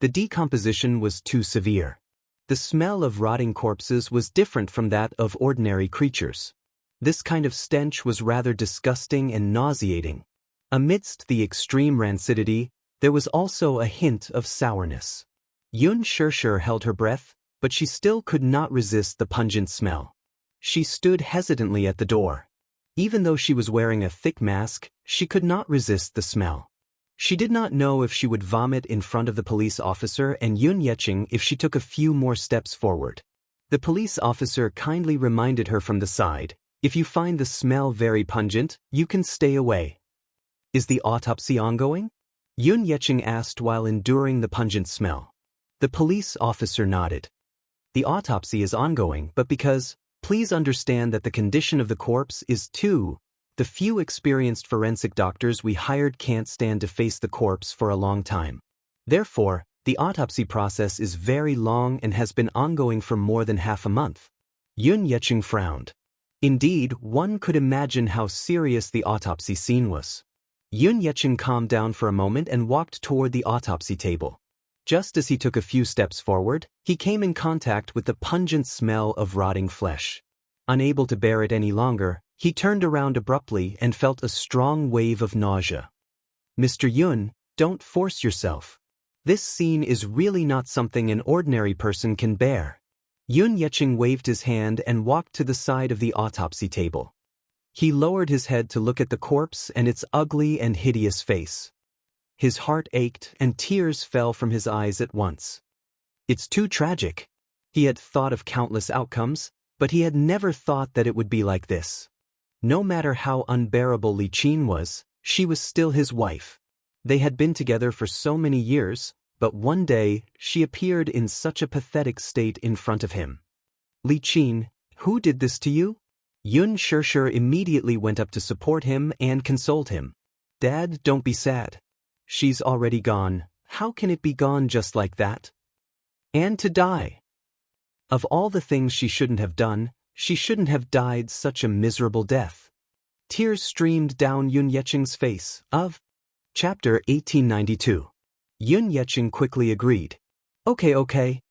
The decomposition was too severe. The smell of rotting corpses was different from that of ordinary creatures. This kind of stench was rather disgusting and nauseating. Amidst the extreme rancidity, there was also a hint of sourness. Yun Xianxia held her breath, but she still could not resist the pungent smell. She stood hesitantly at the door. Even though she was wearing a thick mask, she could not resist the smell. She did not know if she would vomit in front of the police officer and Yun Yeqing if she took a few more steps forward. The police officer kindly reminded her from the side, "If you find the smell very pungent, you can stay away." "Is the autopsy ongoing?" Yun Yeqing asked while enduring the pungent smell. The police officer nodded. "The autopsy is ongoing, but please understand that the condition of the corpse is the few experienced forensic doctors we hired can't stand to face the corpse for a long time. Therefore, the autopsy process is very long and has been ongoing for more than half a month." Yun Yecheng frowned. Indeed, one could imagine how serious the autopsy scene was. Yun Yecheng calmed down for a moment and walked toward the autopsy table. Just as he took a few steps forward, he came in contact with the pungent smell of rotting flesh. Unable to bear it any longer, he turned around abruptly and felt a strong wave of nausea. Mr. Yun, don't force yourself. This scene is really not something an ordinary person can bear. Yun Yecheng waved his hand and walked to the side of the autopsy table. He lowered his head to look at the corpse and its ugly and hideous face. His heart ached and tears fell from his eyes at once. It's too tragic. He had thought of countless outcomes, but he had never thought that it would be like this. No matter how unbearable Li Qin was, she was still his wife. They had been together for so many years, but one day, she appeared in such a pathetic state in front of him. Li Qin, who did this to you? Yun Shishir immediately went up to support him and consoled him. Dad, don't be sad. She's already gone. How can it be gone just like that? And to die. Of all the things she shouldn't have done, she shouldn't have died such a miserable death. Tears streamed down Yun Yecheng's face. Chapter 1892. Yun Yecheng quickly agreed. Okay.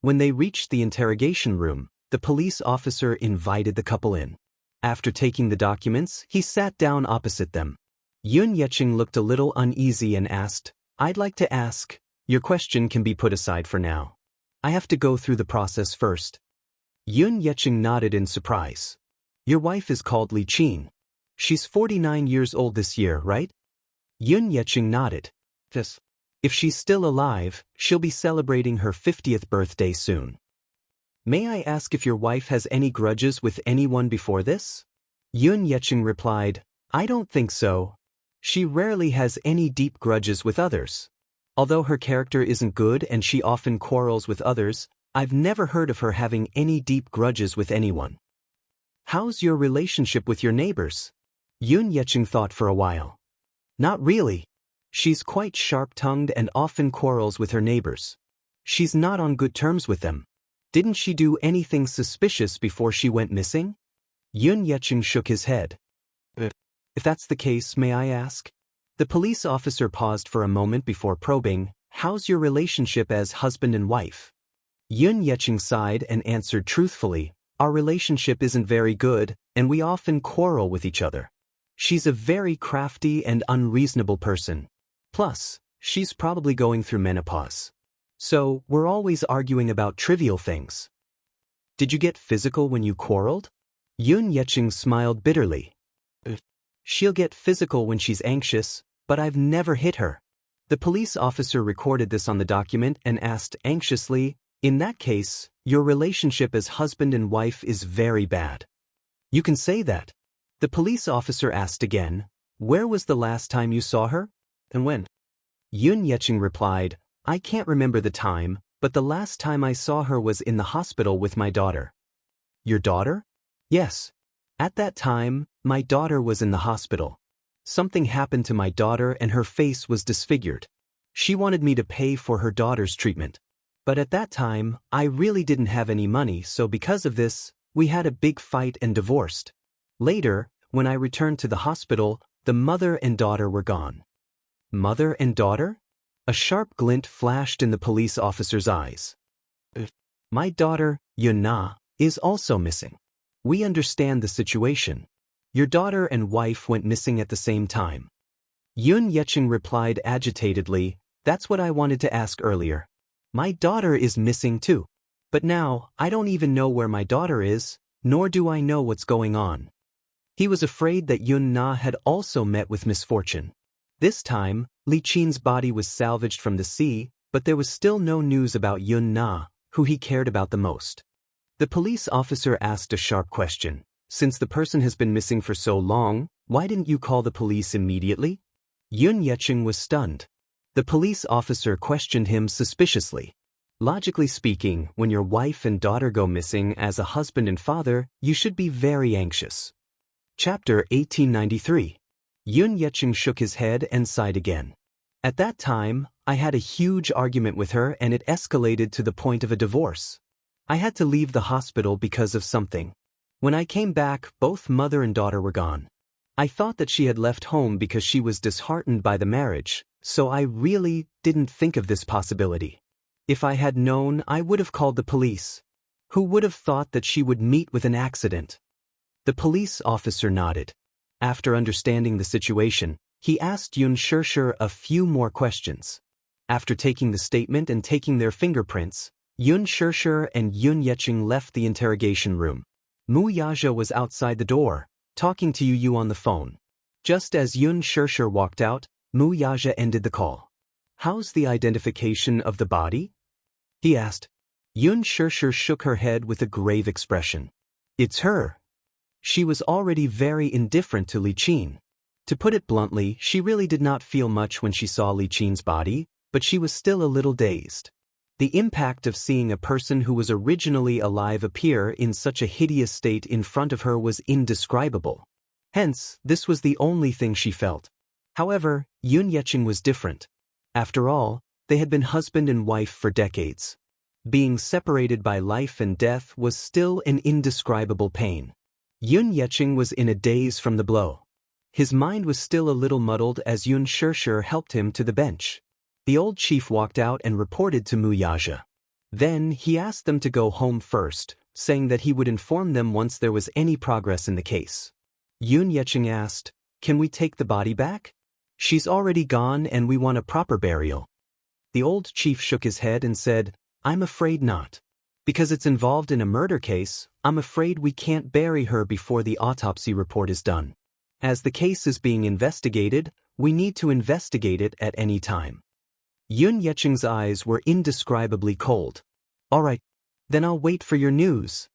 When they reached the interrogation room, the police officer invited the couple in. After taking the documents, he sat down opposite them. Yun Yecheng looked a little uneasy and asked, I'd like to ask, your question can be put aside for now. I have to go through the process first. Yun Yecheng nodded in surprise. Your wife is called Li Qin. She's 49 years old this year, right? Yun Yecheng nodded. Yes. If she's still alive, she'll be celebrating her 50th birthday soon. May I ask if your wife has any grudges with anyone before this? Yun Yecheng replied, I don't think so. She rarely has any deep grudges with others. Although her character isn't good and she often quarrels with others, I've never heard of her having any deep grudges with anyone. How's your relationship with your neighbors? Yun Yecheng thought for a while. Not really. She's quite sharp-tongued and often quarrels with her neighbors. She's not on good terms with them. Didn't she do anything suspicious before she went missing? Yun Yecheng shook his head. If that's the case, may I ask? The police officer paused for a moment before probing, how's your relationship as husband and wife? Yun Yecheng sighed and answered truthfully, our relationship isn't very good, and we often quarrel with each other. She's a very crafty and unreasonable person. Plus, she's probably going through menopause. So, we're always arguing about trivial things. Did you get physical when you quarreled? Yun Yecheng smiled bitterly. She'll get physical when she's anxious, but I've never hit her. The police officer recorded this on the document and asked anxiously, in that case, your relationship as husband and wife is very bad. You can say that. The police officer asked again, where was the last time you saw her? And when? Yun Yecheng replied, I can't remember the time, but the last time I saw her was in the hospital with my daughter. Your daughter? Yes. At that time, my daughter was in the hospital. Something happened to my daughter and her face was disfigured. She wanted me to pay for her daughter's treatment. But at that time, I really didn't have any money, so because of this, we had a big fight and divorced. Later, when I returned to the hospital, the mother and daughter were gone. Mother and daughter? A sharp glint flashed in the police officer's eyes. My daughter, Yun Na, is also missing. We understand the situation. Your daughter and wife went missing at the same time. Yun Yecheng replied agitatedly, that's what I wanted to ask earlier. My daughter is missing too. But now, I don't even know where my daughter is, nor do I know what's going on. He was afraid that Yun Na had also met with misfortune. This time, Li Qin's body was salvaged from the sea, but there was still no news about Yun Na, who he cared about the most. The police officer asked a sharp question. Since the person has been missing for so long, why didn't you call the police immediately? Yun Yecheng was stunned. The police officer questioned him suspiciously. Logically speaking, when your wife and daughter go missing as a husband and father, you should be very anxious. Chapter 1893. Yun Yecheng shook his head and sighed again. At that time, I had a huge argument with her and it escalated to the point of a divorce. I had to leave the hospital because of something. When I came back, both mother and daughter were gone. I thought that she had left home because she was disheartened by the marriage, so I really didn't think of this possibility. If I had known, I would have called the police. Who would have thought that she would meet with an accident? The police officer nodded. After understanding the situation, he asked Yun Shirshir a few more questions. After taking the statement and taking their fingerprints, Yun Shirshir and Yun Yecheng left the interrogation room. Mu Yaja was outside the door, talking to Yu on the phone. Just as Yun Shirshir walked out, Mu Yaja ended the call. How's the identification of the body? He asked. Yun Shirshir shook her head with a grave expression. It's her. She was already very indifferent to Li Qin. To put it bluntly, she really did not feel much when she saw Li Qin's body, but she was still a little dazed. The impact of seeing a person who was originally alive appear in such a hideous state in front of her was indescribable. Hence, this was the only thing she felt. However, Yun Yecheng was different. After all, they had been husband and wife for decades. Being separated by life and death was still an indescribable pain. Yun Yecheng was in a daze from the blow. His mind was still a little muddled as Yun Shirshir helped him to the bench. The old chief walked out and reported to Mu Yaja. Then he asked them to go home first, saying that he would inform them once there was any progress in the case. Yun Yecheng asked, "Can we take the body back? She's already gone and we want a proper burial." The old chief shook his head and said, "I'm afraid not. Because it's involved in a murder case, I'm afraid we can't bury her before the autopsy report is done. As the case is being investigated, we need to investigate it at any time." Yun Yecheng's eyes were indescribably cold. "All right, then I'll wait for your news."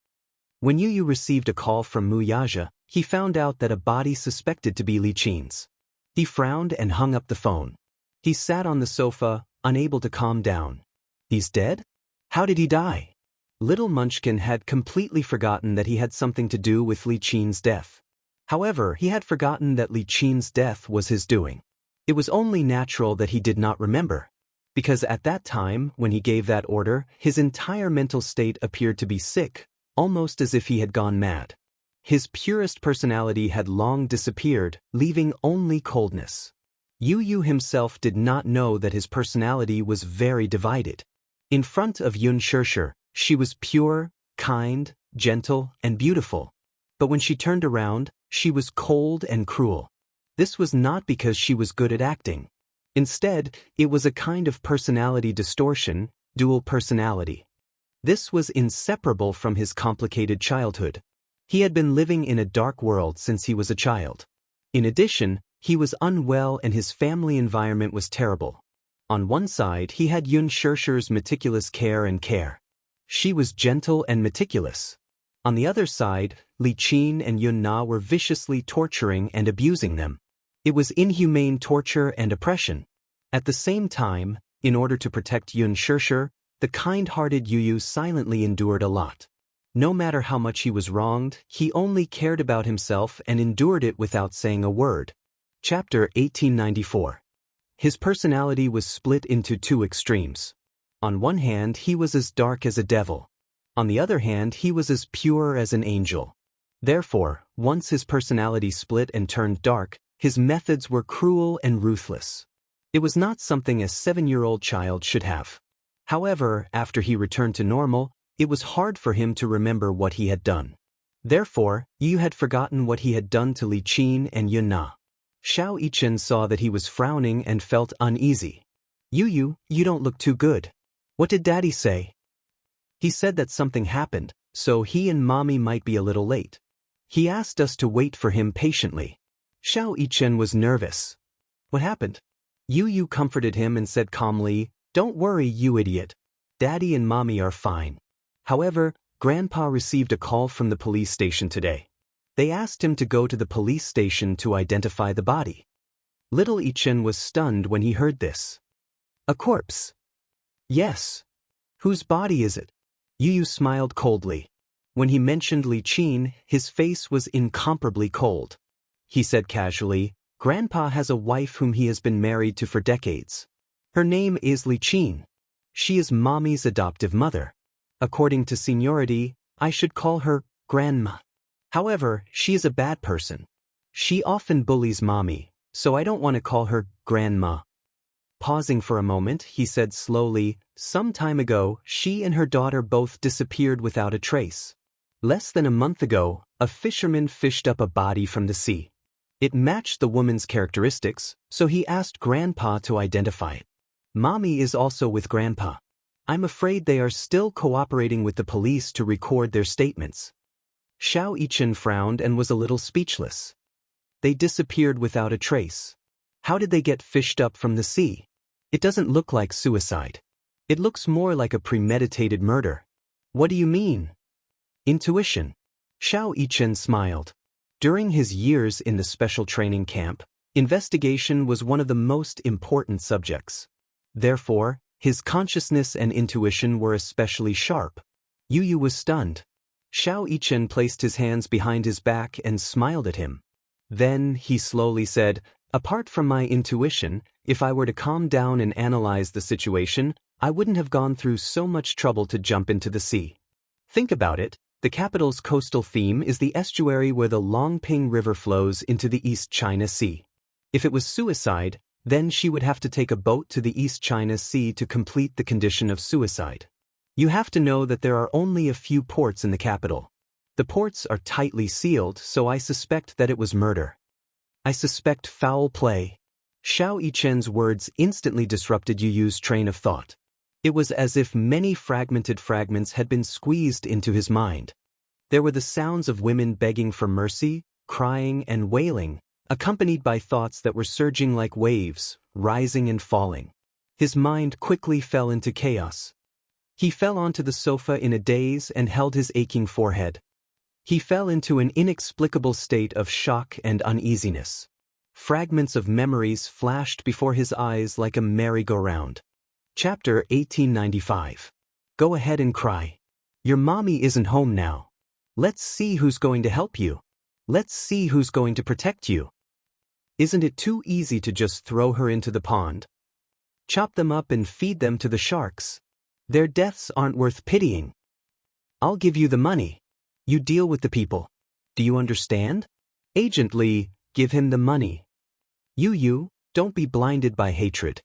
When Yu received a call from Mu Yaja, he found out that a body suspected to be Li Qin's. He frowned and hung up the phone. He sat on the sofa, unable to calm down. He's dead? How did he die? Little Munchkin had completely forgotten that he had something to do with Li Qin's death. However, he had forgotten that Li Qin's death was his doing. It was only natural that he did not remember. Because at that time, when he gave that order, his entire mental state appeared to be sick, almost as if he had gone mad. His purest personality had long disappeared, leaving only coldness. Yu himself did not know that his personality was very divided. In front of Yun Shirshir, she was pure, kind, gentle, and beautiful. But when she turned around, she was cold and cruel. This was not because she was good at acting. Instead, it was a kind of personality distortion, dual personality. This was inseparable from his complicated childhood. He had been living in a dark world since he was a child. In addition, he was unwell and his family environment was terrible. On one side, he had Yun Shirshir's meticulous care. She was gentle and meticulous. On the other side, Li Qin and Yun Na were viciously torturing and abusing them. It was inhumane torture and oppression. At the same time, in order to protect Yun Shirshir, the kind-hearted Yu silently endured a lot. No matter how much he was wronged, he only cared about himself and endured it without saying a word. Chapter 1894. His personality was split into two extremes. On one hand, he was as dark as a devil. On the other hand, he was as pure as an angel. Therefore, once his personality split and turned dark, his methods were cruel and ruthless. It was not something a 7-year-old child should have. However, after he returned to normal, it was hard for him to remember what he had done. Therefore, Yu had forgotten what he had done to Li Qin and Yun Na. Xiao Yichen saw that he was frowning and felt uneasy. You don't look too good. What did Daddy say?" "He said that something happened, so he and Mommy might be a little late. He asked us to wait for him patiently." Xiao Yichen was nervous. "What happened?" Yu comforted him and said calmly, "Don't worry, you idiot. Daddy and Mommy are fine. However, Grandpa received a call from the police station today. They asked him to go to the police station to identify the body." Little Yichen was stunned when he heard this. "A corpse?" "Yes." "Whose body is it?" Yu smiled coldly. When he mentioned Li Qin, his face was incomparably cold. He said casually, "Grandpa has a wife whom he has been married to for decades. Her name is Li Qin. She is Mommy's adoptive mother." According to seniority, I should call her Grandma. However, she is a bad person. She often bullies Mommy, so I don't want to call her Grandma. Pausing for a moment, he said slowly, some time ago, she and her daughter both disappeared without a trace. Less than a month ago, a fisherman fished up a body from the sea. It matched the woman's characteristics, so he asked Grandpa to identify it. Mommy is also with Grandpa. I'm afraid they are still cooperating with the police to record their statements. Xiao Yichen frowned and was a little speechless. They disappeared without a trace. How did they get fished up from the sea? It doesn't look like suicide. It looks more like a premeditated murder. What do you mean? Intuition. Xiao Yichen smiled. During his years in the special training camp, investigation was one of the most important subjects. Therefore, his consciousness and intuition were especially sharp. Yu Yu was stunned. Xiao Yichen placed his hands behind his back and smiled at him. Then, he slowly said, apart from my intuition, if I were to calm down and analyze the situation, I wouldn't have gone through so much trouble to jump into the sea. Think about it, the capital's coastal theme is the estuary where the Longping River flows into the East China Sea. If it was suicide, then she would have to take a boat to the East China Sea to complete the condition of suicide. You have to know that there are only a few ports in the capital. The ports are tightly sealed, so I suspect that it was murder. I suspect foul play. Xiao Yichen's words instantly disrupted Yu Yu's train of thought. It was as if many fragmented fragments had been squeezed into his mind. There were the sounds of women begging for mercy, crying and wailing, accompanied by thoughts that were surging like waves, rising and falling. His mind quickly fell into chaos. He fell onto the sofa in a daze and held his aching forehead. He fell into an inexplicable state of shock and uneasiness. Fragments of memories flashed before his eyes like a merry-go-round. Chapter 1895. Go ahead and cry. Your mommy isn't home now. Let's see who's going to help you. Let's see who's going to protect you. Isn't it too easy to just throw her into the pond? Chop them up and feed them to the sharks. Their deaths aren't worth pitying. I'll give you the money. You deal with the people. Do you understand? Agent Lee, give him the money. Yu, don't be blinded by hatred.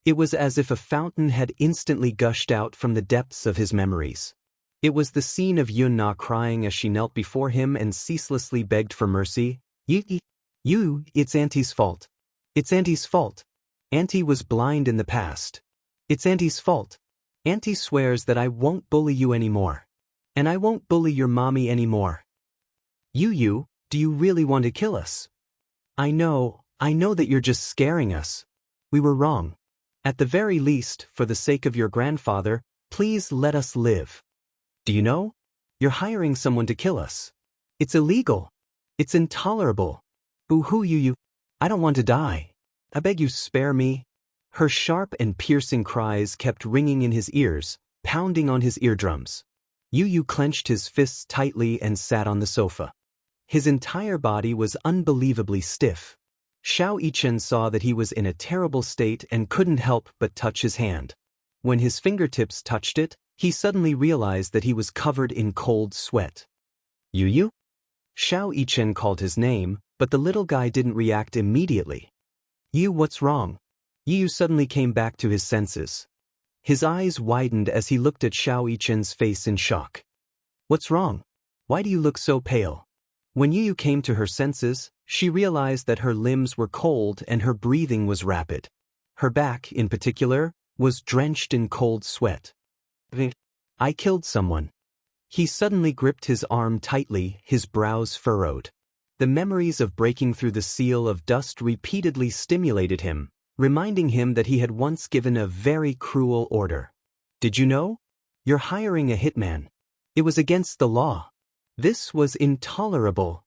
It was as if a fountain had instantly gushed out from the depths of his memories. It was the scene of Yun Na crying as she knelt before him and ceaselessly begged for mercy. You, it's Auntie's fault. It's Auntie's fault. Auntie was blind in the past. It's Auntie's fault. Auntie swears that I won't bully you anymore. And I won't bully your mommy anymore. Yu, do you really want to kill us? I know that you're just scaring us. We were wrong. At the very least, for the sake of your grandfather, please let us live. Do you know? You're hiring someone to kill us. It's illegal. It's intolerable. Boo-hoo, Yu. I don't want to die. I beg you spare me. Her sharp and piercing cries kept ringing in his ears, pounding on his eardrums. Yu clenched his fists tightly and sat on the sofa. His entire body was unbelievably stiff. Xiao Yichen saw that he was in a terrible state and couldn't help but touch his hand. When his fingertips touched it, he suddenly realized that he was covered in cold sweat. Yu? Xiao Yichen called his name, but the little guy didn't react immediately. Yu, what's wrong? Yu suddenly came back to his senses. His eyes widened as he looked at Xiao Yichen's face in shock. What's wrong? Why do you look so pale? When Yu came to her senses, she realized that her limbs were cold and her breathing was rapid. Her back, in particular, was drenched in cold sweat. I killed someone. He suddenly gripped his arm tightly, his brows furrowed. The memories of breaking through the seal of dust repeatedly stimulated him, reminding him that he had once given a very cruel order. Did you know? You're hiring a hitman. It was against the law. This was intolerable.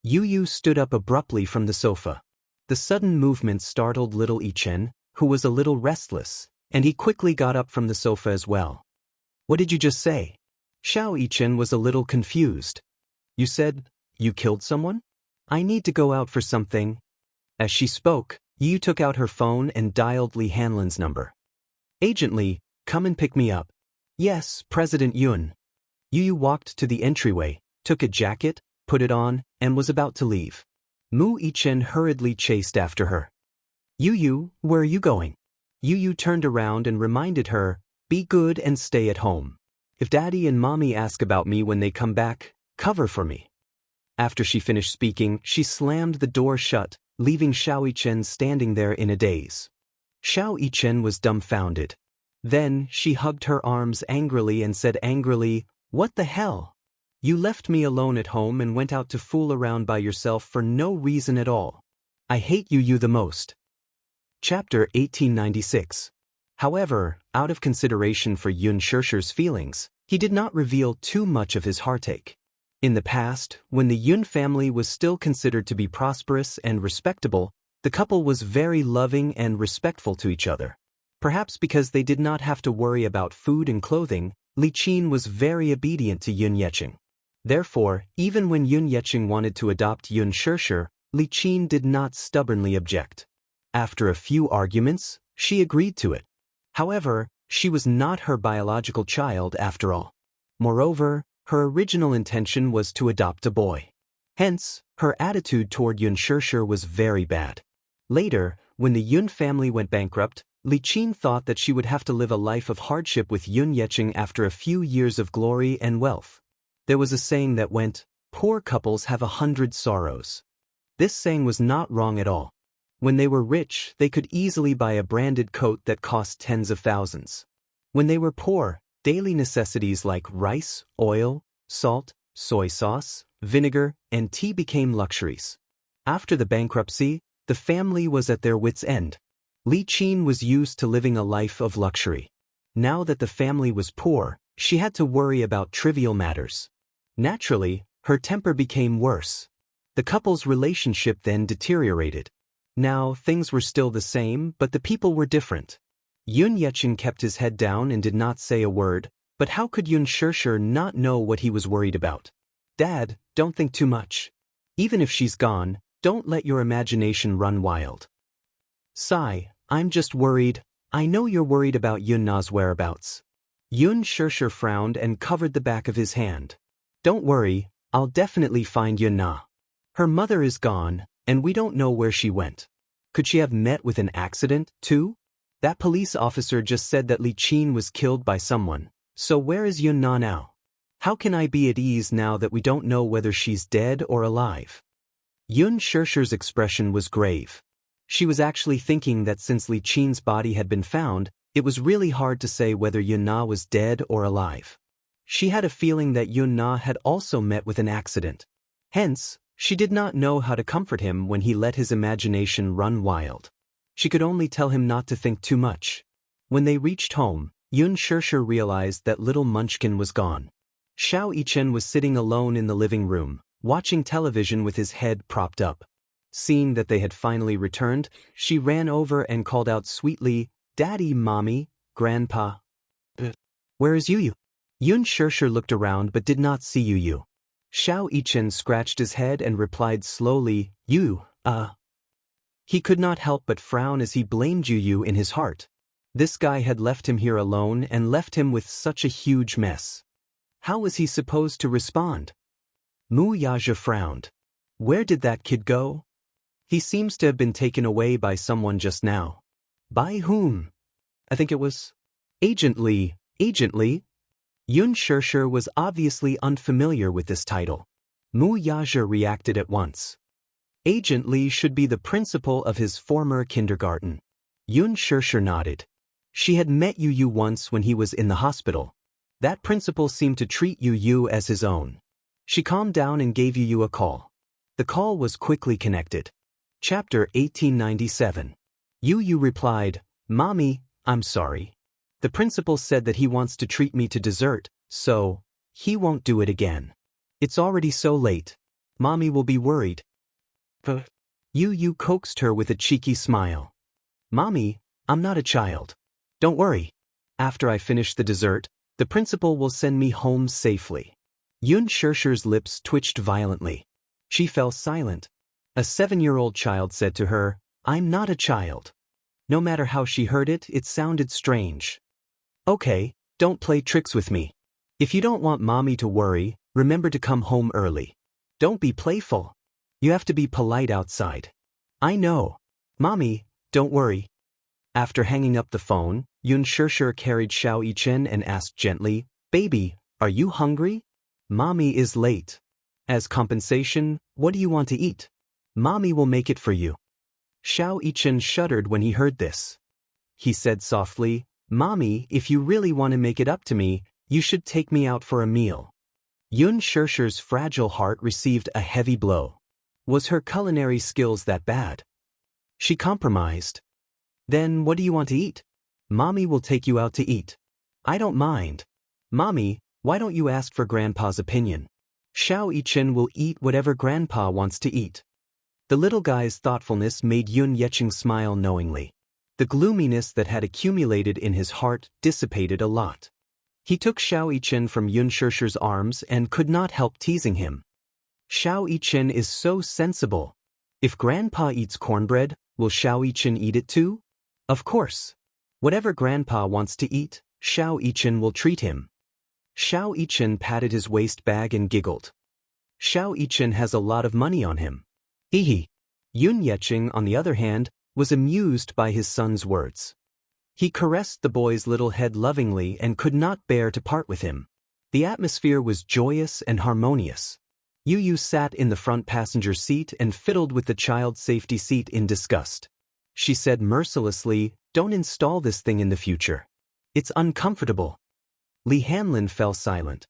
Yu stood up abruptly from the sofa. The sudden movement startled little Yichen, who was a little restless, and he quickly got up from the sofa as well. What did you just say? Xiao Yichen was a little confused. You said, you killed someone? I need to go out for something. As she spoke, Yu took out her phone and dialed Li Hanlin's number. Agent Lee, come and pick me up. Yes, President Yun. Yu walked to the entryway, took a jacket, put it on, and was about to leave. Mu Yichen hurriedly chased after her. Yu, where are you going? Yu turned around and reminded her, be good and stay at home. If Daddy and Mommy ask about me when they come back, cover for me. After she finished speaking, she slammed the door shut, leaving Xiao Yichen standing there in a daze. Xiao Yichen was dumbfounded. Then, she hugged her arms angrily and said angrily, what the hell? You left me alone at home and went out to fool around by yourself for no reason at all. I hate you the most. Chapter 1896. However, out of consideration for Yun Shishir's feelings, he did not reveal too much of his heartache. In the past, when the Yun family was still considered to be prosperous and respectable, the couple was very loving and respectful to each other. Perhaps because they did not have to worry about food and clothing, Li Qin was very obedient to Yun Yeqing. Therefore, even when Yun Yeqing wanted to adopt Yun Shishir, Li Qin did not stubbornly object. After a few arguments, she agreed to it. However, she was not her biological child after all. Moreover, her original intention was to adopt a boy. Hence, her attitude toward Yun Shishir was very bad. Later, when the Yun family went bankrupt, Li Qin thought that she would have to live a life of hardship with Yun Yeqing after a few years of glory and wealth. There was a saying that went, poor couples have 100 sorrows. This saying was not wrong at all. When they were rich, they could easily buy a branded coat that cost tens of thousands. When they were poor, daily necessities like rice, oil, salt, soy sauce, vinegar, and tea became luxuries. After the bankruptcy, the family was at their wits' end. Li Qin was used to living a life of luxury. Now that the family was poor, she had to worry about trivial matters. Naturally, her temper became worse. The couple's relationship then deteriorated. Now, things were still the same, but the people were different. Yun Yeqing kept his head down and did not say a word, but how could Yun Shishir not know what he was worried about? Dad, don't think too much. Even if she's gone, don't let your imagination run wild. Sigh, I'm just worried. I know you're worried about Yun Na's whereabouts. Yun Shishir frowned and covered the back of his hand. Don't worry, I'll definitely find Yun Na. Her mother is gone, and we don't know where she went. Could she have met with an accident, too? That police officer just said that Li Qin was killed by someone, so where is Yun Na now? How can I be at ease now that we don't know whether she's dead or alive? Yun Shishir's expression was grave. She was actually thinking that since Li Qin's body had been found, it was really hard to say whether Yun Na was dead or alive. She had a feeling that Yun Na had also met with an accident. Hence, she did not know how to comfort him when he let his imagination run wild. She could only tell him not to think too much. When they reached home, Yun Shishir realized that little Munchkin was gone. Xiao Yichen was sitting alone in the living room, watching television with his head propped up. Seeing that they had finally returned, she ran over and called out sweetly, Daddy, Mommy, Grandpa. Where is Yu? Yun Shishir looked around but did not see Yu. Xiao Yichen scratched his head and replied slowly, Yu. He could not help but frown as he blamed Yu in his heart. This guy had left him here alone and left him with such a huge mess. How was he supposed to respond? Mu Yaja frowned. Where did that kid go? He seems to have been taken away by someone just now. By whom? I think it was Agent Li. Agent Li? Yun Shishir was obviously unfamiliar with this title. Mu Yaja reacted at once. Agent Li should be the principal of his former kindergarten. Yun Shishir nodded. She had met Yu once when he was in the hospital. That principal seemed to treat Yu as his own. She calmed down and gave Yu a call. The call was quickly connected. Chapter 1897. Yu replied, Mommy, I'm sorry. The principal said that he wants to treat me to dessert, so he won't do it again. It's already so late. Mommy will be worried. Yu coaxed her with a cheeky smile. Mommy, I'm not a child. Don't worry. After I finish the dessert, the principal will send me home safely. Yun Shishir's lips twitched violently. She fell silent. A 7-year-old child said to her, I'm not a child. No matter how she heard it, it sounded strange. Okay, don't play tricks with me. If you don't want mommy to worry, remember to come home early. Don't be playful. You have to be polite outside. I know. Mommy, don't worry. After hanging up the phone, Xianxia carried Xiao Yichen and asked gently, Baby, are you hungry? Mommy is late. As compensation, what do you want to eat? Mommy will make it for you. Xiao Yichen shuddered when he heard this. He said softly, Mommy, if you really want to make it up to me, you should take me out for a meal. Xiaoxia's fragile heart received a heavy blow. Was her culinary skills that bad? She compromised. Then what do you want to eat? Mommy will take you out to eat. I don't mind. Mommy, why don't you ask for Grandpa's opinion? Xiao Yichen will eat whatever Grandpa wants to eat. The little guy's thoughtfulness made Xianxia smile knowingly. The gloominess that had accumulated in his heart dissipated a lot. He took Xiao Yichen from Xiaoxia's arms and could not help teasing him. Xiao Yichen is so sensible. If Grandpa eats cornbread, will Xiao Yichen eat it too? Of course. Whatever Grandpa wants to eat, Xiao Yichen will treat him. Xiao Yichen patted his waist bag and giggled. Xiao Yichen has a lot of money on him. Hehe. Xianxia, on the other hand, was amused by his son's words. He caressed the boy's little head lovingly and could not bear to part with him. The atmosphere was joyous and harmonious. Yu sat in the front passenger seat and fiddled with the child's safety seat in disgust. She said mercilessly, Don't install this thing in the future. It's uncomfortable. Li Hanlin fell silent.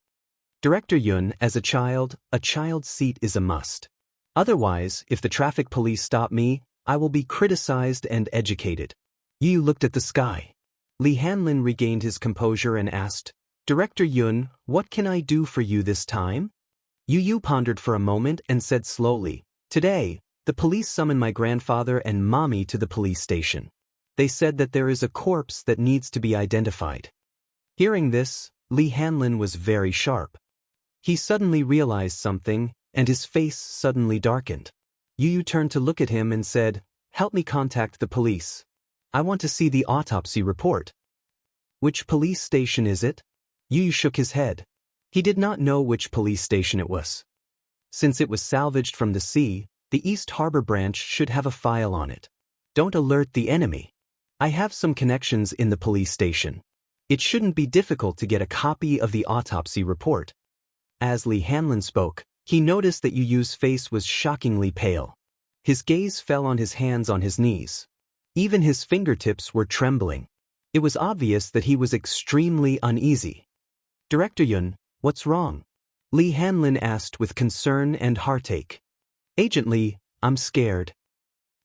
Director Yun, as a child's seat is a must. Otherwise, if the traffic police stop me, I will be criticized and educated. Yu looked at the sky. Li Hanlin regained his composure and asked, Director Yun, what can I do for you this time? Yu pondered for a moment and said slowly, Today, the police summoned my grandfather and mommy to the police station. They said that there is a corpse that needs to be identified. Hearing this, Li Hanlin was very sharp. He suddenly realized something, and his face suddenly darkened. Yu turned to look at him and said, Help me contact the police. I want to see the autopsy report. Which police station is it? Yu shook his head. He did not know which police station it was. Since it was salvaged from the sea, the East Harbor branch should have a file on it. Don't alert the enemy. I have some connections in the police station. It shouldn't be difficult to get a copy of the autopsy report. As Li Hanlin spoke, he noticed that Yu's face was shockingly pale. His gaze fell on his hands on his knees. Even his fingertips were trembling. It was obvious that he was extremely uneasy. Director Yun, what's wrong? Li Hanlin asked with concern and heartache. Agent Li, I'm scared.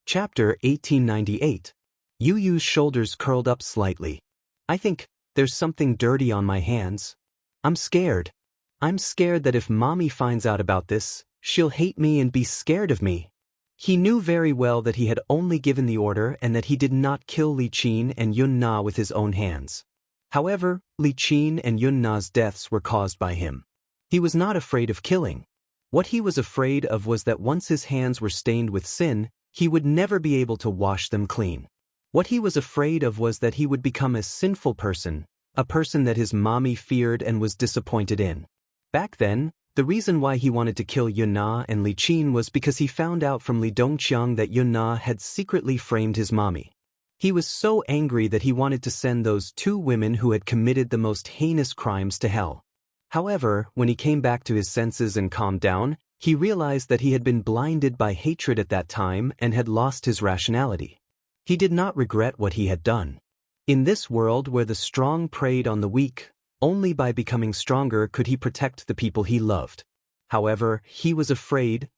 Chapter 1898. Yu's shoulders curled up slightly. I think there's something dirty on my hands. I'm scared. I'm scared that if mommy finds out about this, she'll hate me and be scared of me. He knew very well that he had only given the order and that he did not kill Li Qin and Yun Na with his own hands. However, Li Qin and Yun Na's deaths were caused by him. He was not afraid of killing. What he was afraid of was that once his hands were stained with sin, he would never be able to wash them clean. What he was afraid of was that he would become a sinful person, a person that his mommy feared and was disappointed in. Back then, the reason why he wanted to kill Yun Na and Li Qin was because he found out from Li Dongqiang that Yun Na had secretly framed his mommy. He was so angry that he wanted to send those two women who had committed the most heinous crimes to hell. However, when he came back to his senses and calmed down, he realized that he had been blinded by hatred at that time and had lost his rationality. He did not regret what he had done. In this world where the strong preyed on the weak, only by becoming stronger could he protect the people he loved. However, he was afraid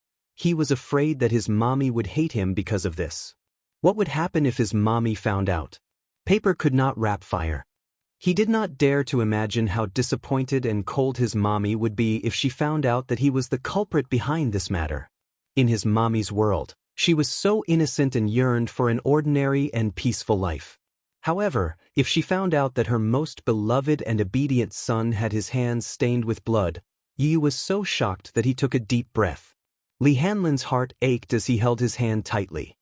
that his mommy would hate him because of this. What would happen if his mommy found out? Paper could not wrap fire. He did not dare to imagine how disappointed and cold his mommy would be if she found out that he was the culprit behind this matter. In his mommy's world, she was so innocent and yearned for an ordinary and peaceful life. However, if she found out that her most beloved and obedient son had his hands stained with blood, Yi was so shocked that he took a deep breath. Li Hanlin's heart ached as he held his hand tightly.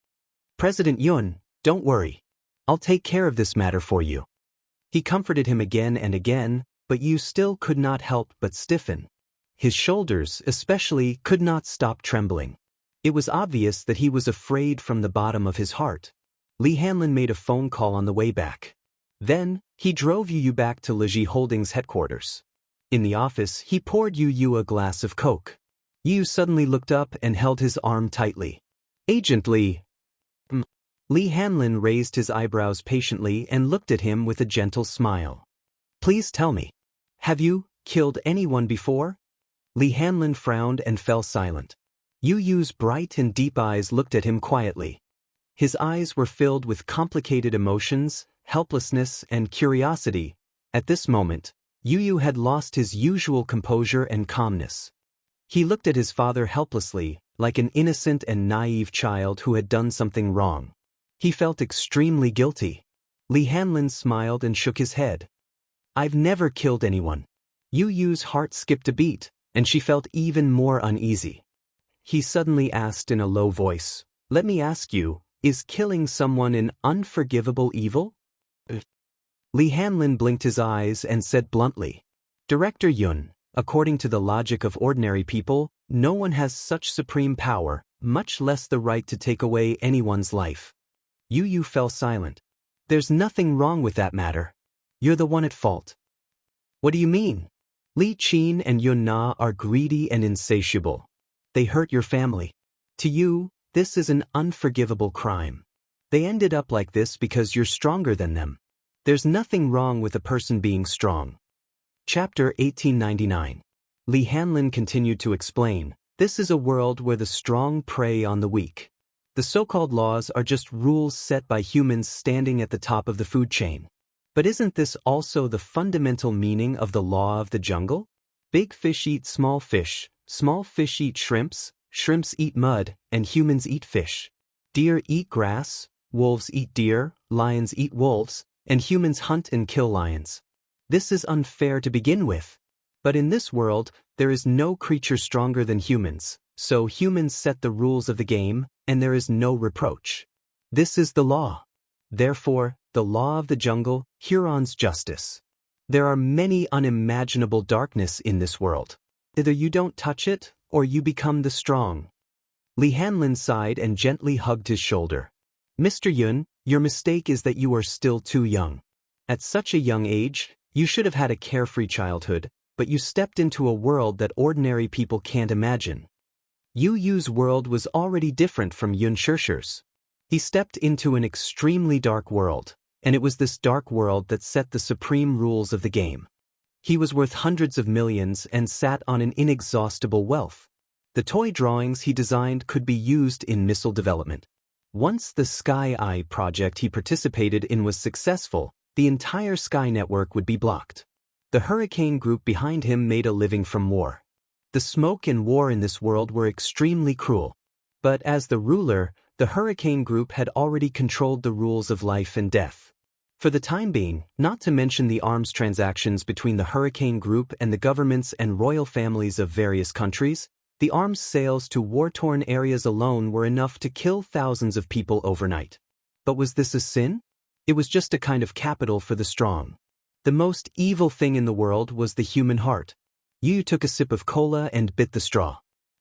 President Yun, don't worry. I'll take care of this matter for you. He comforted him again and again, but Yu still could not help but stiffen. His shoulders, especially, could not stop trembling. It was obvious that he was afraid from the bottom of his heart. Li Hanlin made a phone call on the way back. Then, he drove Yu back to Liji Holdings headquarters. In the office, he poured Yu a glass of Coke. Yu suddenly looked up and held his arm tightly. Agent Li. Li Hanlin raised his eyebrows patiently and looked at him with a gentle smile. Please tell me. Have you killed anyone before? Li Hanlin frowned and fell silent. Yu's bright and deep eyes looked at him quietly. His eyes were filled with complicated emotions, helplessness, and curiosity. At this moment, Yu had lost his usual composure and calmness. He looked at his father helplessly, like an innocent and naive child who had done something wrong. He felt extremely guilty. Li Hanlin smiled and shook his head. I've never killed anyone. Yu's heart skipped a beat, and she felt even more uneasy. He suddenly asked in a low voice, let me ask you, is killing someone an unforgivable evil? Li Hanlin blinked his eyes and said bluntly, Director Yun, according to the logic of ordinary people, no one has such supreme power, much less the right to take away anyone's life. Yu fell silent. There's nothing wrong with that matter. You're the one at fault. What do you mean? Li Qin and Yun Na are greedy and insatiable. They hurt your family. To you, this is an unforgivable crime. They ended up like this because you're stronger than them. There's nothing wrong with a person being strong. Chapter 1899. Li Hanlin continued to explain, this is a world where the strong prey on the weak. The so-called laws are just rules set by humans standing at the top of the food chain. But isn't this also the fundamental meaning of the law of the jungle? Big fish eat small fish eat shrimps, shrimps eat mud, and humans eat fish. Deer eat grass, wolves eat deer, lions eat wolves, and humans hunt and kill lions. This is unfair to begin with. But in this world, there is no creature stronger than humans, so humans set the rules of the game, and there is no reproach. This is the law. Therefore, the law of the jungle, Huron's justice. There are many unimaginable darkness in this world. Either you don't touch it, or you become the strong. Li Hanlin sighed and gently hugged his shoulder. Mr. Yun, your mistake is that you are still too young. At such a young age, you should have had a carefree childhood, but you stepped into a world that ordinary people can't imagine. Yu's world was already different from Yun Shishir's. He stepped into an extremely dark world, and it was this dark world that set the supreme rules of the game. He was worth hundreds of millions and sat on an inexhaustible wealth. The toy drawings he designed could be used in missile development. Once the Sky Eye project he participated in was successful, the entire Sky Network would be blocked. The Hurricane Group behind him made a living from war. The smoke and war in this world were extremely cruel. But as the ruler, the Hurricane Group had already controlled the rules of life and death. For the time being, not to mention the arms transactions between the Hurricane Group and the governments and royal families of various countries, the arms sales to war-torn areas alone were enough to kill thousands of people overnight. But was this a sin? It was just a kind of capital for the strong. The most evil thing in the world was the human heart. Yu took a sip of cola and bit the straw.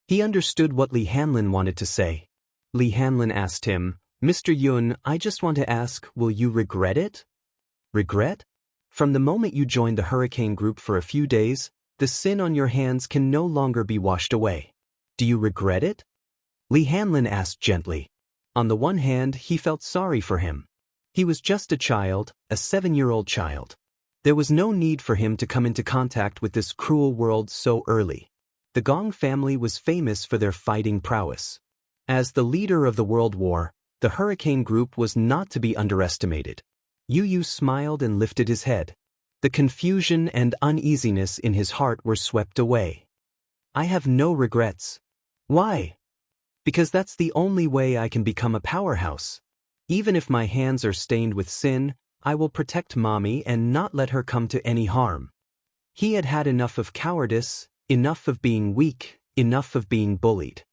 He understood what Li Hanlin wanted to say. Li Hanlin asked him, Mr. Yun, I just want to ask, will you regret it? Regret? From the moment you joined the Hurricane Group for a few days, the sin on your hands can no longer be washed away. Do you regret it? Li Hanlin asked gently. On the one hand, he felt sorry for him. He was just a child, a 7-year-old child. There was no need for him to come into contact with this cruel world so early. The Gong family was famous for their fighting prowess. As the leader of the World War, the Hurricane Group was not to be underestimated. Yu smiled and lifted his head. The confusion and uneasiness in his heart were swept away. I have no regrets. Why? Because that's the only way I can become a powerhouse. Even if my hands are stained with sin, I will protect Mommy and not let her come to any harm. He had had enough of cowardice, enough of being weak, enough of being bullied.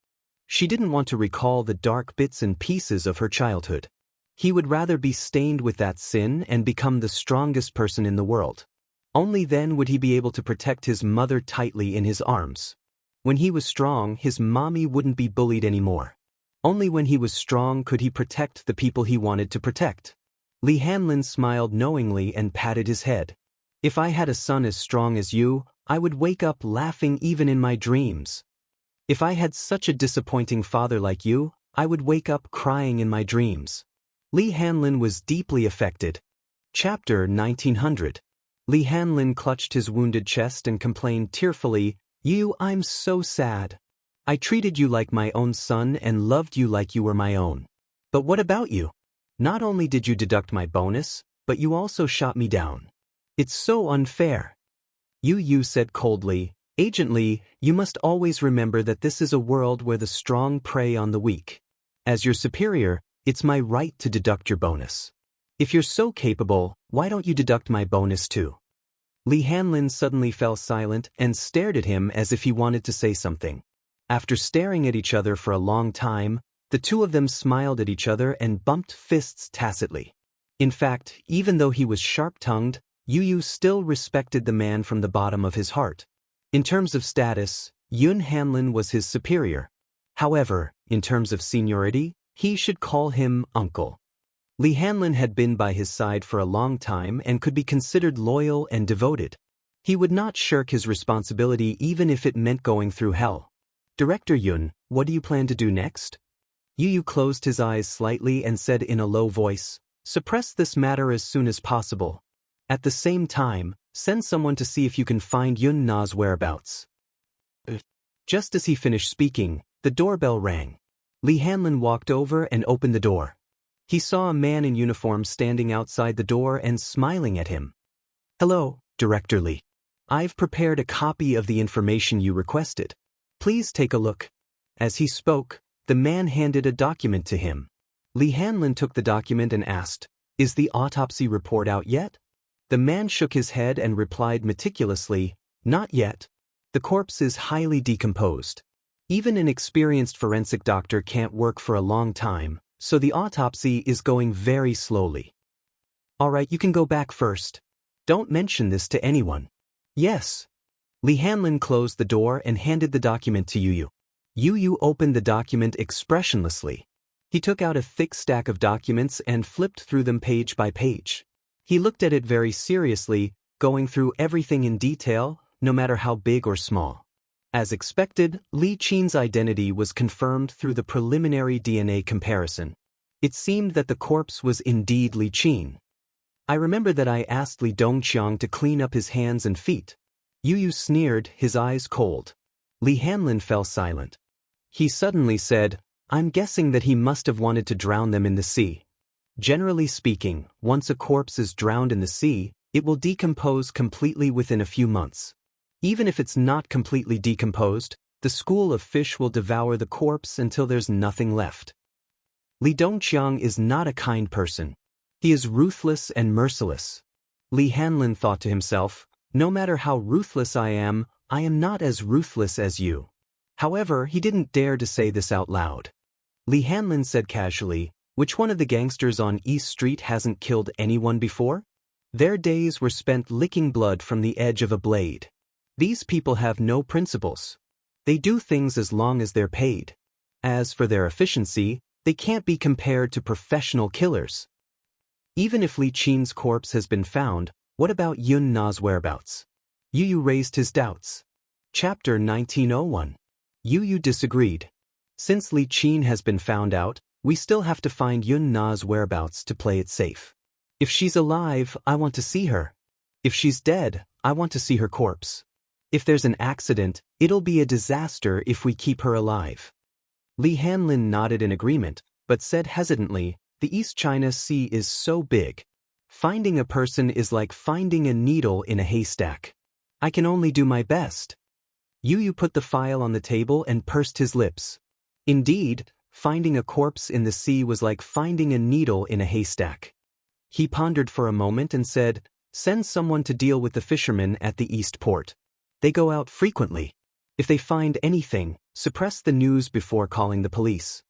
She didn't want to recall the dark bits and pieces of her childhood. He would rather be stained with that sin and become the strongest person in the world. Only then would he be able to protect his mother tightly in his arms. When he was strong, his mommy wouldn't be bullied anymore. Only when he was strong could he protect the people he wanted to protect. Li Hanlin smiled knowingly and patted his head. If I had a son as strong as you, I would wake up laughing even in my dreams. If I had such a disappointing father like you, I would wake up crying in my dreams. Li Hanlin was deeply affected. Chapter 1900. Li Hanlin clutched his wounded chest and complained tearfully, I'm so sad. I treated you like my own son and loved you like you were my own. But what about you? Not only did you deduct my bonus, but you also shot me down. It's so unfair. Yu said coldly, Agent Li, you must always remember that this is a world where the strong prey on the weak. As your superior, it's my right to deduct your bonus. If you're so capable, why don't you deduct my bonus too? Li Hanlin suddenly fell silent and stared at him as if he wanted to say something. After staring at each other for a long time, the two of them smiled at each other and bumped fists tacitly. In fact, even though he was sharp-tongued, Yu still respected the man from the bottom of his heart. In terms of status, Yun Hanlin was his superior. However, in terms of seniority, he should call him uncle. Li Hanlin had been by his side for a long time and could be considered loyal and devoted. He would not shirk his responsibility even if it meant going through hell. Director Yun, what do you plan to do next? Yu closed his eyes slightly and said in a low voice, suppress this matter as soon as possible. At the same time, send someone to see if you can find Yun Na's whereabouts. Just as he finished speaking, the doorbell rang. Li Hanlin walked over and opened the door. He saw a man in uniform standing outside the door and smiling at him. Hello, Director Li. I've prepared a copy of the information you requested. Please take a look. As he spoke, the man handed a document to him. Li Hanlin took the document and asked, Is the autopsy report out yet? The man shook his head and replied meticulously, Not yet. The corpse is highly decomposed. Even an experienced forensic doctor can't work for a long time, so the autopsy is going very slowly. Alright, you can go back first. Don't mention this to anyone. Yes. Li Hanlin closed the door and handed the document to Yu. Yu opened the document expressionlessly. He took out a thick stack of documents and flipped through them page by page. He looked at it very seriously, going through everything in detail, no matter how big or small. As expected, Li Qin's identity was confirmed through the preliminary DNA comparison. It seemed that the corpse was indeed Li Qin. I remember that I asked Li Dongqiang to clean up his hands and feet. Yu sneered, his eyes cold. Li Hanlin fell silent. He suddenly said, I'm guessing that he must have wanted to drown them in the sea. Generally speaking, once a corpse is drowned in the sea, it will decompose completely within a few months. Even if it's not completely decomposed, the school of fish will devour the corpse until there's nothing left. Li Dongqiang is not a kind person. He is ruthless and merciless. Li Hanlin thought to himself, no matter how ruthless I am not as ruthless as you. However, he didn't dare to say this out loud. Li Hanlin said casually, which one of the gangsters on East Street hasn't killed anyone before? Their days were spent licking blood from the edge of a blade. These people have no principles. They do things as long as they're paid. As for their efficiency, they can't be compared to professional killers. Even if Li Qin's corpse has been found, what about Yun Na's whereabouts? Yu raised his doubts. Chapter 1901. Yu disagreed. Since Li Qin has been found out, we still have to find Yun Na's whereabouts to play it safe. If she's alive, I want to see her. If she's dead, I want to see her corpse. If there's an accident, it'll be a disaster if we keep her alive. Li Hanlin nodded in agreement, but said hesitantly, the East China Sea is so big. Finding a person is like finding a needle in a haystack. I can only do my best. Yu put the file on the table and pursed his lips. Indeed, finding a corpse in the sea was like finding a needle in a haystack. He pondered for a moment and said, send someone to deal with the fishermen at the East Port. They go out frequently. If they find anything, suppress the news before calling the police.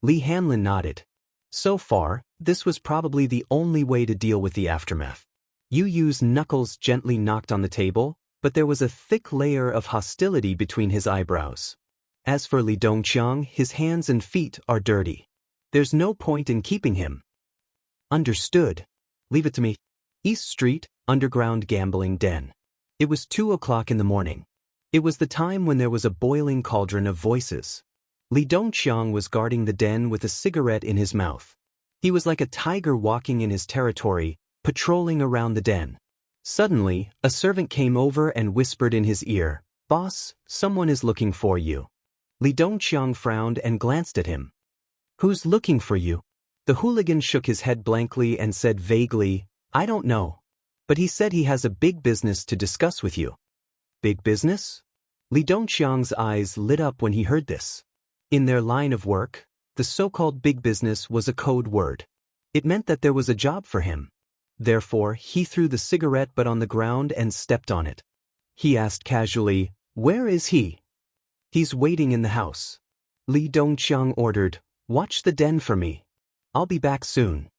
Li Hanlin nodded. So far, this was probably the only way to deal with the aftermath. Yu Yu's knuckles gently knocked on the table, but there was a thick layer of hostility between his eyebrows. As for Li Dongqiang, his hands and feet are dirty. There's no point in keeping him. Understood. Leave it to me. East Street, underground gambling den. It was 2 o'clock in the morning. It was the time when there was a boiling cauldron of voices. Li Dongqiang was guarding the den with a cigarette in his mouth. He was like a tiger walking in his territory, patrolling around the den. Suddenly, a servant came over and whispered in his ear, "Boss, someone is looking for you." Li Dongqiang frowned and glanced at him. "Who's looking for you?" The hooligan shook his head blankly and said vaguely, "I don't know. But he said he has a big business to discuss with you." Big business? Li Dongqiang's eyes lit up when he heard this. In their line of work, the so-called big business was a code word. It meant that there was a job for him. Therefore, he threw the cigarette butt on the ground and stepped on it. He asked casually, "Where is he?" "He's waiting in the house." Li Dongqiang ordered, "Watch the den for me. I'll be back soon."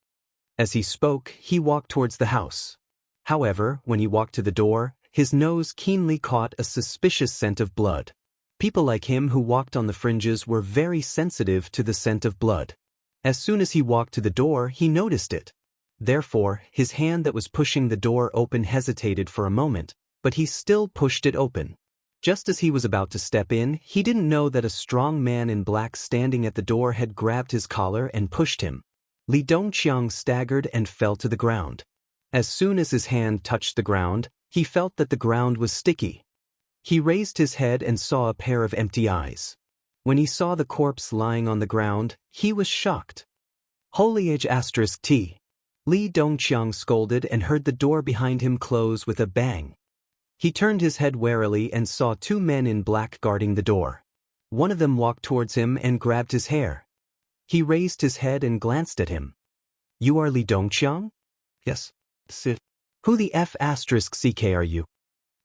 As he spoke, he walked towards the house. However, when he walked to the door, his nose keenly caught a suspicious scent of blood. People like him who walked on the fringes were very sensitive to the scent of blood. As soon as he walked to the door, he noticed it. Therefore, his hand that was pushing the door open hesitated for a moment, but he still pushed it open. Just as he was about to step in, he didn't know that a strong man in black standing at the door had grabbed his collar and pushed him. Li Dongqiang staggered and fell to the ground. As soon as his hand touched the ground, he felt that the ground was sticky. He raised his head and saw a pair of empty eyes. When he saw the corpse lying on the ground, he was shocked. "Holy *T. Li Dongqiang scolded and heard the door behind him close with a bang. He turned his head warily and saw 2 men in black guarding the door. One of them walked towards him and grabbed his hair. He raised his head and glanced at him. "You are Li Dongqiang?" "Yes, Sid." "Who the *CK are you?"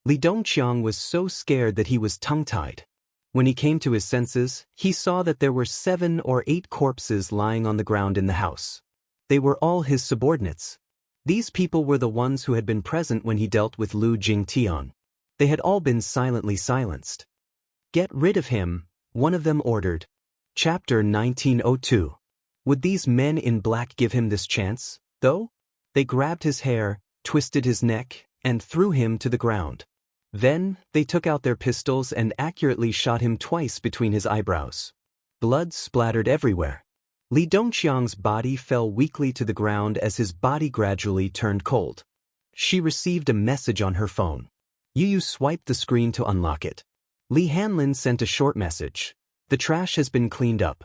Li Dongqiang was so scared that he was tongue-tied. When he came to his senses, he saw that there were 7 or 8 corpses lying on the ground in the house. They were all his subordinates. These people were the ones who had been present when he dealt with Lu Jingtian. They had all been silently silenced. "Get rid of him," one of them ordered. Chapter 1902. Would these men in black give him this chance, though? They grabbed his hair, twisted his neck, and threw him to the ground. Then, they took out their pistols and accurately shot him twice between his eyebrows. Blood splattered everywhere. Li Dongqiang's body fell weakly to the ground as his body gradually turned cold. She received a message on her phone. Yu Yu swiped the screen to unlock it. Li Hanlin sent a short message. "The trash has been cleaned up."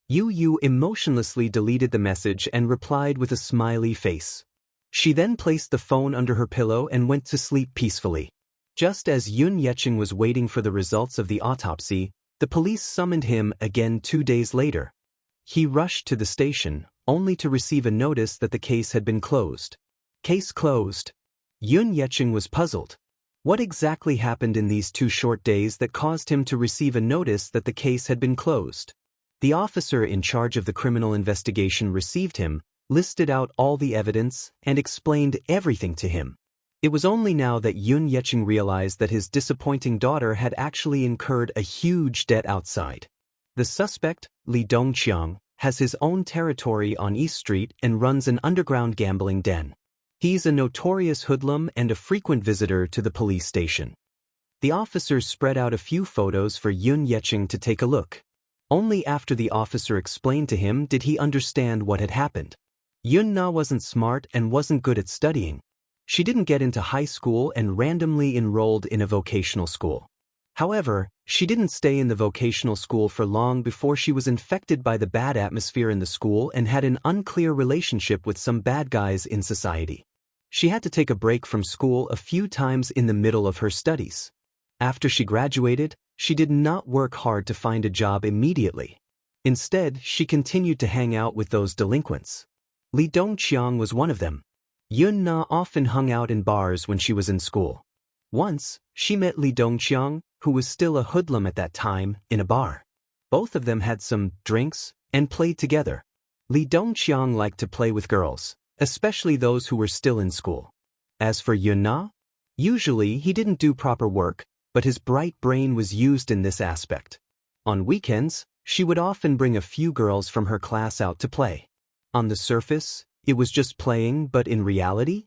Yu Yu emotionlessly deleted the message and replied with a smiley face. She then placed the phone under her pillow and went to sleep peacefully. Just as Yun Yeqing was waiting for the results of the autopsy, the police summoned him again 2 days later. He rushed to the station, only to receive a notice that the case had been closed. Case closed. Yun Yeqing was puzzled. What exactly happened in these 2 short days that caused him to receive a notice that the case had been closed? The officer in charge of the criminal investigation received him, listed out all the evidence, and explained everything to him. It was only now that Yun Yeqing realized that his disappointing daughter had actually incurred a huge debt outside. The suspect, Li Dongqiang, has his own territory on East Street and runs an underground gambling den. He's a notorious hoodlum and a frequent visitor to the police station. The officer spread out a few photos for Yun Yeqing to take a look. Only after the officer explained to him did he understand what had happened. Yun Na wasn't smart and wasn't good at studying. She didn't get into high school and randomly enrolled in a vocational school. However, she didn't stay in the vocational school for long before she was infected by the bad atmosphere in the school and had an unclear relationship with some bad guys in society. She had to take a break from school a few times in the middle of her studies. After she graduated, she did not work hard to find a job immediately. Instead, she continued to hang out with those delinquents. Li Dongqiang was one of them. Yun Na often hung out in bars when she was in school. Once, she met Li Dongqiang, who was still a hoodlum at that time, in a bar. Both of them had some drinks and played together. Li Dongqiang liked to play with girls, especially those who were still in school. As for Yun Na, usually he didn't do proper work, but his bright brain was used in this aspect. On weekends, she would often bring a few girls from her class out to play. On the surface, it was just playing, but in reality,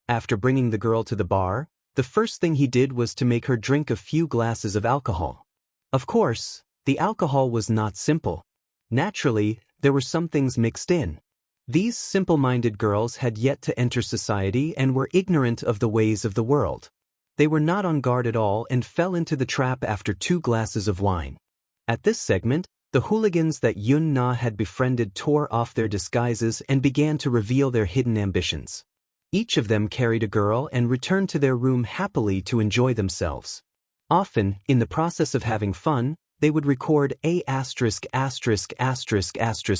after bringing the girl to the bar, the first thing he did was to make her drink a few glasses of alcohol. Of course, the alcohol was not simple. Naturally, there were some things mixed in. These simple-minded girls had yet to enter society and were ignorant of the ways of the world. They were not on guard at all and fell into the trap after 2 glasses of wine. At this segment, the hooligans that Yun Na had befriended tore off their disguises and began to reveal their hidden ambitions. Each of them carried a girl and returned to their room happily to enjoy themselves. Often, in the process of having fun, they would record a *****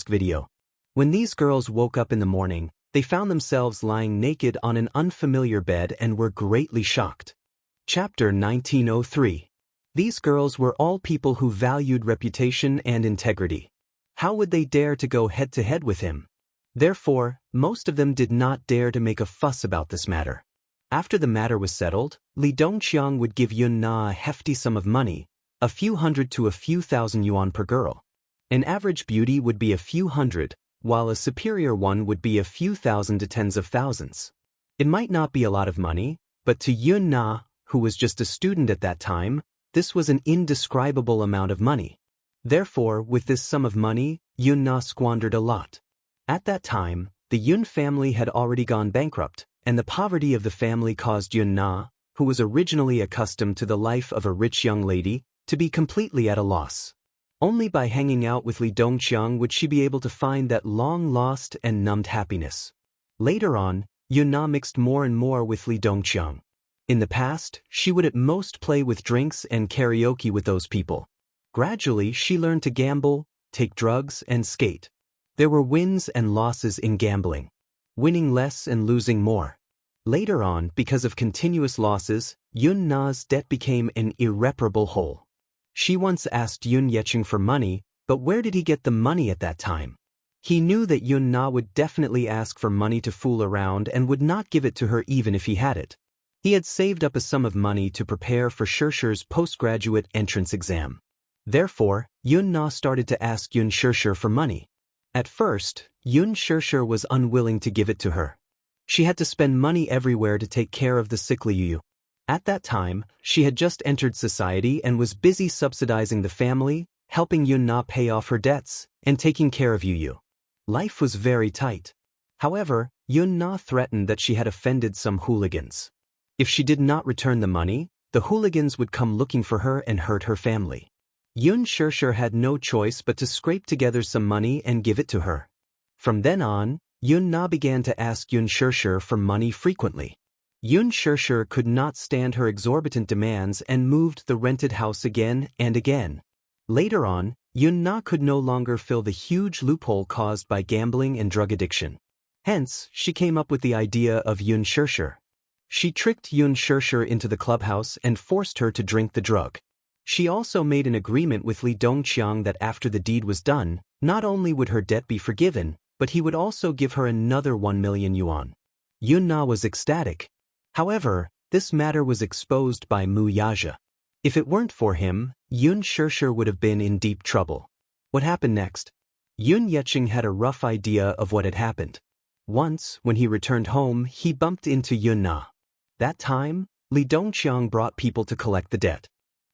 video. When these girls woke up in the morning, they found themselves lying naked on an unfamiliar bed and were greatly shocked. Chapter 1903. These girls were all people who valued reputation and integrity. How would they dare to go head-to-head with him? Therefore, most of them did not dare to make a fuss about this matter. After the matter was settled, Li Dongqiang would give Yun Na a hefty sum of money, a few hundred to a few thousand yuan per girl. An average beauty would be a few hundred, while a superior one would be a few thousand to tens of thousands. It might not be a lot of money, but to Yun Na, who was just a student at that time, this was an indescribable amount of money. Therefore, with this sum of money, Yun Na squandered a lot. At that time, the Yun family had already gone bankrupt, and the poverty of the family caused Yun Na, who was originally accustomed to the life of a rich young lady, to be completely at a loss. Only by hanging out with Li Dongqiang would she be able to find that long-lost and numbed happiness. Later on, Yun Na mixed more and more with Li Dongqiang. In the past, she would at most play with drinks and karaoke with those people. Gradually, she learned to gamble, take drugs, and skate. There were wins and losses in gambling, winning less and losing more. Later on, because of continuous losses, Yun Na's debt became an irreparable hole. She once asked Yun Yeqing for money, but where did he get the money at that time? He knew that Yun Na would definitely ask for money to fool around and would not give it to her even if he had it. He had saved up a sum of money to prepare for Xiaxia's postgraduate entrance exam. Therefore, Yun Na started to ask Yun Xiaxia for money. At first, Yun Xiaxia was unwilling to give it to her. She had to spend money everywhere to take care of the sickly Yu. At that time, she had just entered society and was busy subsidizing the family, helping Yun Na pay off her debts, and taking care of Yu. Life was very tight. However, Yun Na threatened that she had offended some hooligans. If she did not return the money, the hooligans would come looking for her and hurt her family. Yun Xiaxia had no choice but to scrape together some money and give it to her. From then on, Yun Na began to ask Yun Xiaxia for money frequently. Yun Xiaxia could not stand her exorbitant demands and moved the rented house again and again. Later on, Yun Na could no longer fill the huge loophole caused by gambling and drug addiction. Hence, she came up with the idea of Yun Xiaxia. She tricked Yun Xiaxia into the clubhouse and forced her to drink the drug. She also made an agreement with Li Dongqiang that after the deed was done, not only would her debt be forgiven, but he would also give her another 1 million yuan. Yun Na was ecstatic. However, this matter was exposed by Mu Yazhi. If it weren't for him, Yun Xiaxia would have been in deep trouble. What happened next? Yun Yeqing had a rough idea of what had happened. Once, when he returned home, he bumped into Yun Na. That time, Li Dongqiang brought people to collect the debt.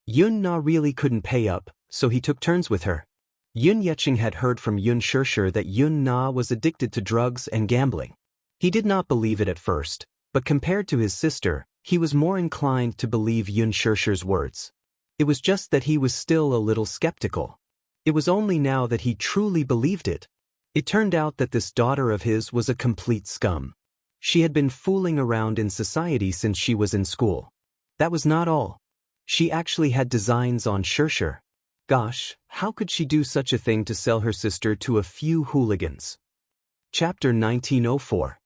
Yun Na really couldn't pay up, so he took turns with her. Yun Yeqing had heard from Yun Xiaxia that Yun Na was addicted to drugs and gambling. He did not believe it at first, but compared to his sister, he was more inclined to believe Yun Xiaxia's words. It was just that he was still a little skeptical. It was only now that he truly believed it. It turned out that this daughter of his was a complete scum. She had been fooling around in society since she was in school. That was not all. She actually had designs on Xiaxia. Gosh, how could she do such a thing to sell her sister to a few hooligans? Chapter 1904.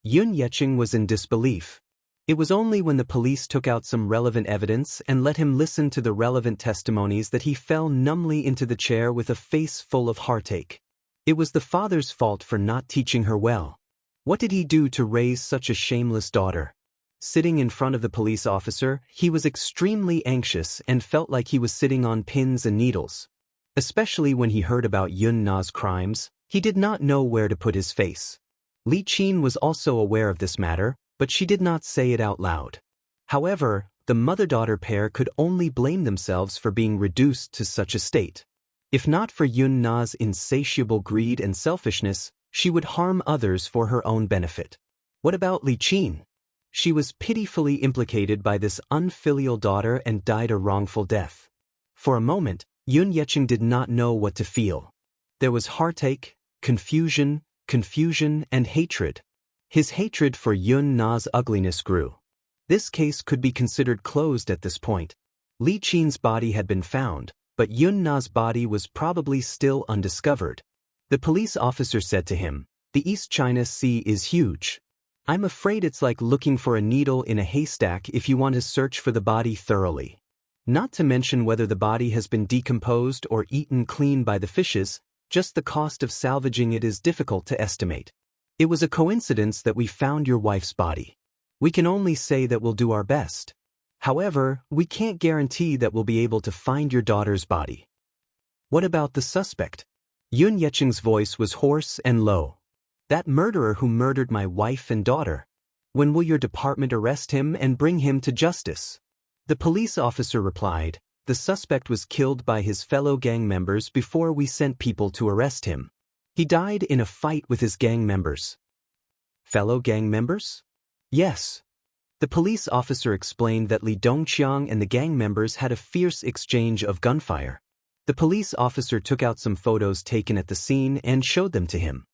Yun Yeqing was in disbelief. It was only when the police took out some relevant evidence and let him listen to the relevant testimonies that he fell numbly into the chair with a face full of heartache. It was the father's fault for not teaching her well. What did he do to raise such a shameless daughter? Sitting in front of the police officer, he was extremely anxious and felt like he was sitting on pins and needles. Especially when he heard about Yun Na's crimes, he did not know where to put his face. Li Qin was also aware of this matter, but she did not say it out loud. However, the mother-daughter pair could only blame themselves for being reduced to such a state. If not for Yun Na's insatiable greed and selfishness, she would harm others for her own benefit. What about Li Qin? She was pitifully implicated by this unfilial daughter and died a wrongful death. For a moment, Yun Yeqing did not know what to feel. There was heartache, confusion, and hatred. His hatred for Yun Na's ugliness grew. This case could be considered closed at this point. Li Qin's body had been found, but Yun Na's body was probably still undiscovered. The police officer said to him, "The East China Sea is huge. I'm afraid it's like looking for a needle in a haystack if you want to search for the body thoroughly. Not to mention whether the body has been decomposed or eaten clean by the fishes, just the cost of salvaging it is difficult to estimate. It was a coincidence that we found your wife's body. We can only say that we'll do our best. However, we can't guarantee that we'll be able to find your daughter's body." What about the suspect? Yun Yeqing's voice was hoarse and low. "That murderer who murdered my wife and daughter. When will your department arrest him and bring him to justice?" The police officer replied, "The suspect was killed by his fellow gang members before we sent people to arrest him. He died in a fight with his gang members." Fellow gang members? Yes. The police officer explained that Li Dongqiang and the gang members had a fierce exchange of gunfire. The police officer took out some photos taken at the scene and showed them to him.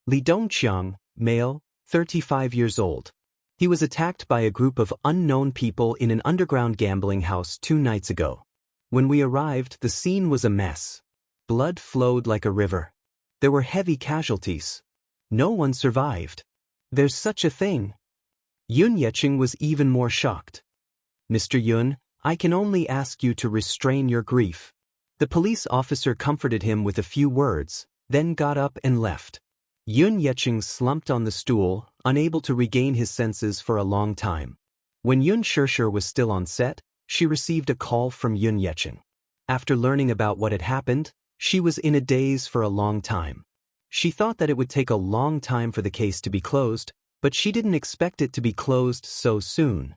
Li Dongqiang, male, 35 years old. He was attacked by a group of unknown people in an underground gambling house 2 nights ago. When we arrived, the scene was a mess. Blood flowed like a river. There were heavy casualties. No one survived. There's such a thing. Yun Yeqing was even more shocked. "Mr. Yun, I can only ask you to restrain your grief." The police officer comforted him with a few words, then got up and left. Yun Yeqing slumped on the stool, unable to regain his senses for a long time. When Yun Xianxia was still on set, she received a call from Yun Yeqing. After learning about what had happened, she was in a daze for a long time. She thought that it would take a long time for the case to be closed, but she didn't expect it to be closed so soon.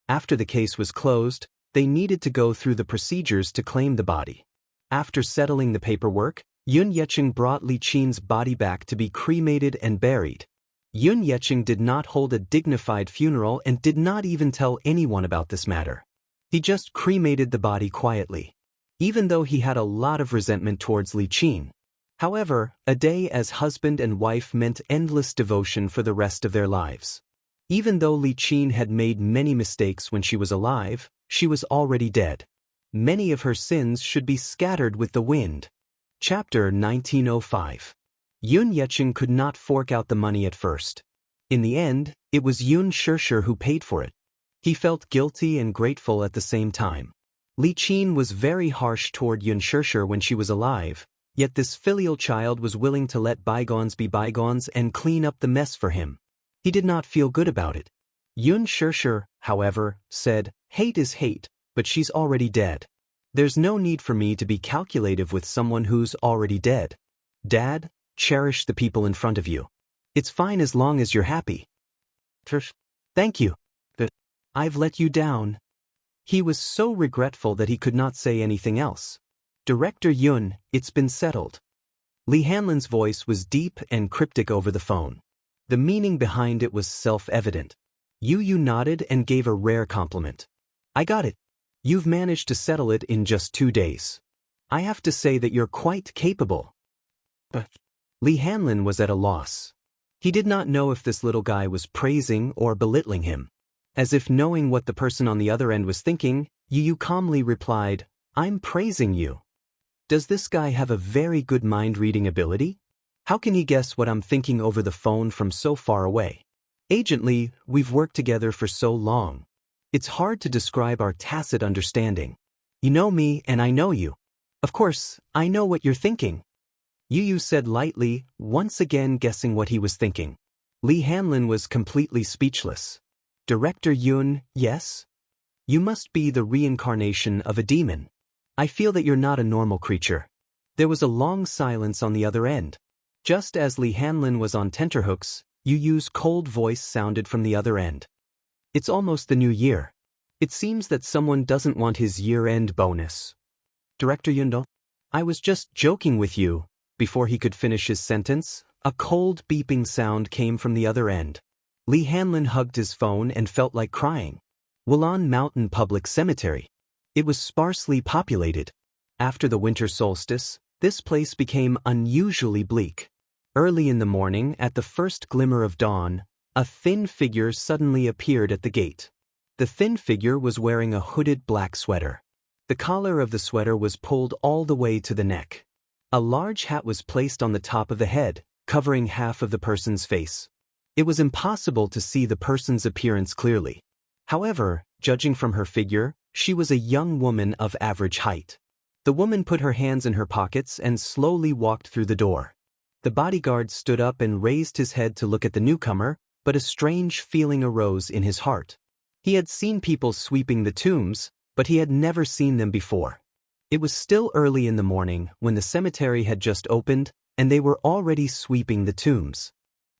After the case was closed, they needed to go through the procedures to claim the body. After settling the paperwork, Yun Yeqing brought Li Qin's body back to be cremated and buried. Yun Yeqing did not hold a dignified funeral and did not even tell anyone about this matter. He just cremated the body quietly, even though he had a lot of resentment towards Li Qin. However, a day as husband and wife meant endless devotion for the rest of their lives. Even though Li Qin had made many mistakes when she was alive, she was already dead. Many of her sins should be scattered with the wind. Chapter 1905. Yun Yeqing could not fork out the money at first. In the end, it was Yun Xianxia who paid for it. He felt guilty and grateful at the same time. Li Qin was very harsh toward Yun Xianxia when she was alive, yet this filial child was willing to let bygones be bygones and clean up the mess for him. He did not feel good about it. Yun Xianxia, however, said, "Hate is hate, but she's already dead. There's no need for me to be calculative with someone who's already dead. Dad, cherish the people in front of you. It's fine as long as you're happy." "Thank you. But I've let you down." He was so regretful that he could not say anything else. "Director Yun, it's been settled." Li Hanlin's voice was deep and cryptic over the phone. The meaning behind it was self-evident. Yu nodded and gave a rare compliment. "I got it. You've managed to settle it in just 2 days. I have to say that you're quite capable." But Li Hanlin was at a loss. He did not know if this little guy was praising or belittling him. As if knowing what the person on the other end was thinking, Yu calmly replied, "I'm praising you. Does this guy have a very good mind-reading ability? How can he guess what I'm thinking over the phone from so far away? Agent Li, we've worked together for so long. It's hard to describe our tacit understanding. You know me and I know you. Of course, I know what you're thinking." Yu said lightly, once again guessing what he was thinking. Li Hanlin was completely speechless. Director Yun, yes? You must be the reincarnation of a demon. I feel that you're not a normal creature. There was a long silence on the other end. Just as Li Hanlin was on tenterhooks, Yu's cold voice sounded from the other end. It's almost the new year. It seems that someone doesn't want his year-end bonus. Director Yun, I was just joking with you. Before he could finish his sentence, a cold beeping sound came from the other end. Li Hanlin hugged his phone and felt like crying. Wulan Mountain Public Cemetery. It was sparsely populated. After the winter solstice, this place became unusually bleak. Early in the morning, at the first glimmer of dawn, a thin figure suddenly appeared at the gate. The thin figure was wearing a hooded black sweater. The collar of the sweater was pulled all the way to the neck. A large hat was placed on the top of the head, covering half of the person's face. It was impossible to see the person's appearance clearly. However, judging from her figure, she was a young woman of average height. The woman put her hands in her pockets and slowly walked through the door. The bodyguard stood up and raised his head to look at the newcomer, but a strange feeling arose in his heart. He had seen people sweeping the tombs, but he had never seen them before. It was still early in the morning when the cemetery had just opened, and they were already sweeping the tombs.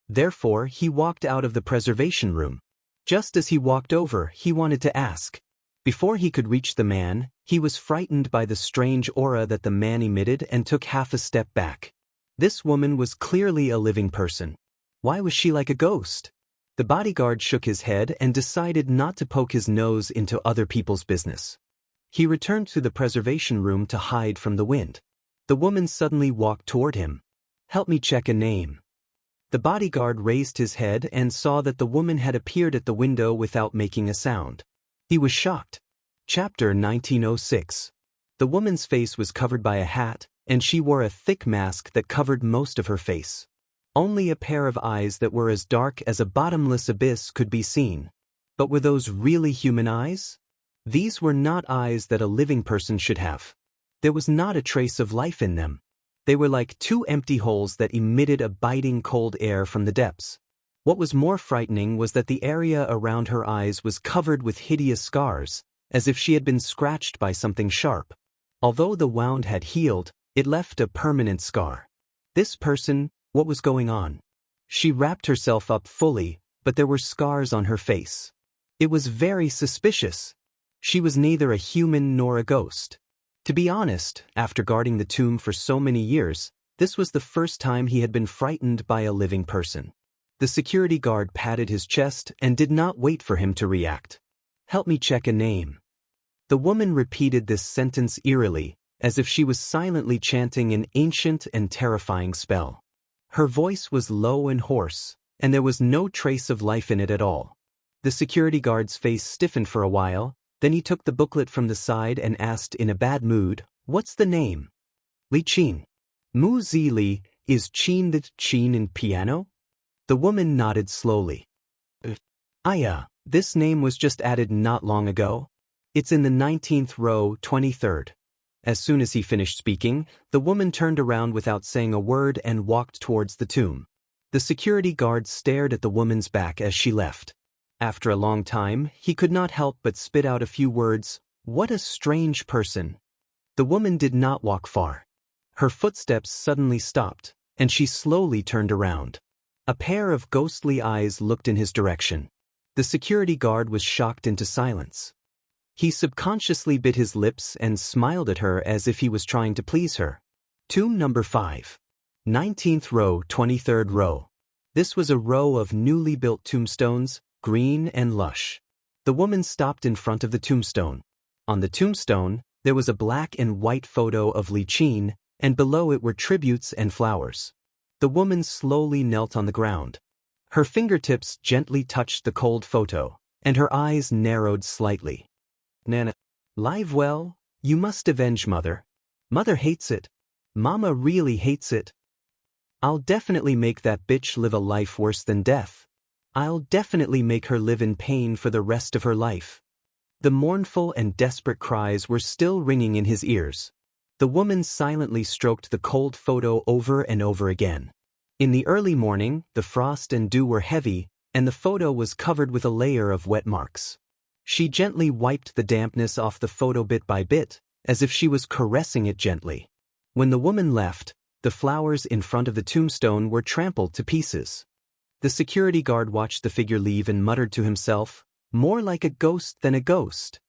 Therefore, he walked out of the preservation room. Just as he walked over, he wanted to ask. Before he could reach the man, he was frightened by the strange aura that the man emitted and took half a step back. This woman was clearly a living person. Why was she like a ghost? The bodyguard shook his head and decided not to poke his nose into other people's business. He returned to the preservation room to hide from the wind. The woman suddenly walked toward him. Help me check a name. The bodyguard raised his head and saw that the woman had appeared at the window without making a sound. He was shocked. Chapter 1906. The woman's face was covered by a hat, and she wore a thick mask that covered most of her face. Only a pair of eyes that were as dark as a bottomless abyss could be seen. But were those really human eyes? These were not eyes that a living person should have. There was not a trace of life in them. They were like two empty holes that emitted a biting cold air from the depths. What was more frightening was that the area around her eyes was covered with hideous scars, as if she had been scratched by something sharp. Although the wound had healed, it left a permanent scar. This person, what was going on? She wrapped herself up fully, but there were scars on her face. It was very suspicious. She was neither a human nor a ghost. To be honest, after guarding the tomb for so many years, this was the first time he had been frightened by a living person. The security guard patted his chest and did not wait for him to react. Help me check a name. The woman repeated this sentence eerily, as if she was silently chanting an ancient and terrifying spell. Her voice was low and hoarse, and there was no trace of life in it at all. The security guard's face stiffened for a while, then he took the booklet from the side and asked in a bad mood, "What's the name?" Li Qin. Mu Zi Li, is Qin the Qin in piano? The woman nodded slowly. This name was just added not long ago. It's in the 19th row, 23rd. As soon as he finished speaking, the woman turned around without saying a word and walked towards the tomb. The security guard stared at the woman's back as she left. After a long time, he could not help but spit out a few words. What a strange person. The woman did not walk far. Her footsteps suddenly stopped, and she slowly turned around. A pair of ghostly eyes looked in his direction. The security guard was shocked into silence. He subconsciously bit his lips and smiled at her as if he was trying to please her. Tomb number 5. 19th row, 23rd row. This was a row of newly built tombstones, green and lush. The woman stopped in front of the tombstone. On the tombstone, there was a black and white photo of Li Qin, and below it were tributes and flowers. The woman slowly knelt on the ground. Her fingertips gently touched the cold photo, and her eyes narrowed slightly. Nana, live well, you must avenge Mother. Mother hates it. Mama really hates it. I'll definitely make that bitch live a life worse than death. I'll definitely make her live in pain for the rest of her life. The mournful and desperate cries were still ringing in his ears. The woman silently stroked the cold photo over and over again. In the early morning, the frost and dew were heavy, and the photo was covered with a layer of wet marks. She gently wiped the dampness off the photo bit by bit, as if she was caressing it gently. When the woman left, the flowers in front of the tombstone were trampled to pieces. The security guard watched the figure leave and muttered to himself, "More like a ghost than a ghost."